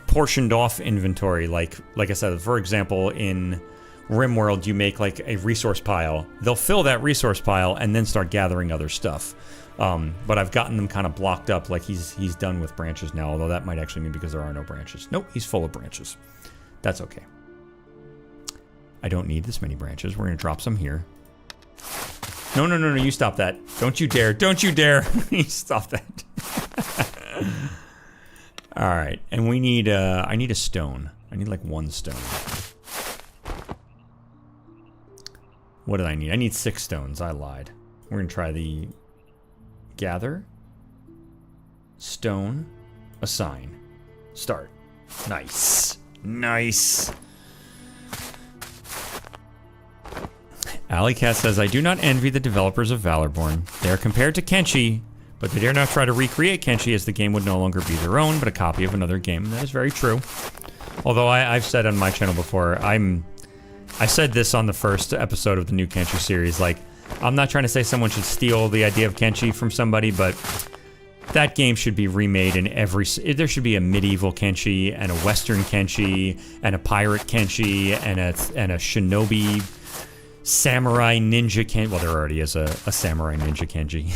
portioned off inventory. Like I said, for example, in RimWorld, you make like a resource pile. They'll fill that resource pile and then start gathering other stuff. But I've gotten them kind of blocked up, like he's done with branches now, although that might actually mean because there are no branches. Nope, he's full of branches. That's okay. I don't need this many branches. We're going to drop some here. No, you stop that. Don't you dare. Don't you dare. You stop that. All right, and we need, I need a stone. I need like one stone. What did I need? I need 6 stones. I lied. We're going to try the gather, stone, assign, start. Nice. Nice. Alleycat says, I do not envy the developers of Valorborn. They are compared to Kenshi, but they dare not try to recreate Kenshi as the game would no longer be their own, but a copy of another game. That is very true. Although I've said on my channel before, I said this on the first episode of the new Kenshi series, like, I'm not trying to say someone should steal the idea of Kenshi from somebody, but that game should be remade in every... There should be a medieval Kenshi, and a western Kenshi, and a pirate Kenshi, and a shinobi samurai ninja Kenshi. Well, there already is a samurai ninja Kenshi.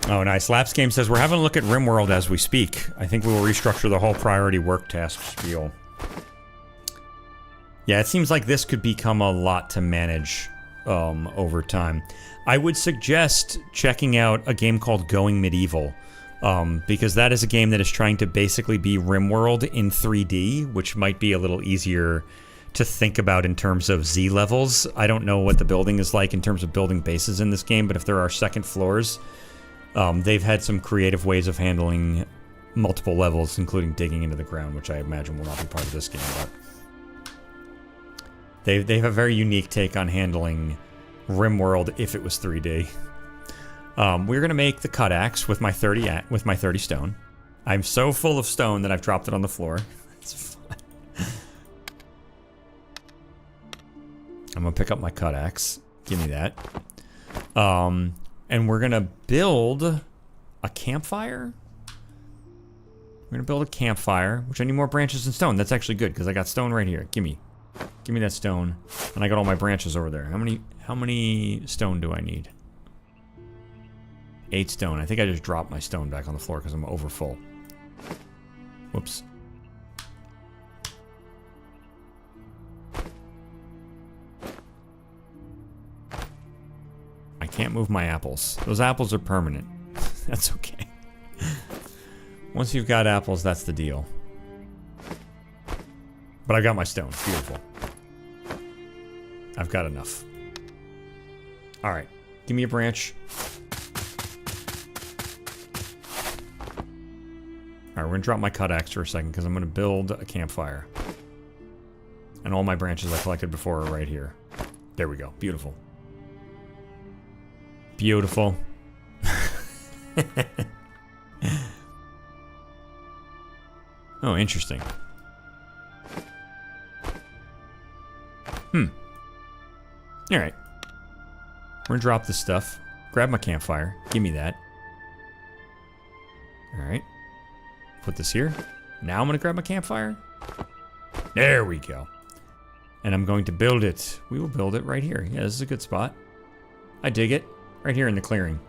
Oh, nice. Laps Game says, we're having a look at RimWorld as we speak. I think we will restructure the whole priority work task spiel. Yeah, it seems like this could become a lot to manage over time. I would suggest checking out a game called Going Medieval, because that is a game that is trying to basically be RimWorld in 3D, which might be a little easier to think about in terms of Z levels. I don't know what the building is like in terms of building bases in this game, but if there are second floors... they've had some creative ways of handling multiple levels, including digging into the ground, which I imagine will not be part of this game, but They have a very unique take on handling RimWorld if it was 3D. We're gonna make the cut axe with my 30 stone. I'm so full of stone that I've dropped it on the floor. It's fun. I'm gonna pick up my cut axe. Give me that. And we're gonna build a campfire. We're gonna build a campfire, which I need more branches and stone. That's actually good because I got stone right here. Give me that stone, and I got all my branches over there. How many stone do I need? 8 stone. I think I just dropped my stone back on the floor because I'm over full. Whoops. I can't move my apples. Those apples are permanent. That's okay. Once you've got apples, that's the deal. But I got my stone. Beautiful. I've got enough. Alright. Give me a branch. Alright, we're gonna drop my cut axe for a second because I'm gonna build a campfire. And all my branches I collected before are right here. There we go. Beautiful. Beautiful. Oh, interesting. Alright. We're gonna drop this stuff. Grab my campfire. Give me that. Alright. Put this here. Now I'm gonna grab my campfire. There we go. And I'm going to build it. We will build it right here. Yeah, this is a good spot. I dig it. Right here in the clearing.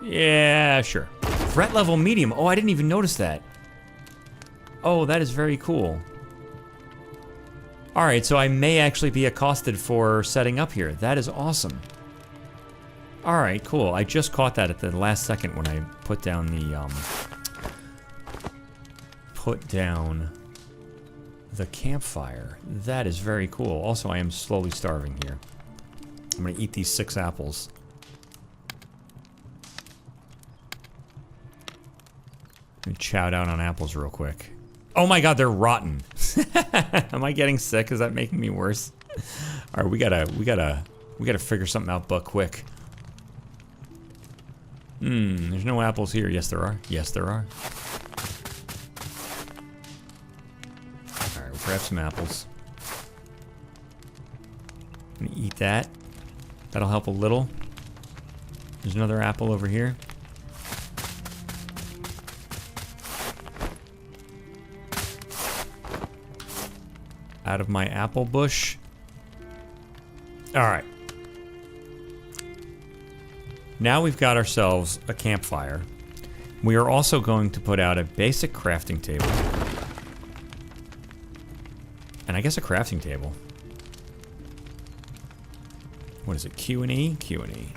Yeah, sure. Threat level medium. Oh, I didn't even notice that. Oh, that is very cool. Alright, so I may actually be accosted for setting up here. That is awesome. Alright, cool. I just caught that at the last second when I put down the, the campfire. That is very cool. Also, I am slowly starving here. I'm gonna eat these 6 apples. Let me chow down on apples real quick. Oh my god, they're rotten. Am I getting sick? Is that making me worse? Alright, we gotta figure something out but quick. There's no apples here. Yes, there are. Yes, there are. Alright, we'll grab some apples. I'm gonna eat that. That'll help a little. There's another apple over here. Out of my apple bush. Alright. Now we've got ourselves a campfire. We are also going to put out a basic crafting table. And I guess a crafting table. What is it? Q and E? Q and E.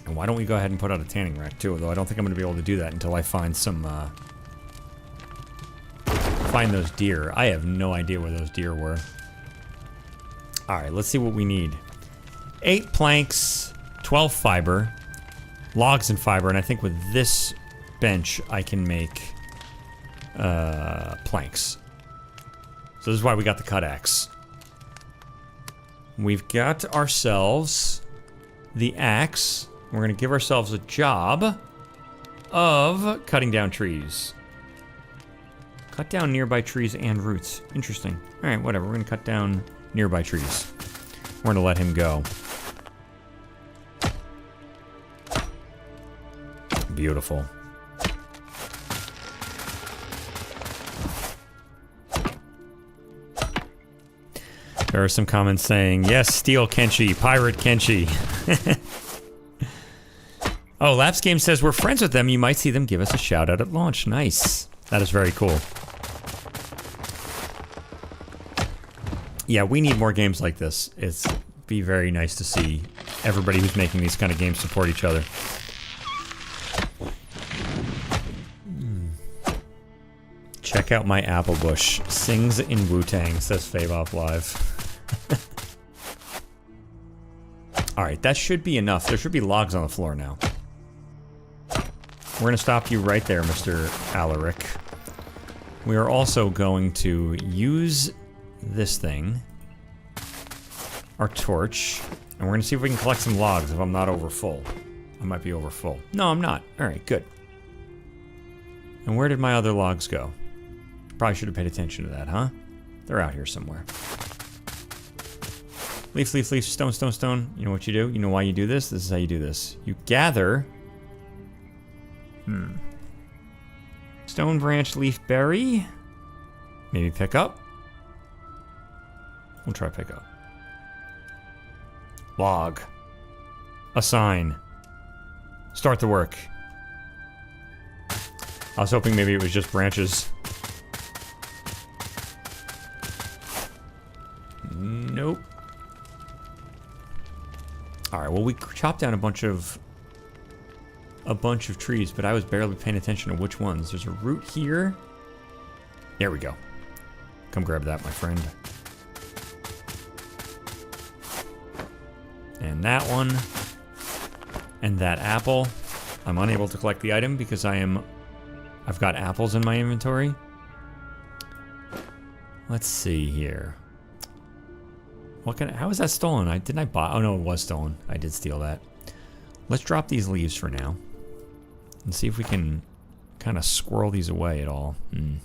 And why don't we go ahead and put out a tanning rack too? Although I don't think I'm going to be able to do that until I find some, find those deer. I have no idea where those deer were. Alright, let's see what we need. 8 planks, 12 fiber, logs and fiber, and I think with this bench I can make planks. So this is why we got the cut axe. We've got ourselves the axe. We're going to give ourselves a job of cutting down trees. Cut down nearby trees and roots. Interesting. Alright, whatever. We're going to cut down nearby trees. We're going to let him go. Beautiful. There are some comments saying, yes, steal Kenshi, pirate Kenshi. Oh, Laps Game says, we're friends with them. You might see them give us a shout out at launch. Nice. That is very cool. Yeah, we need more games like this. It's be very nice to see everybody who's making these kind of games support each other. Check out my apple bush. Sings in Wu-Tang, says Favop Live. Alright, that should be enough. There should be logs on the floor now. We're gonna stop you right there, Mr. Alaric. We are also going to use this thing. Our torch. And we're gonna see if we can collect some logs if I'm not over full. I might be over full. No, I'm not. Alright, good. And where did my other logs go? Probably should have paid attention to that, huh? They're out here somewhere. Leaf, leaf, leaf, stone, stone, stone. You know what you do? You know why you do this? This is how you do this. You gather... Stone branch, leaf berry. Maybe pick up. We'll try pick up. Log. Assign. Start the work. I was hoping maybe it was just branches. Nope. Alright, well we chopped down a bunch of trees, but I was barely paying attention to which ones. There's a root here. There we go. Come grab that, my friend. And that one. And that apple. I'm unable to collect the item because I've got apples in my inventory. Let's see here. How was that stolen? Didn't I buy? Oh no, it was stolen. I did steal that. Let's drop these leaves for now. And see if we can kind of squirrel these away at all. Don't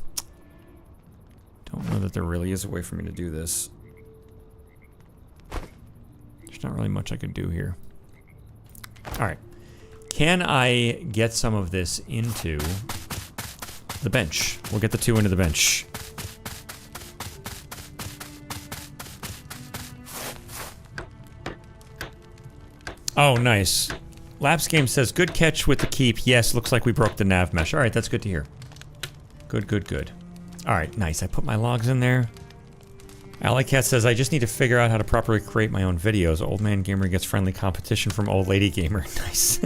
know that there really is a way for me to do this. There's not really much I could do here. Alright. Can I get some of this into the bench? We'll get the 2 into the bench. Oh, nice. Laps Game says, good catch with the keep. Yes, looks like we broke the nav mesh. Alright, that's good to hear. Good, good, good. Alright, nice. I put my logs in there. Alley Cat says, I just need to figure out how to properly create my own videos. Old Man Gamer gets friendly competition from Old Lady Gamer. Nice.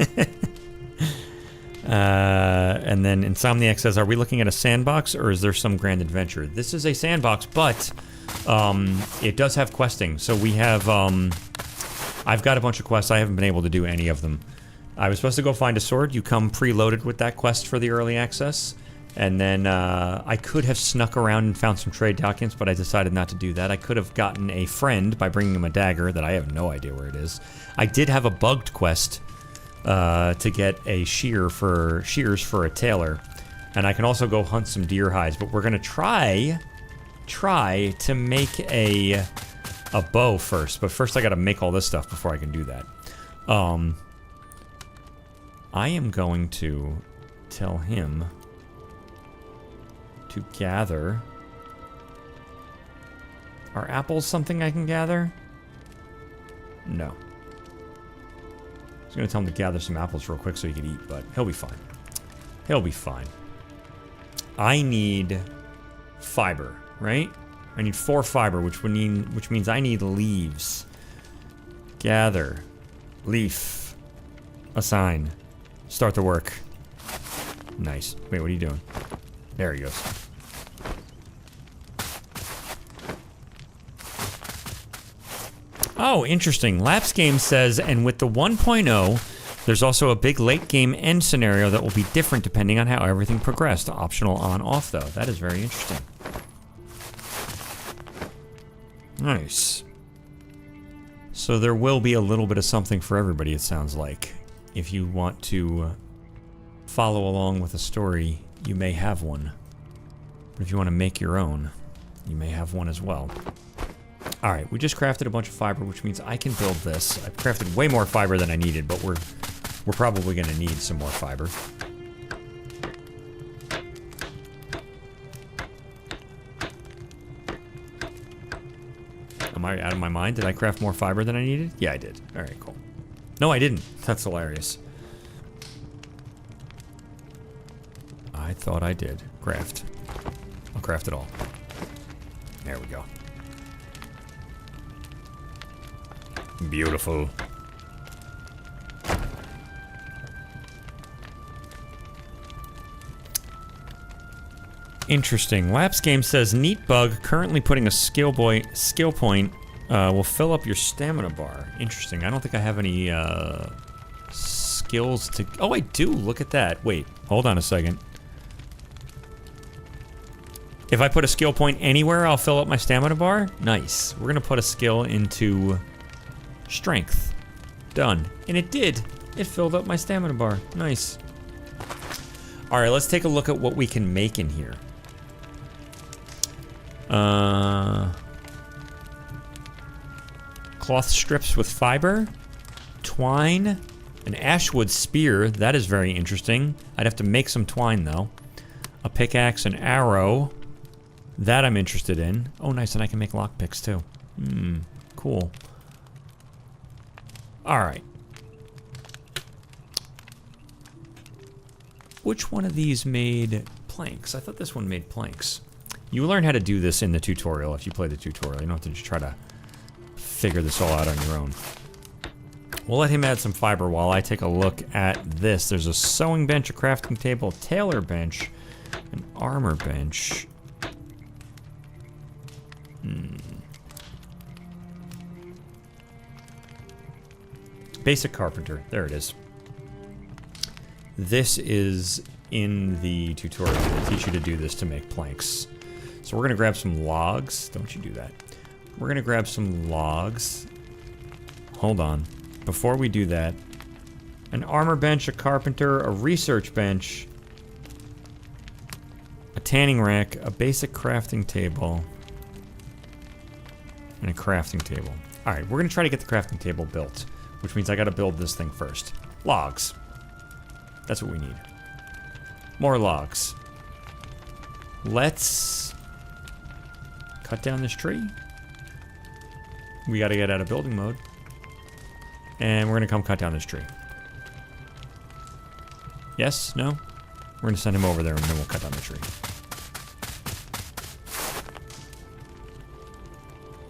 And then Insomniac says, are we looking at a sandbox or is there some grand adventure? This is a sandbox, but it does have questing. So we have... I've got a bunch of quests. I haven't been able to do any of them. I was supposed to go find a sword. You come preloaded with that quest for the early access. And then I could have snuck around and found some trade documents, but I decided not to do that. I could have gotten a friend by bringing him a dagger that I have no idea where it is. I did have a bugged quest to get a shears for a tailor. And I can also go hunt some deer hides, but we're going to try to make a bow first. But first I got to make all this stuff before I can do that. I am going to tell him to gather. Are apples something I can gather? No. I was going to tell him to gather some apples real quick so he could eat, but he'll be fine. He'll be fine. I need fiber, right? I need 4 fiber, which means I need leaves. Gather. Leaf. Assign. Start the work. Nice. Wait, what are you doing? There he goes. Oh, interesting. Laps Game says, and with the 1.0, there's also a big late game end scenario that will be different depending on how everything progressed. Optional on-off, though. That is very interesting. Nice. So there will be a little bit of something for everybody, it sounds like. If you want to follow along with a story, you may have one. But if you want to make your own, you may have one as well. Alright, we just crafted a bunch of fiber, which means I can build this. I've crafted way more fiber than I needed, but we're probably going to need some more fiber. Am I out of my mind? Did I craft more fiber than I needed? Yeah, I did. Alright, cool. No, I didn't. That's hilarious. I thought I did. Craft. I'll craft it all. There we go. Beautiful. Interesting. Laps Game says, neat bug, currently putting a skill point will fill up your stamina bar. Interesting. I don't think I have any skills to... Oh, I do. Look at that. Wait. Hold on a second. If I put a skill point anywhere, I'll fill up my stamina bar. Nice. We're gonna put a skill into strength. Done. And it did. It filled up my stamina bar. Nice. All right, let's take a look at what we can make in here. Cloth strips with fiber, twine, an ashwood spear. That is very interesting. I'd have to make some twine though. A pickaxe, an arrow. That I'm interested in. Oh, nice, and I can make lockpicks too. Cool. All right. Which one of these made planks? I thought this one made planks. You learn how to do this in the tutorial if you play the tutorial. You don't have to just try to figure this all out on your own. We'll let him add some fiber while I take a look at this. There's a sewing bench, a crafting table, a tailor bench, an armor bench. Basic carpenter. There it is. This is in the tutorial. They teach you to do this to make planks. So we're gonna grab some logs. Don't you do that. We're gonna grab some logs. Hold on. Before we do that, an armor bench, a carpenter, a research bench, a tanning rack, a basic crafting table, and a crafting table. All right, we're gonna try to get the crafting table built, which means I gotta build this thing first. Logs. That's what we need. More logs. Let's cut down this tree. We gotta get out of building mode. And we're gonna come cut down this tree. Yes? No? We're gonna send him over there and then we'll cut down the tree.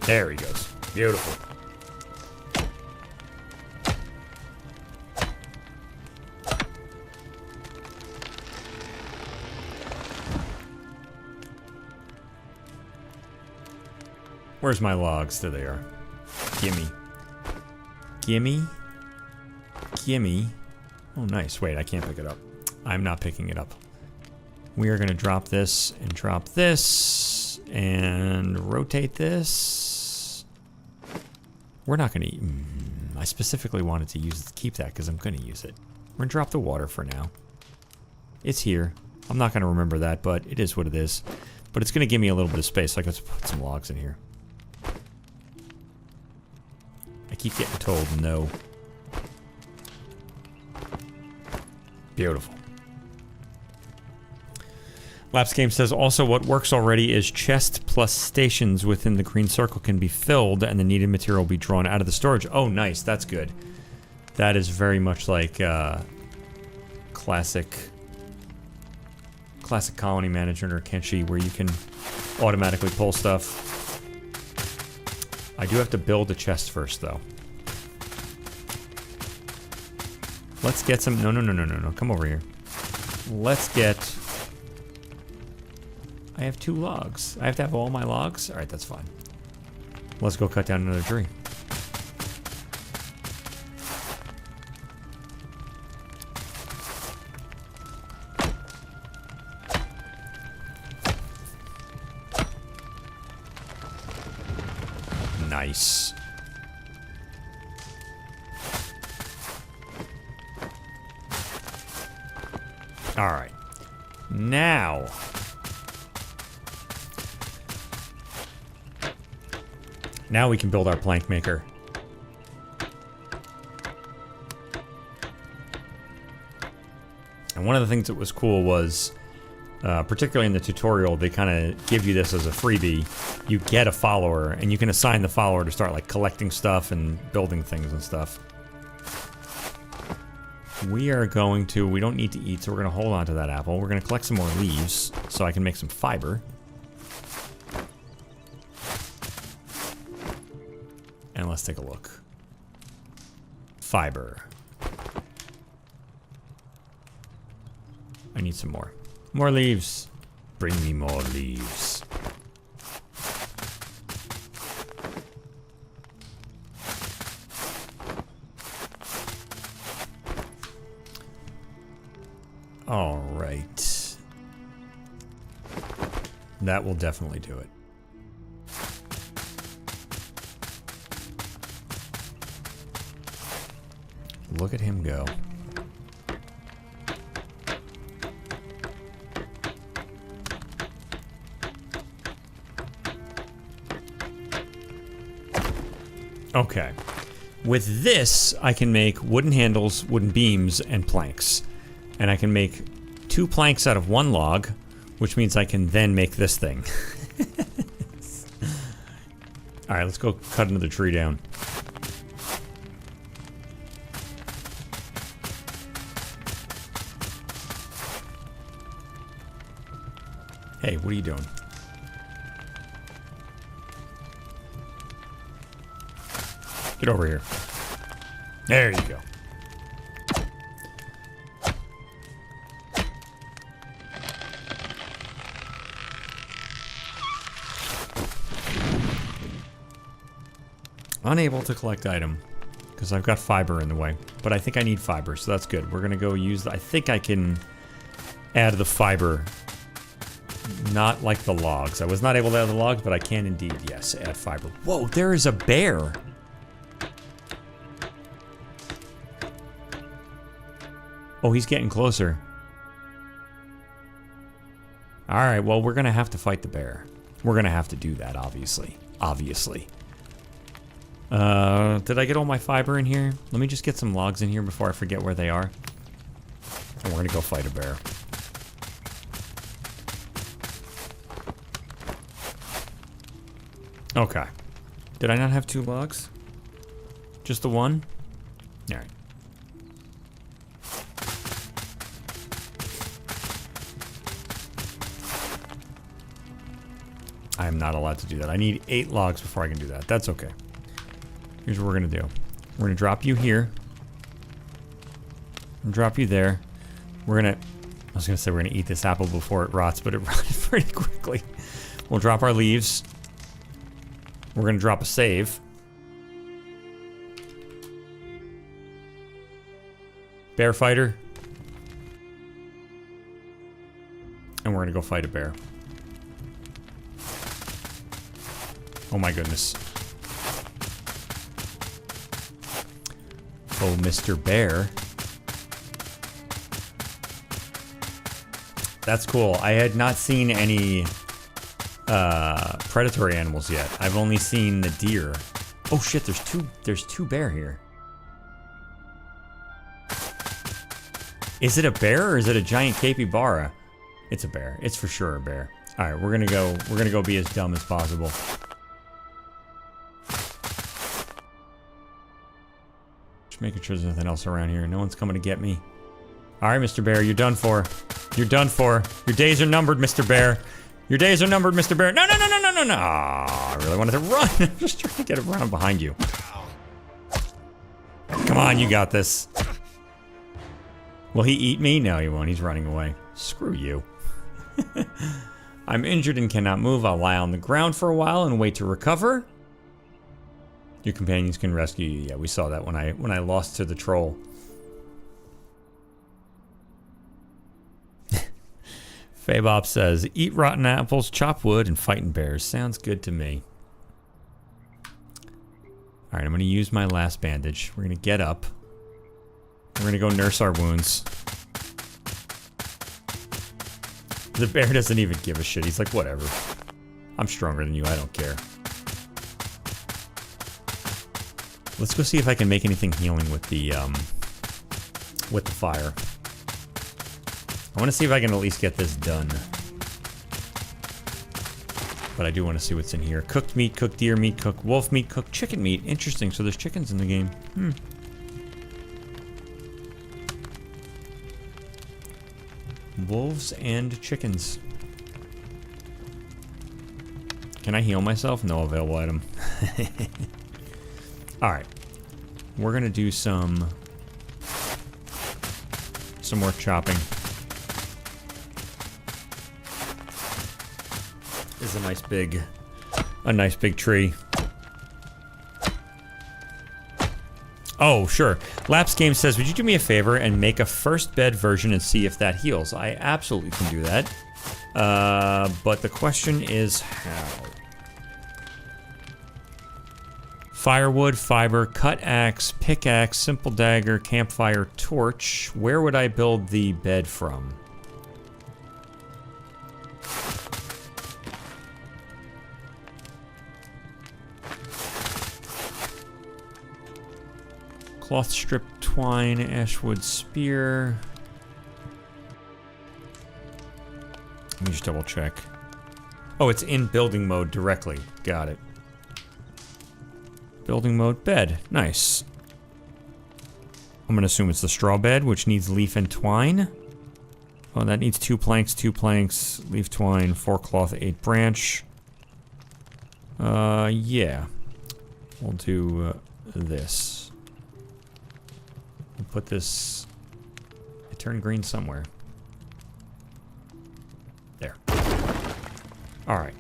There he goes. Beautiful. Where's my logs? There they are. Gimme. Gimme. Gimme. Oh, nice. Wait, I can't pick it up. I'm not picking it up. We are going to drop this and rotate this. We're not going to... I specifically wanted to keep that because I'm going to use it. We're going to drop the water for now. It's here. I'm not going to remember that, but it is what it is. But it's going to give me a little bit of space, so I got to put some logs in here. I keep getting told no. Beautiful. Laps Game says also what works already is chest plus stations within the green circle can be filled and the needed material will be drawn out of the storage. Oh, nice. That's good. That is very much like classic colony management or Kenshi where you can automatically pull stuff. I do have to build a chest first, though. Let's get some... No. Come over here. Let's get... I have 2 logs. I have to have all my logs? Alright, that's fine. Let's go cut down another tree. Nice. All right. Now. Now we can build our plank maker. And one of the things that was cool was, particularly in the tutorial, they kind of give you this as a freebie. You get a follower, and you can assign the follower to start like collecting stuff and building things and stuff. We are going to, we don't need to eat, so we're going to hold on to that apple. We're going to collect some more leaves so I can make some fiber. And let's take a look. Fiber. I need some more. More leaves. Bring me more leaves. All right. That will definitely do it. Look at him go. Okay. With this, I can make wooden handles, wooden beams, and planks. And I can make 2 planks out of 1 log, which means I can then make this thing. Alright, let's go cut another tree down. Hey, what are you doing? Get over here. There you go. Unable to collect item because I've got fiber in the way, but I think I need fiber, so that's good. We're gonna go use I think I can add the fiber, not like the logs. I was not able to add the logs, but I can indeed, yes, add fiber. Whoa, there is a bear. Oh, he's getting closer. Alright, well, we're gonna have to fight the bear. We're gonna have to do that, obviously. Obviously. Did I get all my fiber in here? Let me just get some logs in here before I forget where they are. And we're gonna go fight a bear. Okay. Did I not have 2 logs? Just the 1? Alright. I am not allowed to do that. I need 8 logs before I can do that. That's okay. Here's what we're gonna do. We're gonna drop you here. And drop you there. We're gonna... I was gonna say we're gonna eat this apple before it rots, but it rots pretty quickly. We'll drop our leaves. We're gonna drop a save. Bear fighter. And we're gonna go fight a bear. Oh my goodness. Oh, Mr. Bear. That's cool. I had not seen any predatory animals yet. I've only seen the deer. Oh shit, there's two bear here. Is it a bear or is it a giant capybara? It's a bear. It's for sure a bear. Alright, we're gonna go be as dumb as possible. Just making sure there's nothing else around here. No one's coming to get me. Alright, Mr. Bear, you're done for. You're done for. Your days are numbered, Mr. Bear. Your days are numbered, Mr. Bear. No, no, no, no, no, no, no. I really wanted to run. I'm just trying to get around behind you. Come on, you got this. Will he eat me? No, he won't. He's running away. Screw you. I'm injured and cannot move. I'll lie on the ground for a while and wait to recover. Your companions can rescue you. Yeah, we saw that when I lost to the troll. Fabop says, eat rotten apples, chop wood, and fighting bears. Sounds good to me. Alright, I'm going to use my last bandage. We're going to get up. We're going to go nurse our wounds. The bear doesn't even give a shit. He's like, whatever. I'm stronger than you. I don't care. Let's go see if I can make anything healing with the fire. I want to see if I can at least get this done. But I do want to see what's in here. Cooked meat, cooked deer meat, cooked wolf meat, cooked chicken meat. Interesting, so there's chickens in the game. Wolves and chickens. Can I heal myself? No available item. Alright. We're gonna do some more chopping. This is a nice big tree. Oh, sure. Laps Game says, would you do me a favor and make a first bed version and see if that heals? I absolutely can do that. But the question is how? Firewood, fiber, cut axe, pickaxe, simple dagger, campfire, torch. Where would I build the bed from? Cloth strip, twine, ashwood spear. Let me just double check. Oh, it's in building mode directly. Got it. Building mode bed. Nice. I'm gonna assume it's the straw bed, which needs leaf and twine. Oh, that needs 2 planks, leaf twine, 4 cloth, 8 branch. Yeah. We'll do this. We'll put this... It turned green somewhere. There. Alright.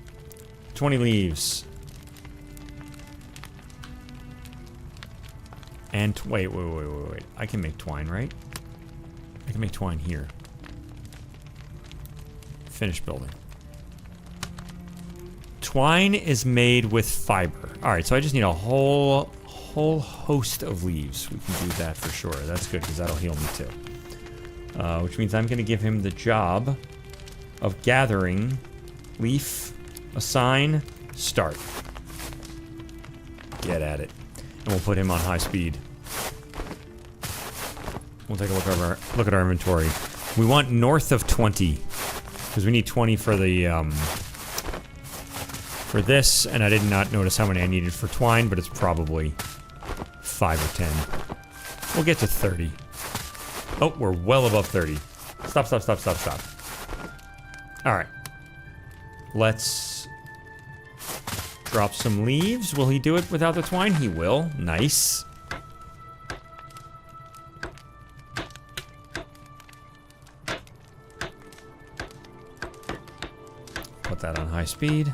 20 leaves. And... Wait. I can make twine, right? I can make twine here. Finish building. Twine is made with fiber. Alright, so I just need a whole host of leaves. We can do that for sure. That's good, because that'll heal me too. Which means I'm going to give him the job of gathering leaf, assign, start. Get at it. And we'll put him on high speed. We'll take a look at our inventory. We want north of 20. Because we need 20 for the, for this, and I did not notice how many I needed for twine, but it's probably 5 or 10. We'll get to 30. Oh, we're well above 30. Stop. Alright. Let's drop some leaves. Will he do it without the twine? He will. Nice. Put that on high speed.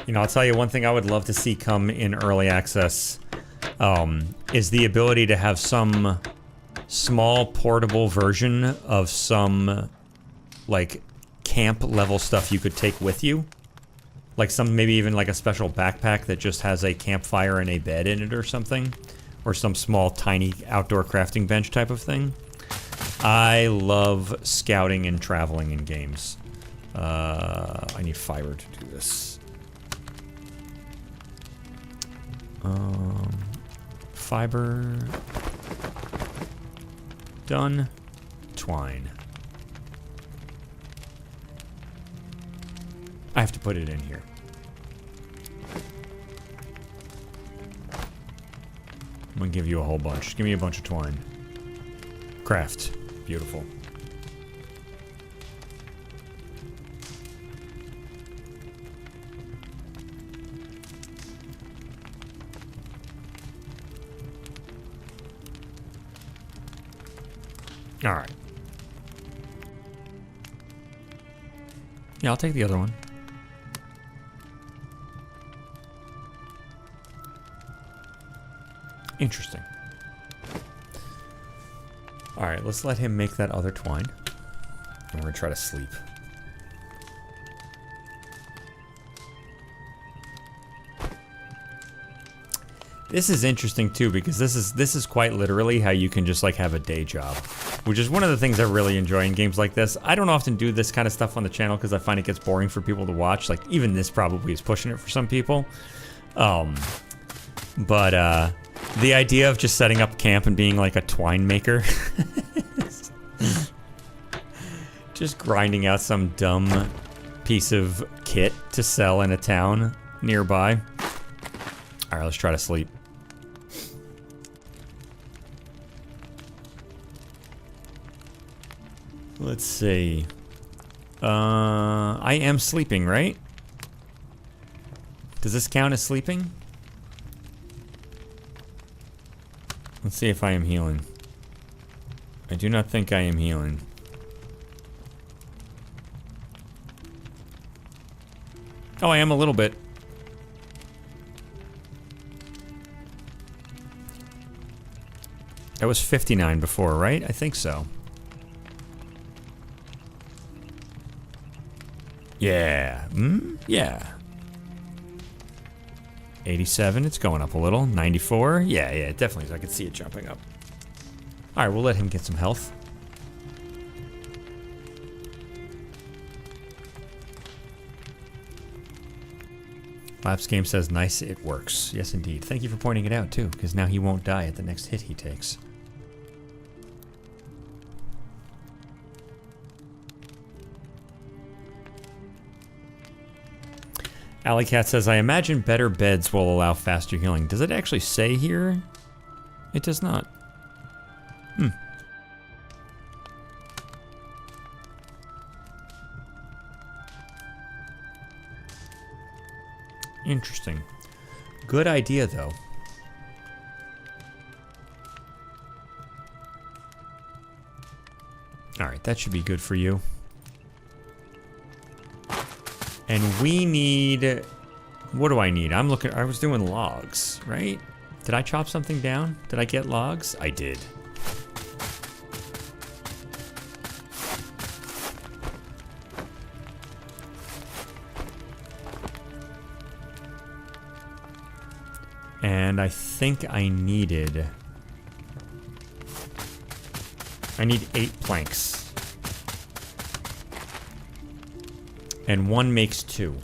You know, I'll tell you one thing I would love to see come in early access is the ability to have some small portable version of some like camp level stuff you could take with you. Like some, maybe even like a special backpack that just has a campfire and a bed in it or something. Or some small tiny outdoor crafting bench type of thing. I love scouting and traveling in games. I need fiber to do this. Fiber. Done. Twine. I have to put it in here. I'm gonna give you a whole bunch. Give me a bunch of twine. Craft. Beautiful. Alright. Yeah, I'll take the other one. Interesting. Alright, let's let him make that other twine. And we're gonna try to sleep. This is interesting too, because this is quite literally how you can just like have a day job. Which is one of the things I really enjoy in games like this. I don't often do this kind of stuff on the channel because I find it gets boring for people to watch. Like, even this probably is pushing it for some people. But the idea of just setting up camp and being like a twine maker. Just grinding out some dumb piece of kit to sell in a town nearby. Alright, let's try to sleep. Let's see. I am sleeping, right? Does this count as sleeping? Let's see if I am healing. I do not think I am healing. Oh, I am a little bit. That was 59 before, right? I think so. Yeah. Yeah. 87, it's going up a little. 94, yeah, it definitely is. I can see it jumping up. Alright, we'll let him get some health. Laps Game says, nice, it works. Yes, indeed. Thank you for pointing it out, too, because now he won't die at the next hit he takes. Alley Cat says, I imagine better beds will allow faster healing. Does it actually say here? It does not. Interesting. Good idea, though. Alright, that should be good for you. And we need... What do I need? I'm looking... I was doing logs, right? Did I chop something down? Did I get logs? I did. And I think I needed... I need 8 planks. And 1 makes 2.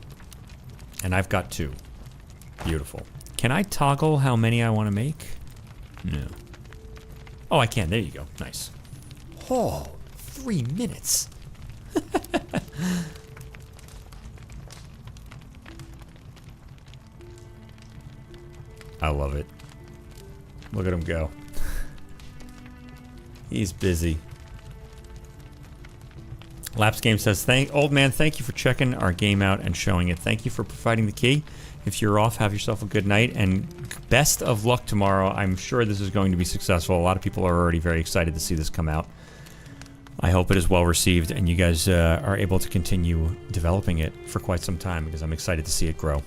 And I've got 2. Beautiful. Can I toggle how many I want to make? No. Oh, I can. There you go. Nice. Oh, 3 minutes. I love it. Look at him go. He's busy. Laps Game says, old man, thank you for checking our game out and showing it. Thank you for providing the key. If you're off, have yourself a good night, and best of luck tomorrow. I'm sure this is going to be successful. A lot of people are already very excited to see this come out. I hope it is well received, and you guys are able to continue developing it for quite some time, because I'm excited to see it grow.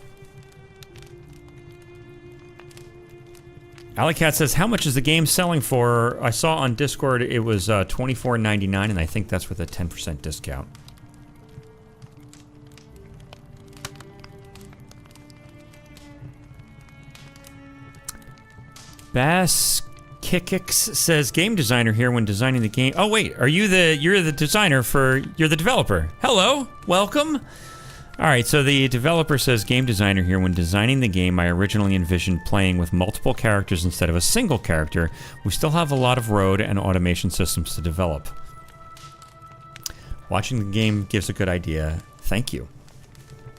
Alleycat says, how much is the game selling for? I saw on Discord it was $24.99, and I think that's with a 10% discount. Bass Kikix says, game designer here when designing the game. Oh wait, you're the designer you're the developer. Hello, welcome. Alright, so the developer says, game designer here. When designing the game, I originally envisioned playing with multiple characters instead of a single character. We still have a lot of road and automation systems to develop. Watching the game gives a good idea. Thank you.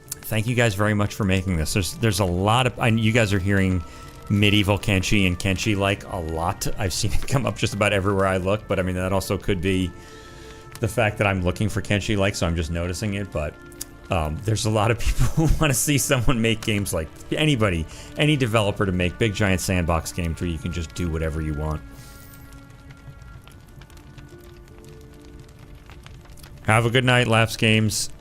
Thank you guys very much for making this. There's a lot of... you guys are hearing medieval Kenshi and Kenshi-Like a lot. I've seen it come up just about everywhere I look, but I mean, that also could be the fact that I'm looking for Kenshi-Like, so I'm just noticing it, but... there's a lot of people who want to see someone make games like anybody, any developer to make big giant sandbox games where you can just do whatever you want. Have a good night, Laps Games.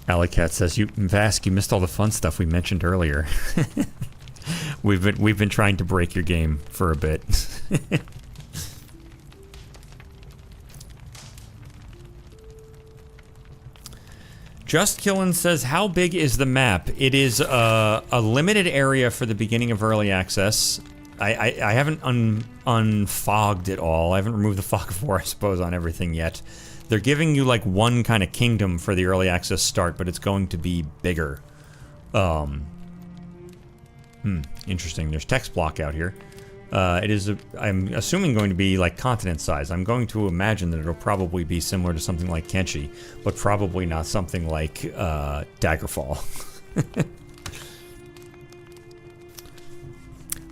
Alleycat says, Vask, you missed all the fun stuff we mentioned earlier. We've been trying to break your game for a bit. Just Killin says, how big is the map? It is a limited area for the beginning of early access. I haven't unfogged it all. I haven't removed the fog of war, I suppose, on everything yet. They're giving you like one kind of kingdom for the early access start, but it's going to be bigger. Interesting. There's text block out here. It is, I'm assuming, going to be like continent size. I'm going to imagine that it'll probably be similar to something like Kenshi, but probably not something like Daggerfall.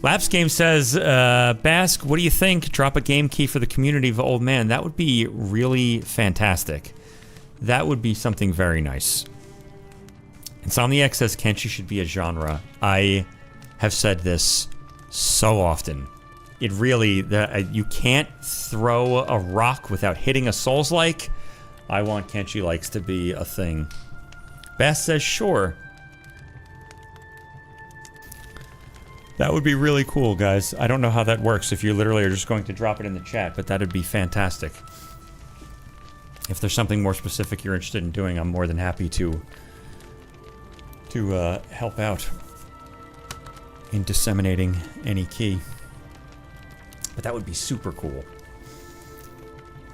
Laps Game says, Bask, what do you think? Drop a game key for the community of Old Man. That would be really fantastic. That would be something very nice. Insomniac says Kenshi should be a genre. I have said this so often. It really, you can't throw a rock without hitting a Souls-like. I want Kenshi-Likes to be a thing. Bass says sure. That would be really cool, guys. I don't know how that works, if you literally are just going to drop it in the chat, but that'd be fantastic. If there's something more specific you're interested in doing, I'm more than happy to help out in disseminating any key. But that would be super cool.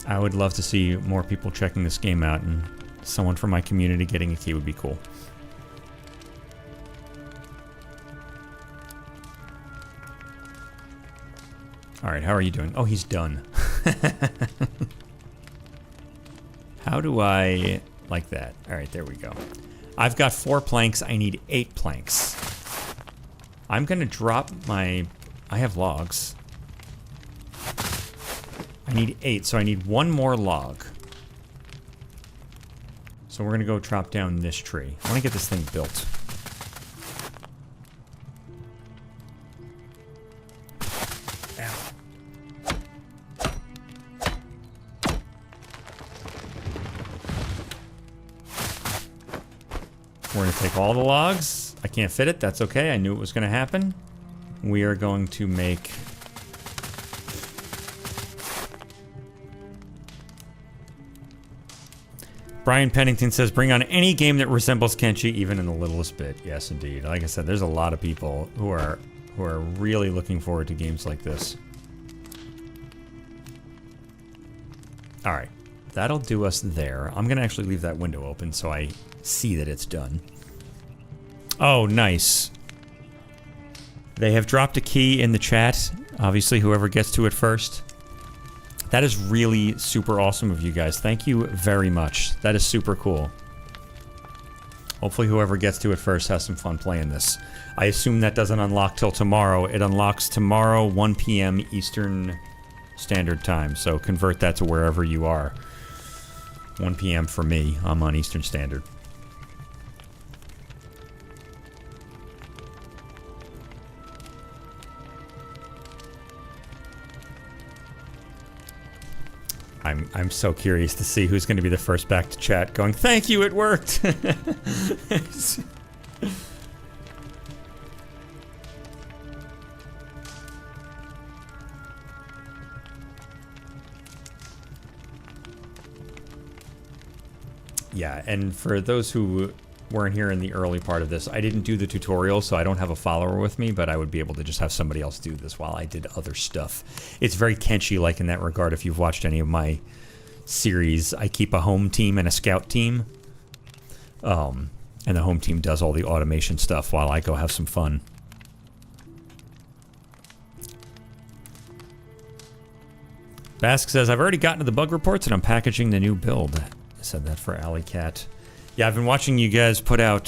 I would love to see more people checking this game out, and someone from my community getting a key would be cool. Alright, how are you doing? Oh, he's done. How do I... like that? Alright, there we go. I've got 4 planks. I need 8 planks. I'm gonna drop my... I have logs. I need 8, so I need 1 more log. So we're gonna go chop down this tree. I wanna get this thing built. We're going to take all the logs. I can't fit it. That's okay. I knew it was going to happen. We are going to make... Brian Pennington says, bring on any game that resembles Kenshi, even in the littlest bit. Yes, indeed. Like I said, there's a lot of people who are really looking forward to games like this. All right. That'll do us there. I'm going to actually leave that window open so I see that it's done. Oh, nice. They have dropped a key in the chat. Obviously, whoever gets to it first. That is really super awesome of you guys. Thank you very much. That is super cool. Hopefully, whoever gets to it first has some fun playing this. I assume that doesn't unlock till tomorrow. It unlocks tomorrow, 1 p.m. Eastern Standard Time. So convert that to wherever you are. 1 p.m. for me. I'm on Eastern Standard. I'm so curious to see who's going to be the first back to chat going, thank you, it worked! Yeah, and for those who weren't here in the early part of this, I didn't do the tutorial, so I don't have a follower with me, but I would be able to just have somebody else do this while I did other stuff. It's very Kenshi-like in that regard. If you've watched any of my series, I keep a home team and a scout team. And the home team does all the automation stuff while I go have some fun. Bask says, I've already gotten to the bug reports and I'm packaging the new build. I said that for Alley Cat. Yeah, I've been watching you guys put out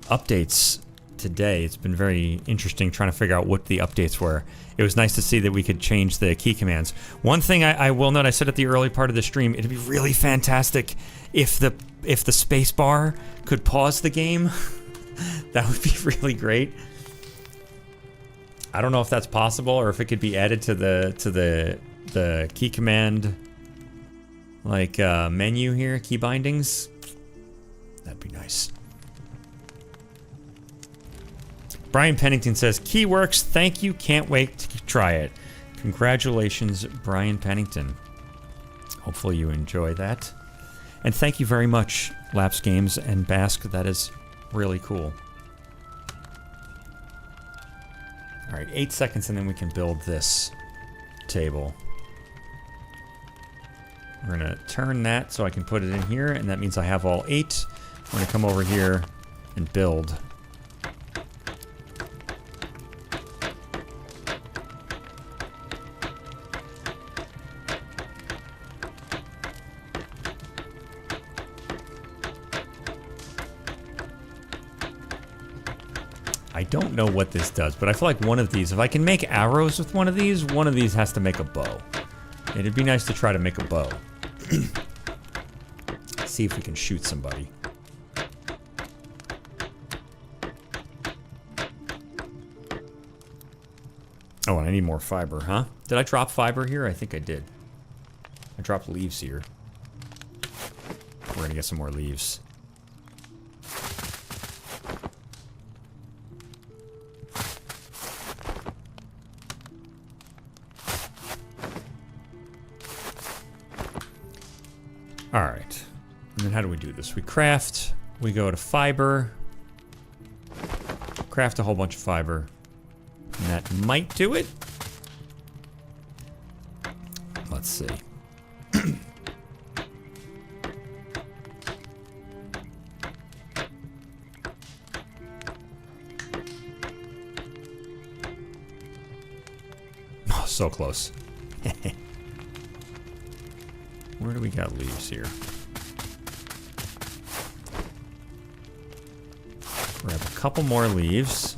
updates today. It's been very interesting trying to figure out what the updates were. It was nice to see that we could change the key commands. One thing I will note, I said at the early part of the stream, it'd be really fantastic if the space bar could pause the game. That would be really great. I don't know if that's possible or if it could be added to the key command like menu here, key bindings. That'd be nice. Brian Pennington says, key works, thank you, can't wait to try it. Congratulations, Brian Pennington. Hopefully you enjoy that. And thank you very much, Lapse Games and Bask, that is really cool. Alright, 8 seconds and then we can build this table. We're gonna turn that so I can put it in here, and that means I have all 8. I'm gonna come over here and build. I don't know what this does, but I feel like one of these, if I can make arrows with one of these has to make a bow. It'd be nice to try to make a bow. See if we can shoot somebody. Oh, and I need more fiber, huh? Did I drop fiber here? I think I did. I dropped leaves here. We're gonna get some more leaves. Alright. And then how do we do this? We craft, we go to fiber, craft a whole bunch of fiber, and that might do it. Let's see. Oh, so close. Where do we got leaves here? Grab a couple more leaves.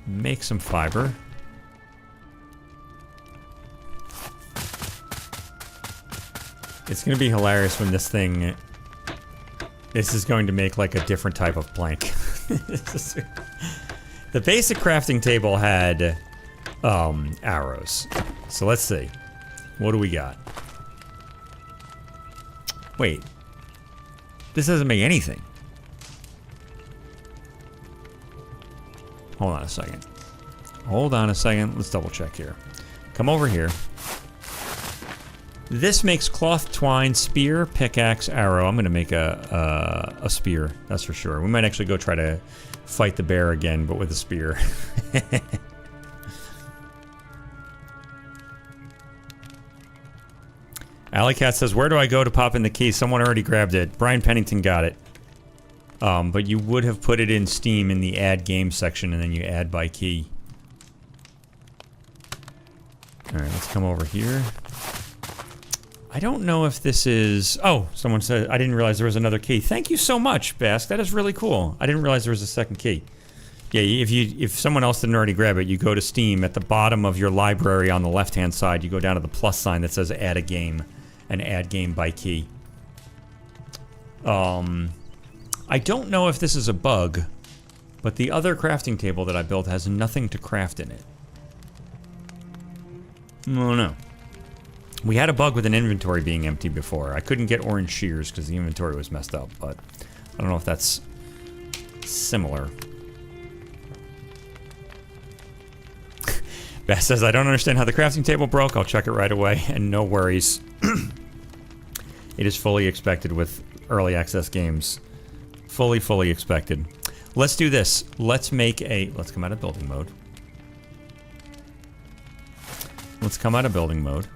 Make some fiber. It's going to be hilarious when this thing... This is going to make like a different type of plank. The basic crafting table had arrows. So let's see. What do we got? Wait. This doesn't make anything. Hold on a second. Hold on a second. Let's double check here. Come over here. This makes cloth, twine, spear, pickaxe, arrow. I'm gonna make a spear. That's for sure. We might actually go try to fight the bear again, but with a spear. Alley Cat says, where do I go to pop in the key? Someone already grabbed it. Brian Pennington got it. But you would have put it in Steam in the add game section, and then you add by key. Alright, let's come over here. I don't know if this is... Oh, someone said, I didn't realize there was another key. Thank you so much, Bask. That is really cool. I didn't realize there was a second key. Yeah, if someone else didn't already grab it, you go to Steam. At the bottom of your library on the left-hand side, you go down to the plus sign that says add a game. And add game by key. I don't know if this is a bug, but the other crafting table that I built has nothing to craft in it. Oh no. We had a bug with an inventory being empty before. I couldn't get orange shears because the inventory was messed up, but I don't know if that's similar. Beth says, I don't understand how the crafting table broke. I'll check it right away, and no worries. It is fully expected with early access games. Fully expected. Let's do this. Let's make a... Let's come out of building mode. Let's come out of building mode.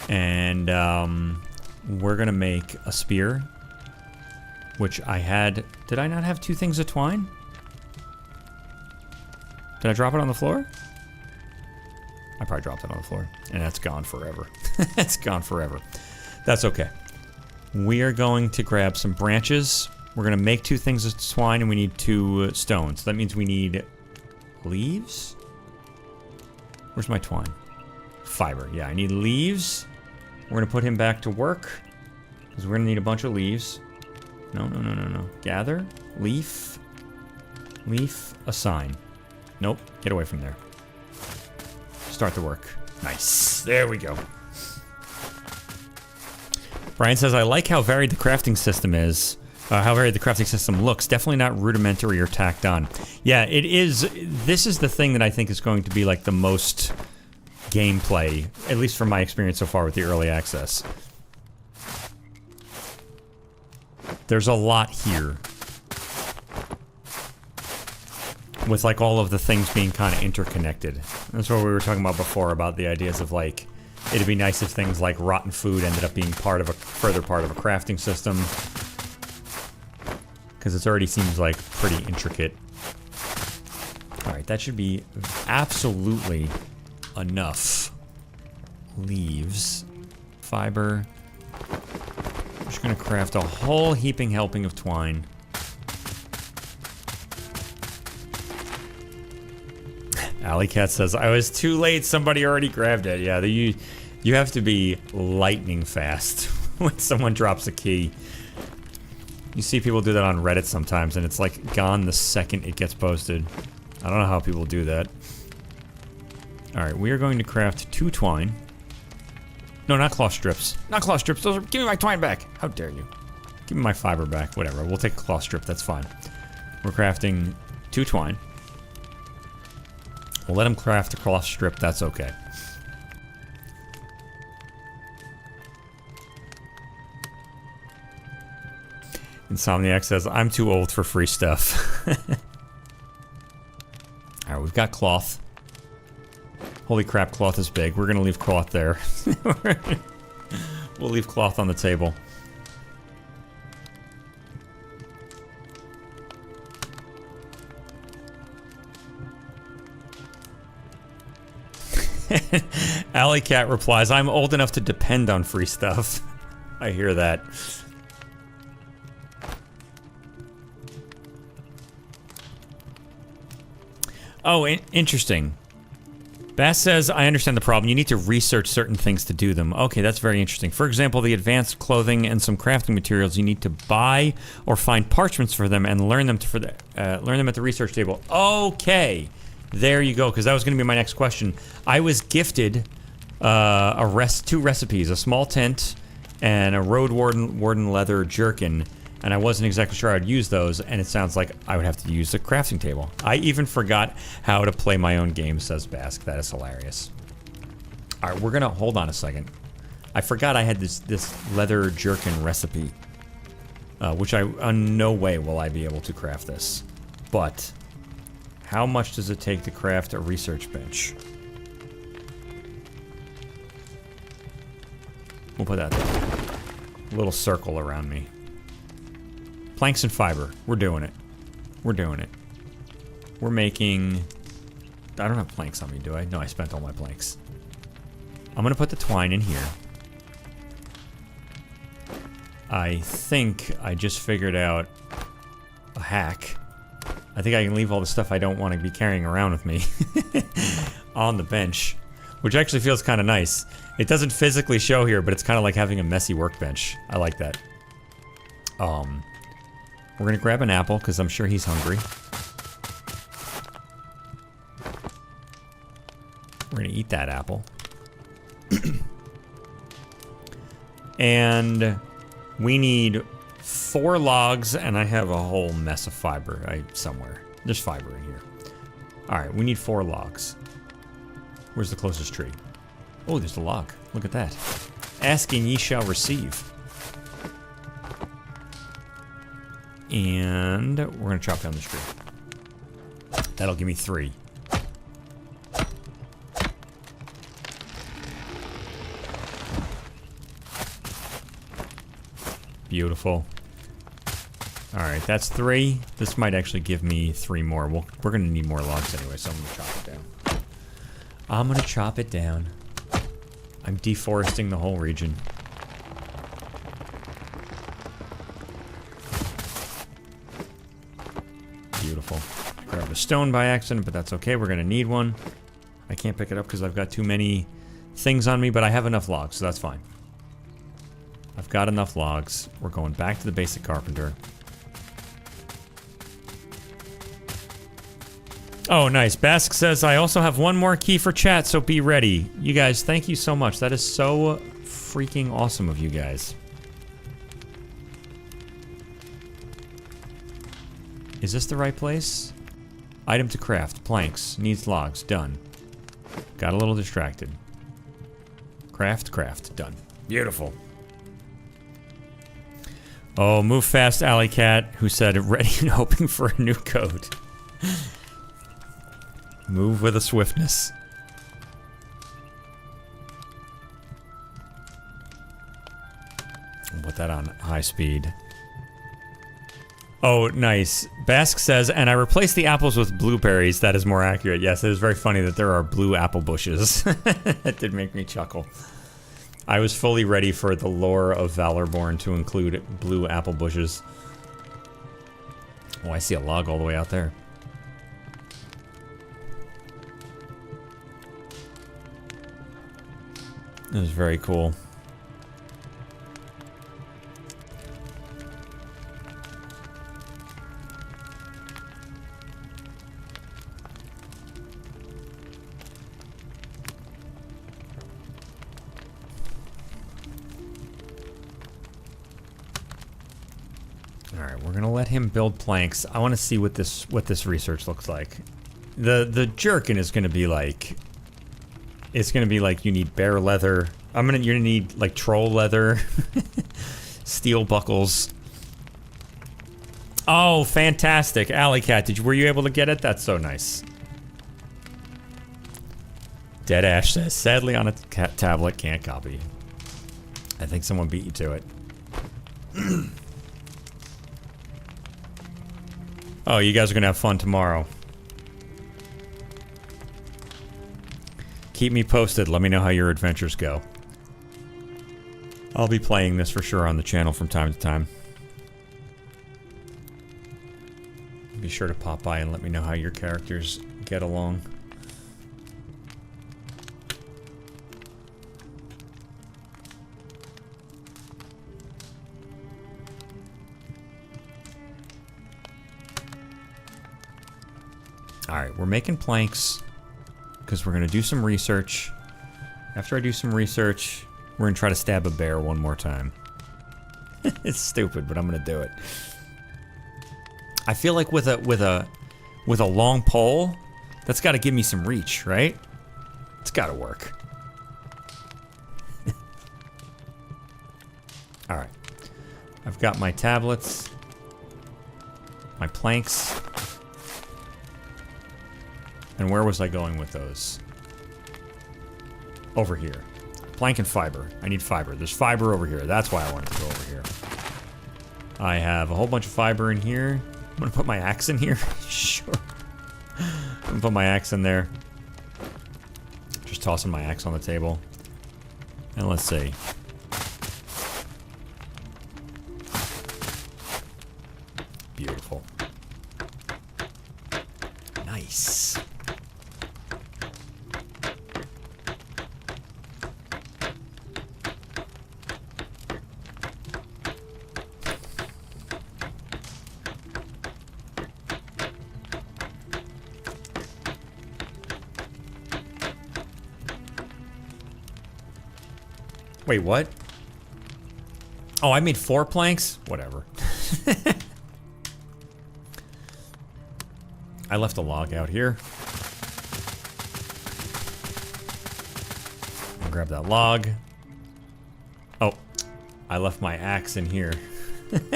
And we're going to make a spear. Which I had... Did I not have two things of twine? Did I drop it on the floor? I probably dropped it on the floor. And that's gone forever. It's gone forever. That's okay. We are going to grab some branches. We're going to make two things of twine, and we need 2 stones. That means we need leaves? Where's my twine? Fiber. Yeah, I need leaves. We're going to put him back to work, because we're going to need a bunch of leaves. No. Gather. Leaf. Leaf. Assign. Nope. Get away from there. Start the work. Nice. There we go. Brian says, I like how varied the crafting system is. How varied the crafting system looks. Definitely not rudimentary or tacked on. Yeah, it is. This is the thing that I think is going to be like the most gameplay, at least from my experience so far with the early access. There's a lot here. With like all of the things being kind of interconnected. That's what we were talking about before, about the ideas of like, it'd be nice if things like rotten food ended up being part of a further part of a crafting system. Because it already seems like pretty intricate. Alright, that should be absolutely enough. Leaves. Fiber. I'm just gonna craft a whole heaping helping of twine. Alley Cat says, I was too late, somebody already grabbed it. Yeah, you have to be lightning fast when someone drops a key. You see people do that on Reddit sometimes, and it's like gone the second it gets posted. I don't know how people do that. Alright, we are going to craft 2 twine. No, not cloth strips. Not cloth strips. Those are, give me my twine back. How dare you. Give me my fiber back. Whatever. We'll take a cloth strip. That's fine. We're crafting 2 twine. We'll let him craft a cloth strip. That's okay. Insomniac says, I'm too old for free stuff. Alright, we've got cloth. Holy crap, cloth is big. We're gonna leave cloth there. We'll leave cloth on the table. Alley Cat replies, I'm old enough to depend on free stuff. I hear that. Oh, interesting. Bass says, I understand the problem. You need to research certain things to do them. Okay, that's very interesting. For example, the advanced clothing and some crafting materials, you need to buy or find parchments for them and learn them learn them at the research table. Okay, there you go, because that was going to be my next question. I was gifted 2 recipes, a small tent and a road warden leather jerkin. And I wasn't exactly sure I'd use those, and it sounds like I would have to use a crafting table. I even forgot how to play my own game, says Bask. That is hilarious. Alright, we're gonna hold on a second. I forgot I had this leather jerkin recipe. Which no way will I be able to craft this. But how much does it take to craft a research bench? We'll put that there. A little circle around me. Planks and fiber. We're doing it. We're doing it. We're making... I don't have planks on me, do I? No, I spent all my planks. I'm gonna put the twine in here. I think I just figured out a hack. I think I can leave all the stuff I don't want to be carrying around with me on the bench, which actually feels kind of nice. It doesn't physically show here, but it's kind of like having a messy workbench. I like that. We're gonna grab an apple, because I'm sure he's hungry. We're gonna eat that apple. And we need 4 logs, and I have a whole mess of fiber somewhere. There's fiber in here. Alright, we need 4 logs. Where's the closest tree? Oh, there's a log. Look at that. Asking ye shall receive. And we're gonna chop down this tree. That'll give me 3. Beautiful. Alright, that's 3. This might actually give me 3 more. We're gonna need more logs anyway, so I'm gonna chop it down. I'm gonna chop it down. I'm deforesting the whole region. Beautiful. I grabbed a stone by accident, but that's okay. We're gonna need one. I can't pick it up because I've got too many things on me, but I have enough logs, so that's fine. I've got enough logs. We're going back to the basic carpenter. Oh, nice. Bask says, I also have one more key for chat, so be ready. You guys, thank you so much. That is so freaking awesome of you guys. Is this the right place? Item to craft. Planks. Needs logs. Done. Got a little distracted. Craft, craft. Done. Beautiful. Oh, move fast, Alley Cat, who said, ready and hoping for a new code. Move with a swiftness. I'll put that on high speed. Oh, nice. Bask says, and I replaced the apples with blueberries. That is more accurate. Yes, it is very funny that there are blue apple bushes. That did make me chuckle. I was fully ready for the lore of Valorborn to include blue apple bushes. Oh, I see a log all the way out there. This is very cool. Alright, we're gonna let him build planks. I want to see what this research looks like. The jerkin is gonna be like... It's gonna be like you need bear leather. You're gonna need like troll leather. Steel buckles. Oh, fantastic. Alley Cat, were you able to get it? That's so nice. Dead Ash says, sadly on a tablet, can't copy. I think someone beat you to it. Oh, you guys are gonna have fun tomorrow. Keep me posted. Let me know how your adventures go. I'll be playing this for sure on the channel from time to time. Be sure to pop by and let me know how your characters get along. Alright, we're making planks because we're going to do some research. After I do some research, we're going to try to stab a bear one more time. It's stupid, but I'm going to do it. I feel like with a long pole, that's got to give me some reach, right? It's got to work. All right. I've got my tablets, my planks. And where was I going with those? Over here. Plank and fiber. I need fiber. There's fiber over here. That's why I wanted to go over here. I have a whole bunch of fiber in here. I'm gonna put my axe in here. Sure. I'm gonna put my axe in there. Just tossing my axe on the table. And let's see. Beautiful. Nice. Wait, what? Oh, I made 4 planks? Whatever. I left a log out here. I'll grab that log. Oh, I left my axe in here. Give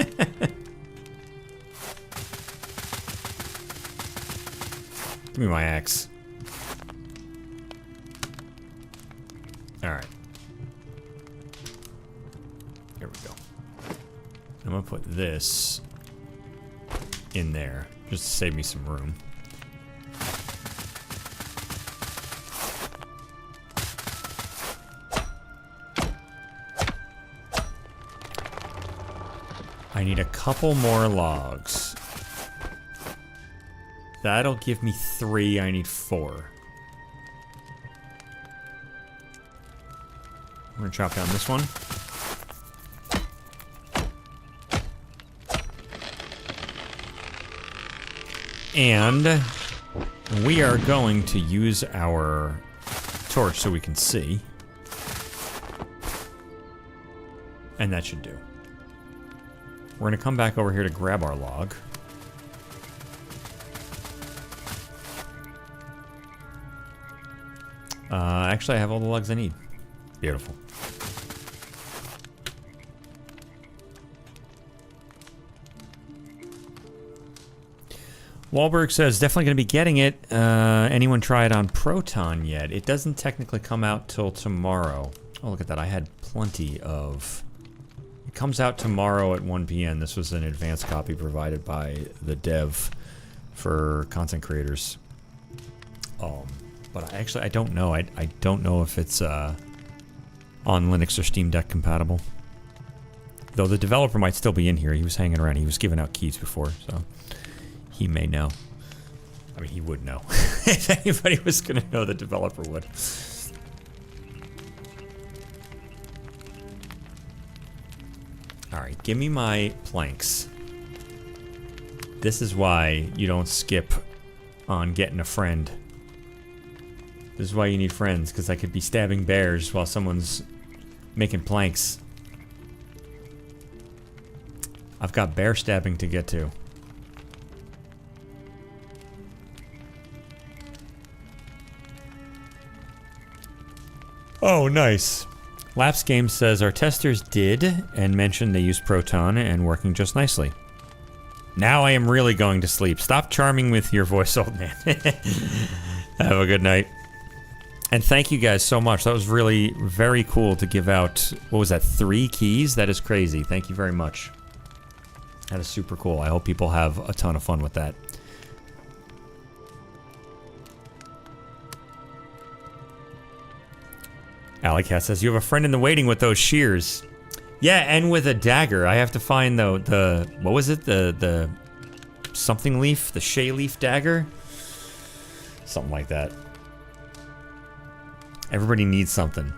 me my axe. Alright. Here we go. I'm gonna put this in there, just to save me some room. I need a couple more logs. That'll give me 3, I need 4. We're gonna chop down this one. And we are going to use our torch so we can see. And that should do. We're going to come back over here to grab our log. Actually, I have all the logs I need. Beautiful. Wahlberg says, definitely going to be getting it. Anyone try it on Proton yet? It doesn't technically come out till tomorrow. Oh, look at that. I had plenty of... It comes out tomorrow at 1 p.m. This was an advanced copy provided by the dev for content creators. But I don't know. I don't know if it's on Linux or Steam Deck compatible. Though the developer might still be in here. He was hanging around. He was giving out keys before, so... He may know. I mean, he would know. If anybody was going to know, the developer would. Alright, give me my planks. This is why you don't skip on getting a friend. This is why you need friends, because I could be stabbing bears while someone's making planks. I've got bear stabbing to get to. Oh, nice. Laps Game says our testers did and mentioned they use Proton and working just nicely. Now I am really going to sleep. Stop charming with your voice, old man. Have a good night. And thank you guys so much. That was really very cool to give out, what was that, 3 keys? That is crazy. Thank you very much. That is super cool. I hope people have a ton of fun with that. Alleycat says, you have a friend in the waiting with those shears. Yeah, and with a dagger. I have to find the what was it? The something leaf? The Shea leaf dagger? Something like that. Everybody needs something.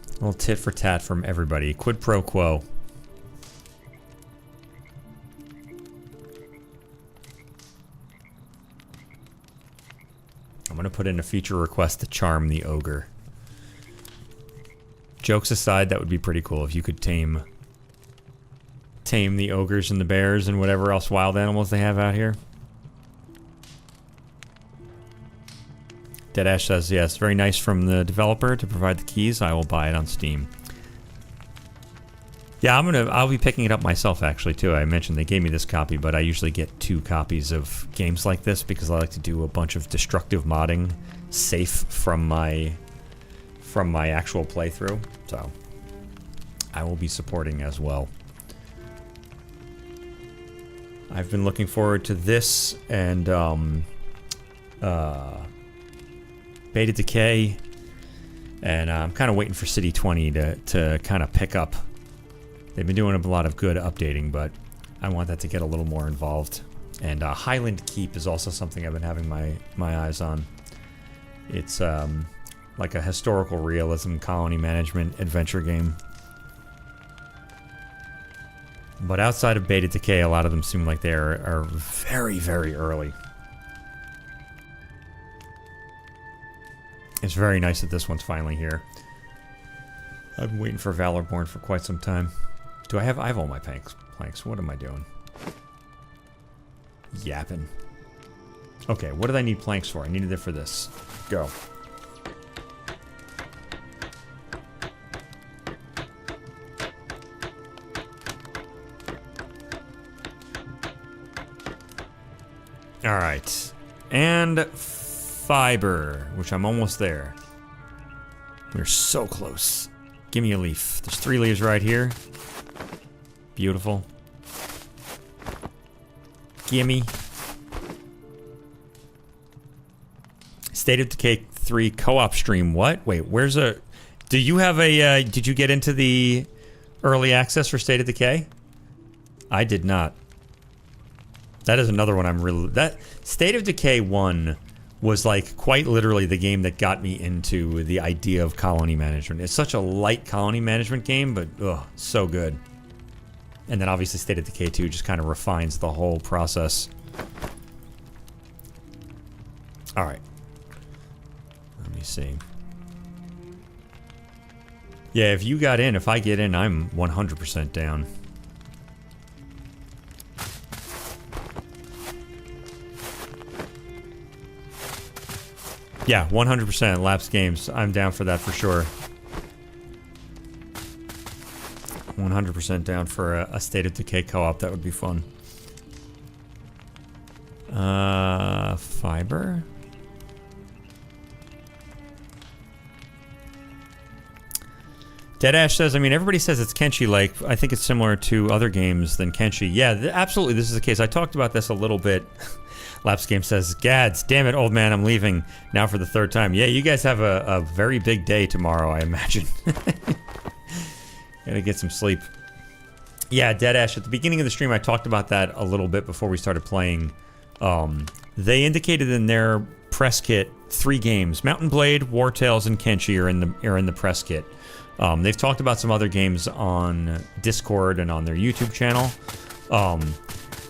A little tit for tat from everybody. Quid pro quo. I'm gonna put in a feature request to charm the ogre. Jokes aside, that would be pretty cool if you could tame the ogres and the bears and whatever else wild animals they have out here. Deadash says, yes, very nice from the developer to provide the keys. I will buy it on Steam. Yeah, I'll be picking it up myself actually too. I mentioned they gave me this copy, but I usually get 2 copies of games like this because I like to do a bunch of destructive modding safe from my actual playthrough. So I will be supporting as well. I've been looking forward to this and Beta Decay, and I'm kind of waiting for City 20 to kind of pick up. They've been doing a lot of good updating, but I want that to get a little more involved. And Highland Keep is also something I've been having my eyes on. It's like a historical realism colony management adventure game. But outside of Beta Decay, a lot of them seem like they are very, very early. It's very nice that this one's finally here. I've been waiting for Valorborn for quite some time. I have all my planks. What am I doing? Yapping. Okay, what did I need planks for? I needed it for this. Go. Alright. And fiber, which I'm almost there. We're so close. Give me a leaf. There's 3 leaves right here. Beautiful. Gimme. State of Decay 3 co-op stream. What? Wait, where's a... Do you have a... did you get into the early access for State of Decay? I did not. That is another one I'm really... That State of Decay 1 was like quite literally the game that got me into the idea of colony management. It's such a light colony management game, but ugh, so good. And then obviously State of Decay 2 just kind of refines the whole process. Alright. Let me see. Yeah, if you got in, if I get in, I'm 100% down. Yeah, 100% Lapsed Games. I'm down for that for sure. 100% down for a State of Decay co-op. That would be fun. Fiber? Deadash says, I mean, everybody says it's Kenshi-Like. I think it's similar to other games than Kenshi. Yeah, absolutely, this is the case. I talked about this a little bit. Lapsed Game says, Gads, damn it, old man, I'm leaving now for the 3rd time. Yeah, you guys have a very big day tomorrow, I imagine. Gotta get some sleep. Yeah, Deadash, at the beginning of the stream, I talked about that a little bit before we started playing. They indicated in their press kit 3 games. Mountain Blade, War Tales, and Kenshi are in the press kit. They've talked about some other games on Discord and on their YouTube channel.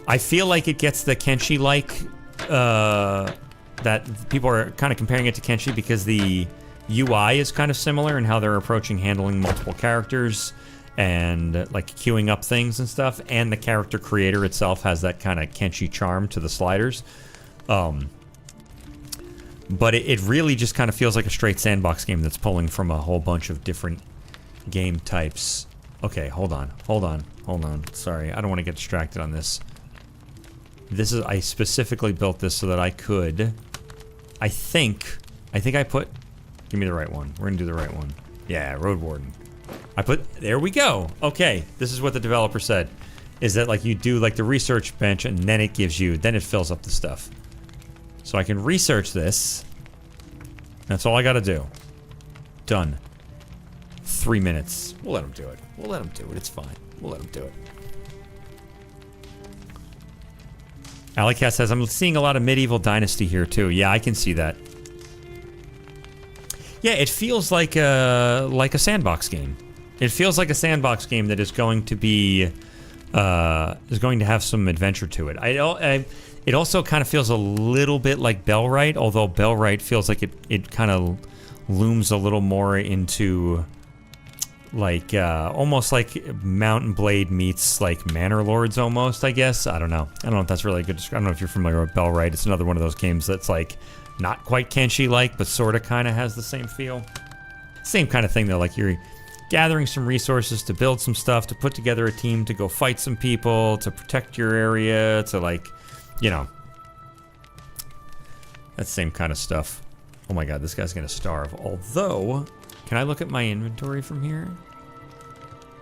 I feel like it gets the Kenshi-Like, that people are kind of comparing it to Kenshi because the UI is kind of similar in how they're approaching handling multiple characters and like queuing up things and stuff, and the character creator itself has that kind of Kenshi charm to the sliders. But it really just kind of feels like a straight sandbox game that's pulling from a whole bunch of different game types. Okay, hold on. Sorry, I don't want to get distracted on this. I specifically built this so that I could, I think I put, give me the right one. We're gonna do the right one. Yeah, Road Warden. There we go. Okay, this is what the developer said, is that like you do like the research bench and then it fills up the stuff. So I can research this. That's all I gotta do. Done. 3 minutes. We'll let him do it. It's fine. We'll let him do it. Alicat says, I'm seeing a lot of medieval dynasty here too. Yeah, I can see that. Yeah, it feels like a sandbox game. It feels like a sandbox game that is going to be is going to have some adventure to it. It also kind of feels a little bit like Bellwright, although Bellwright feels like it kind of looms a little more into like almost like Mount & Blade meets like Manor Lords almost, I guess. I don't know if that's really a good description. I don't know if you're familiar with Bellwright. It's another one of those games that's like not quite Kenshi-like, but sort of kind of has the same feel. Same kind of thing though, like you're gathering some resources to build some stuff, to put together a team, to go fight some people, to protect your area, to like, you know, that same kind of stuff. Oh my god, this guy's gonna starve. Although, can I look at my inventory from here?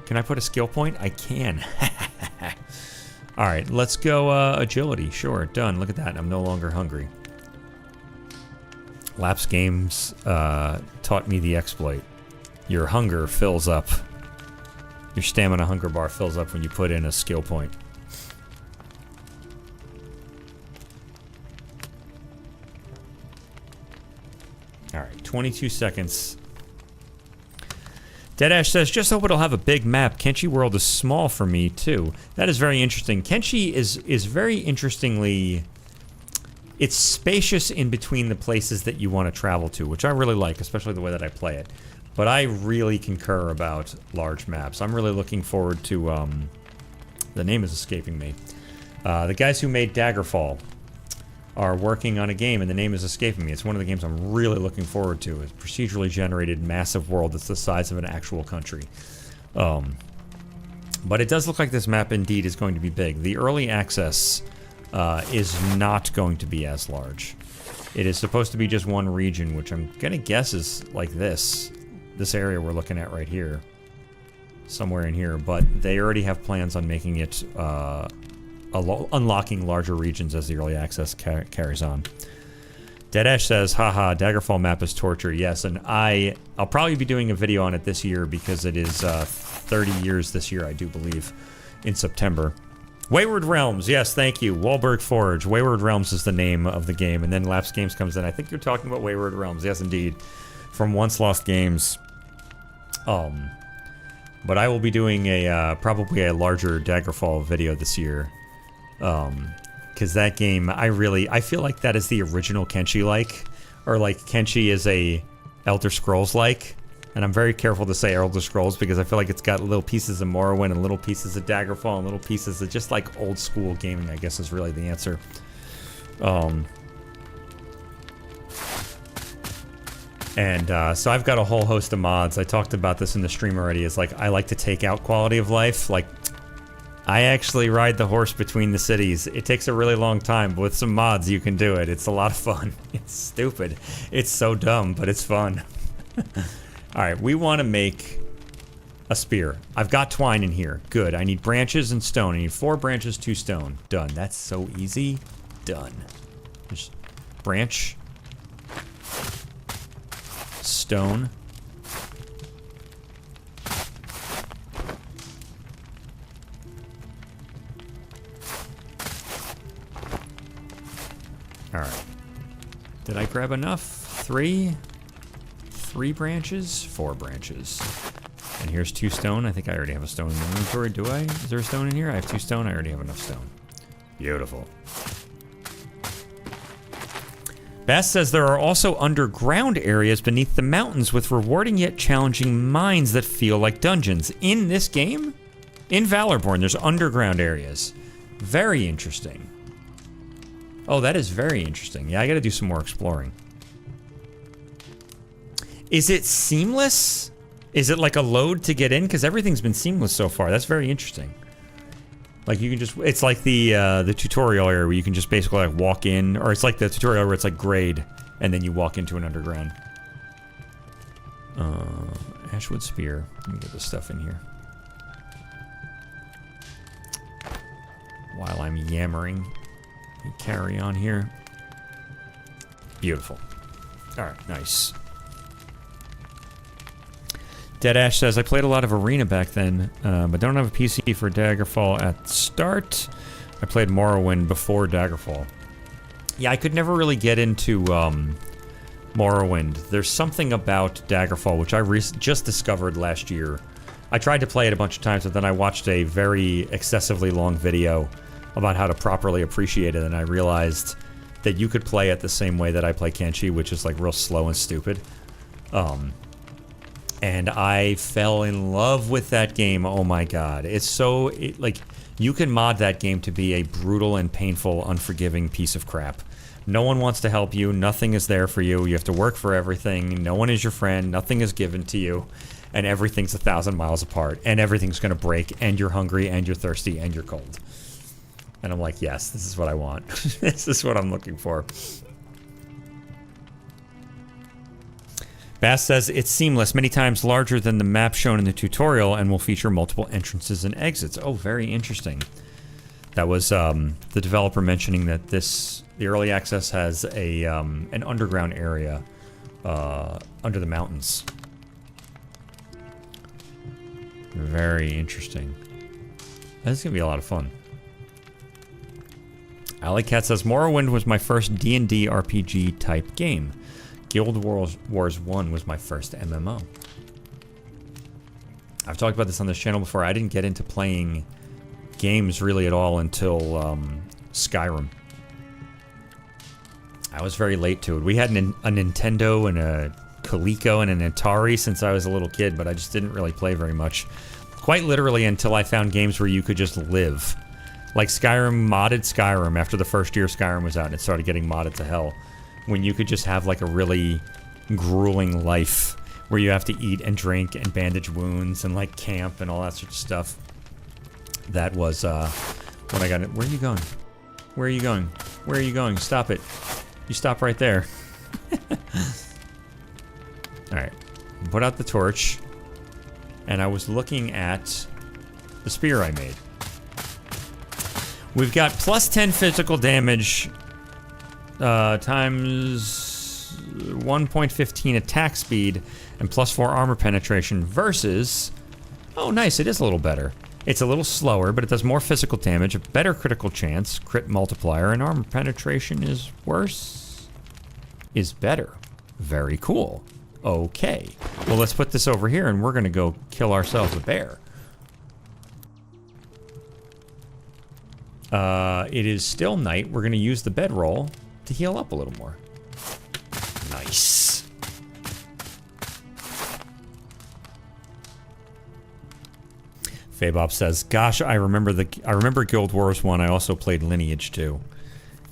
Can I put a skill point? I can. Alright, let's go agility. Sure, done. Look at that. I'm no longer hungry. Lapse Games taught me the exploit. Your hunger fills up. Your stamina hunger bar fills up when you put in a skill point. Alright, 22 seconds. Deadash says, just hope it'll have a big map. Kenshi World is small for me, too. That is very interesting. Kenshi is very interestingly... It's spacious in between the places that you want to travel to, which I really like, especially the way that I play it. But I really concur about large maps. I'm really looking forward to, the name is escaping me. The guys who made Daggerfall are working on a game, and the name is escaping me. It's one of the games I'm really looking forward to. It's a procedurally generated massive world that's the size of an actual country. But it does look like this map indeed is going to be big. The early access is not going to be as large. It is supposed to be just one region, which I'm gonna guess is like this area we're looking at right here. Somewhere in here, but they already have plans on making it unlocking larger regions as the early access carries on. Deadash says, haha, Daggerfall map is torture. Yes, and I'll probably be doing a video on it this year because it is 30 years this year, I do believe, in September. Wayward Realms, yes, thank you. Wahlberg Forge. Wayward Realms is the name of the game, and then Lapse Games comes in. I think you're talking about Wayward Realms, yes indeed. From Once Lost Games. But I will be doing a probably a larger Daggerfall video this year. Because that game, I feel like that is the original Kenshi-Like, or like Kenshi is a Elder Scrolls-like, and I'm very careful to say Elder Scrolls because I feel like it's got little pieces of Morrowind and little pieces of Daggerfall and little pieces of just like old school gaming, I guess is really the answer. So I've got a whole host of mods. I talked about this in the stream already. It's like I like to take out quality of life. Like I actually ride the horse between the cities. It takes a really long time, but with some mods you can do it. It's a lot of fun. It's stupid. It's so dumb, but it's fun. Alright, we want to make a spear. I've got twine in here. Good. I need branches and stone. I need 4 branches, 2 stone. Done. That's so easy. Done. Just branch. Stone. Alright. Did I grab enough? 3? 3 branches? 4 branches. And here's 2 stone. I think I already have a stone in the inventory. Do I? Is there a stone in here? I have 2 stone. I already have enough stone. Beautiful. Bass says there are also underground areas beneath the mountains with rewarding yet challenging mines that feel like dungeons. In this game, in Valorborn, there's underground areas. Very interesting. Oh, that is very interesting. Yeah, I gotta do some more exploring. Is it seamless? Is it like a load to get in? Because everything's been seamless so far. That's very interesting. Like you can just, it's like the tutorial area where you can just basically like walk in, or it's like the tutorial where it's like grade, and then you walk into an underground. Ashwood Spear. Let me get this stuff in here. While I'm yammering, carry on here. Beautiful. All right, nice. Deadash says, I played a lot of Arena back then, but don't have a PC for Daggerfall at start. I played Morrowind before Daggerfall. Yeah, I could never really get into Morrowind. There's something about Daggerfall, which I just discovered last year. I tried to play it a bunch of times, but then I watched a very excessively long video about how to properly appreciate it, and I realized that you could play it the same way that I play Kenshi, which is like real slow and stupid. And I fell in love with that game. Oh my god. It's so, like, you can mod that game to be a brutal and painful, unforgiving piece of crap. No one wants to help you. Nothing is there for you. You have to work for everything. No one is your friend. Nothing is given to you. And everything's 1,000 miles apart. And everything's going to break. And you're hungry. And you're thirsty. And you're cold. And I'm like, yes, this is what I want. This is what I'm looking for. Bass says, it's seamless, many times larger than the map shown in the tutorial, and will feature multiple entrances and exits. Oh, very interesting. That was the developer mentioning that the early access has an underground area under the mountains. Very interesting. This is going to be a lot of fun. Alley Cat says, Morrowind was my first D&D RPG type game. Guild Wars 1 was my first MMO. I've talked about this on this channel before. I didn't get into playing games really at all until Skyrim. I was very late to it. We had a Nintendo and a Coleco and an Atari since I was a little kid, but I just didn't really play very much. Quite literally until I found games where you could just live. Like Skyrim, modded Skyrim after the first year Skyrim was out and it started getting modded to hell. When you could just have like a really grueling life where you have to eat and drink and bandage wounds and like camp and all that sort of stuff. That was when I got it. Where are you going? Where are you going? Where are you going? Stop it. You stop right there. Alright. Put out the torch. And I was looking at the spear I made. We've got plus 10 physical damage times 1.15 attack speed and plus 4 armor penetration versus, oh nice, it is a little better. It's a little slower, but it does more physical damage, a better critical chance, crit multiplier, and armor penetration is worse, is better. Very cool. Okay, well let's put this over here and we're gonna go kill ourselves a bear. It is still night. We're gonna use the bedroll to heal up a little more. Nice. Fabop says, gosh, I remember Guild Wars 1. I also played Lineage 2.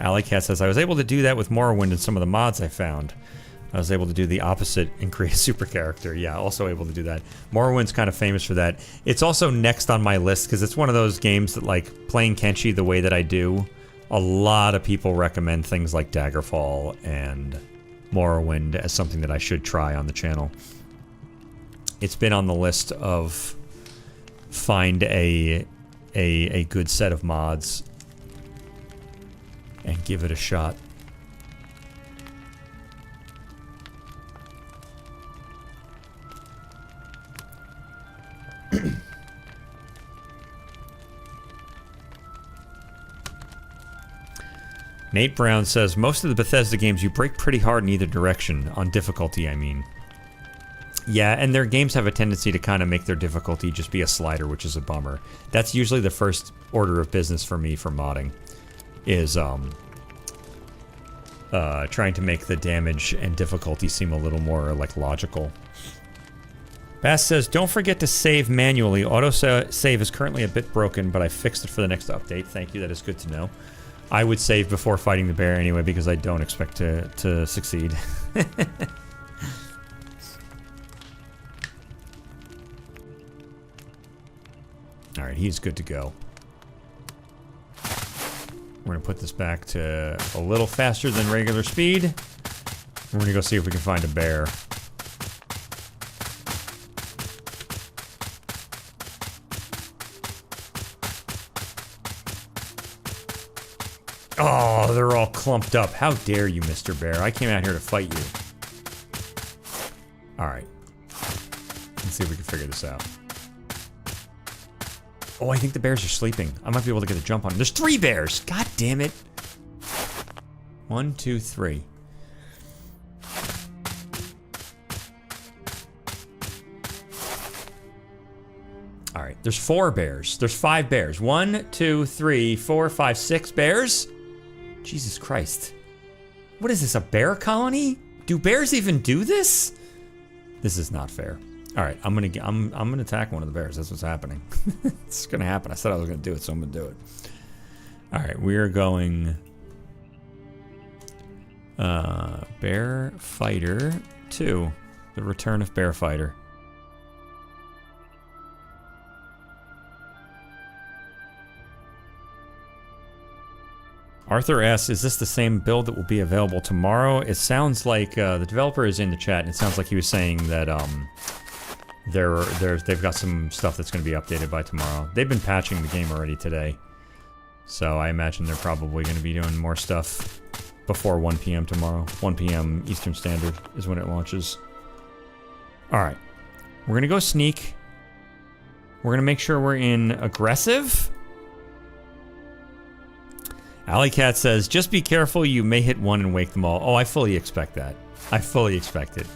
Alleycat says, I was able to do that with Morrowind and some of the mods I found. I was able to do the opposite and create a super character. Yeah, also able to do that. Morrowind's kind of famous for that. It's also next on my list because it's one of those games that, like, playing Kenshi the way that I do, a lot of people recommend things like Daggerfall and Morrowind as something that I should try on the channel. It's been on the list of find a good set of mods and give it a shot. Nate Brown says, most of the Bethesda games you break pretty hard in either direction, on difficulty I mean. Yeah, and their games have a tendency to kind of make their difficulty just be a slider, which is a bummer. That's usually the first order of business for me for modding, is trying to make the damage and difficulty seem a little more, like, logical. Bass says, don't forget to save manually. Auto-save is currently a bit broken, but I fixed it for the next update. Thank you, that is good to know. I would save before fighting the bear anyway, because I don't expect to succeed. Alright, he's good to go. We're gonna put this back to a little faster than regular speed. We're gonna go see if we can find a bear. Oh, they're all clumped up. How dare you, Mr. Bear? I came out here to fight you. Alright. Let's see if we can figure this out. Oh, I think the bears are sleeping. I might be able to get a jump on them. There's 3 bears! God damn it! 1, 2, 3. Alright, there's 4 bears. There's 5 bears. 1, 2, 3, 4, 5, 6 bears? Jesus Christ. What is this, a bear colony? Do bears even do this? This is not fair. Alright, I'm gonna attack one of the bears. That's what's happening. It's gonna happen. I said I was gonna do it, so I'm gonna do it. Alright, we're going... Bear Fighter 2. The Return of Bear Fighter. Arthur asks, is this the same build that will be available tomorrow? It sounds like, the developer is in the chat, and it sounds like he was saying that, they've got some stuff that's going to be updated by tomorrow. They've been patching the game already today. So I imagine they're probably going to be doing more stuff before 1 p.m. tomorrow. 1 p.m. Eastern Standard is when it launches. Alright. We're going to go sneak. We're going to make sure we're in aggressive. Alley Cat says, just be careful, you may hit one and wake them all. Oh, I fully expect that. I fully expect it.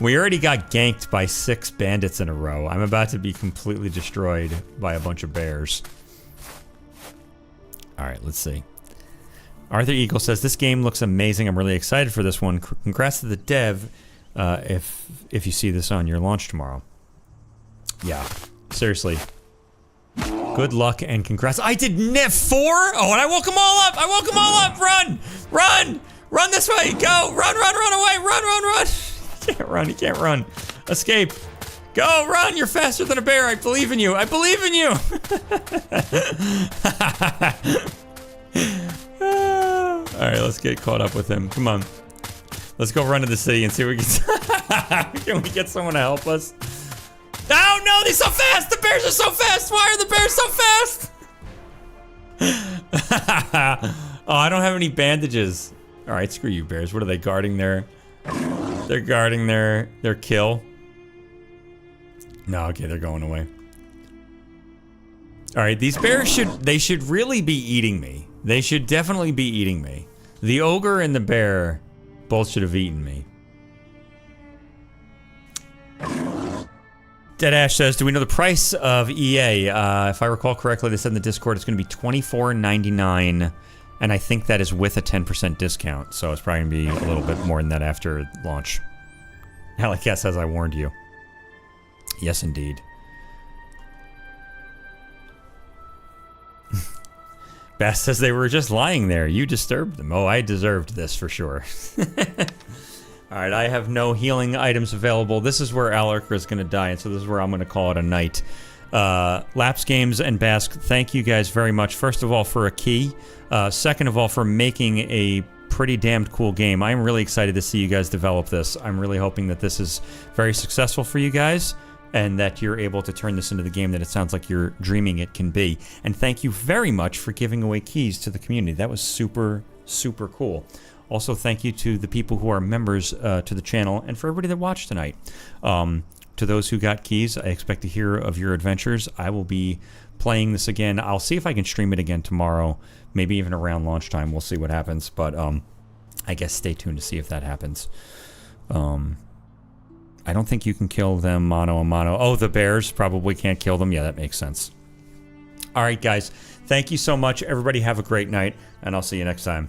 We already got ganked by 6 bandits in a row. I'm about to be completely destroyed by a bunch of bears. Alright, let's see. Arthur Eagle says, this game looks amazing. I'm really excited for this one. Congrats to the dev if you see this on your launch tomorrow. Yeah, seriously. Good luck and congrats. I did 4? Oh, and I woke them all up! I woke them all up! Run! Run! Run this way! Go! Run, run, run away! Run, run, run! You can't run, you can't run. Escape. Go, run! You're faster than a bear! I believe in you! I believe in you! Alright, let's get caught up with him. Come on. Let's go run to the city and see if we can... Can we get someone to help us? Oh no, they're so fast! The bears are so fast! Why are the bears so fast? Oh, I don't have any bandages. Alright, screw you bears. What are they guarding their... They're guarding their kill. No, okay, they're going away. Alright, these bears should really be eating me. They should definitely be eating me. The ogre and the bear both should have eaten me. Deadash says, do we know the price of EA? If I recall correctly, they said in the Discord it's going to be $24.99, and I think that is with a 10% discount, so it's probably going to be a little bit more than that after launch. Helicat says, I warned you. Yes, indeed. Bass says they were just lying there. You disturbed them. Oh, I deserved this for sure. Alright, I have no healing items available. This is where Alaric is going to die, and so this is where I'm going to call it a night. Lapse Games and Bask, thank you guys very much. First of all, for a key. Second of all, for making a pretty damned cool game. I'm really excited to see you guys develop this. I'm really hoping that this is very successful for you guys, and that you're able to turn this into the game that it sounds like you're dreaming it can be. And thank you very much for giving away keys to the community. That was super, super cool. Also, thank you to the people who are members to the channel, and for everybody that watched tonight. To those who got keys, I expect to hear of your adventures. I will be playing this again. I'll see if I can stream it again tomorrow, maybe even around launch time. We'll see what happens, but I guess stay tuned to see if that happens. I don't think you can kill them mano a mano. Oh, the bears probably can't kill them. Yeah, that makes sense. All right, guys. Thank you so much. Everybody have a great night, and I'll see you next time.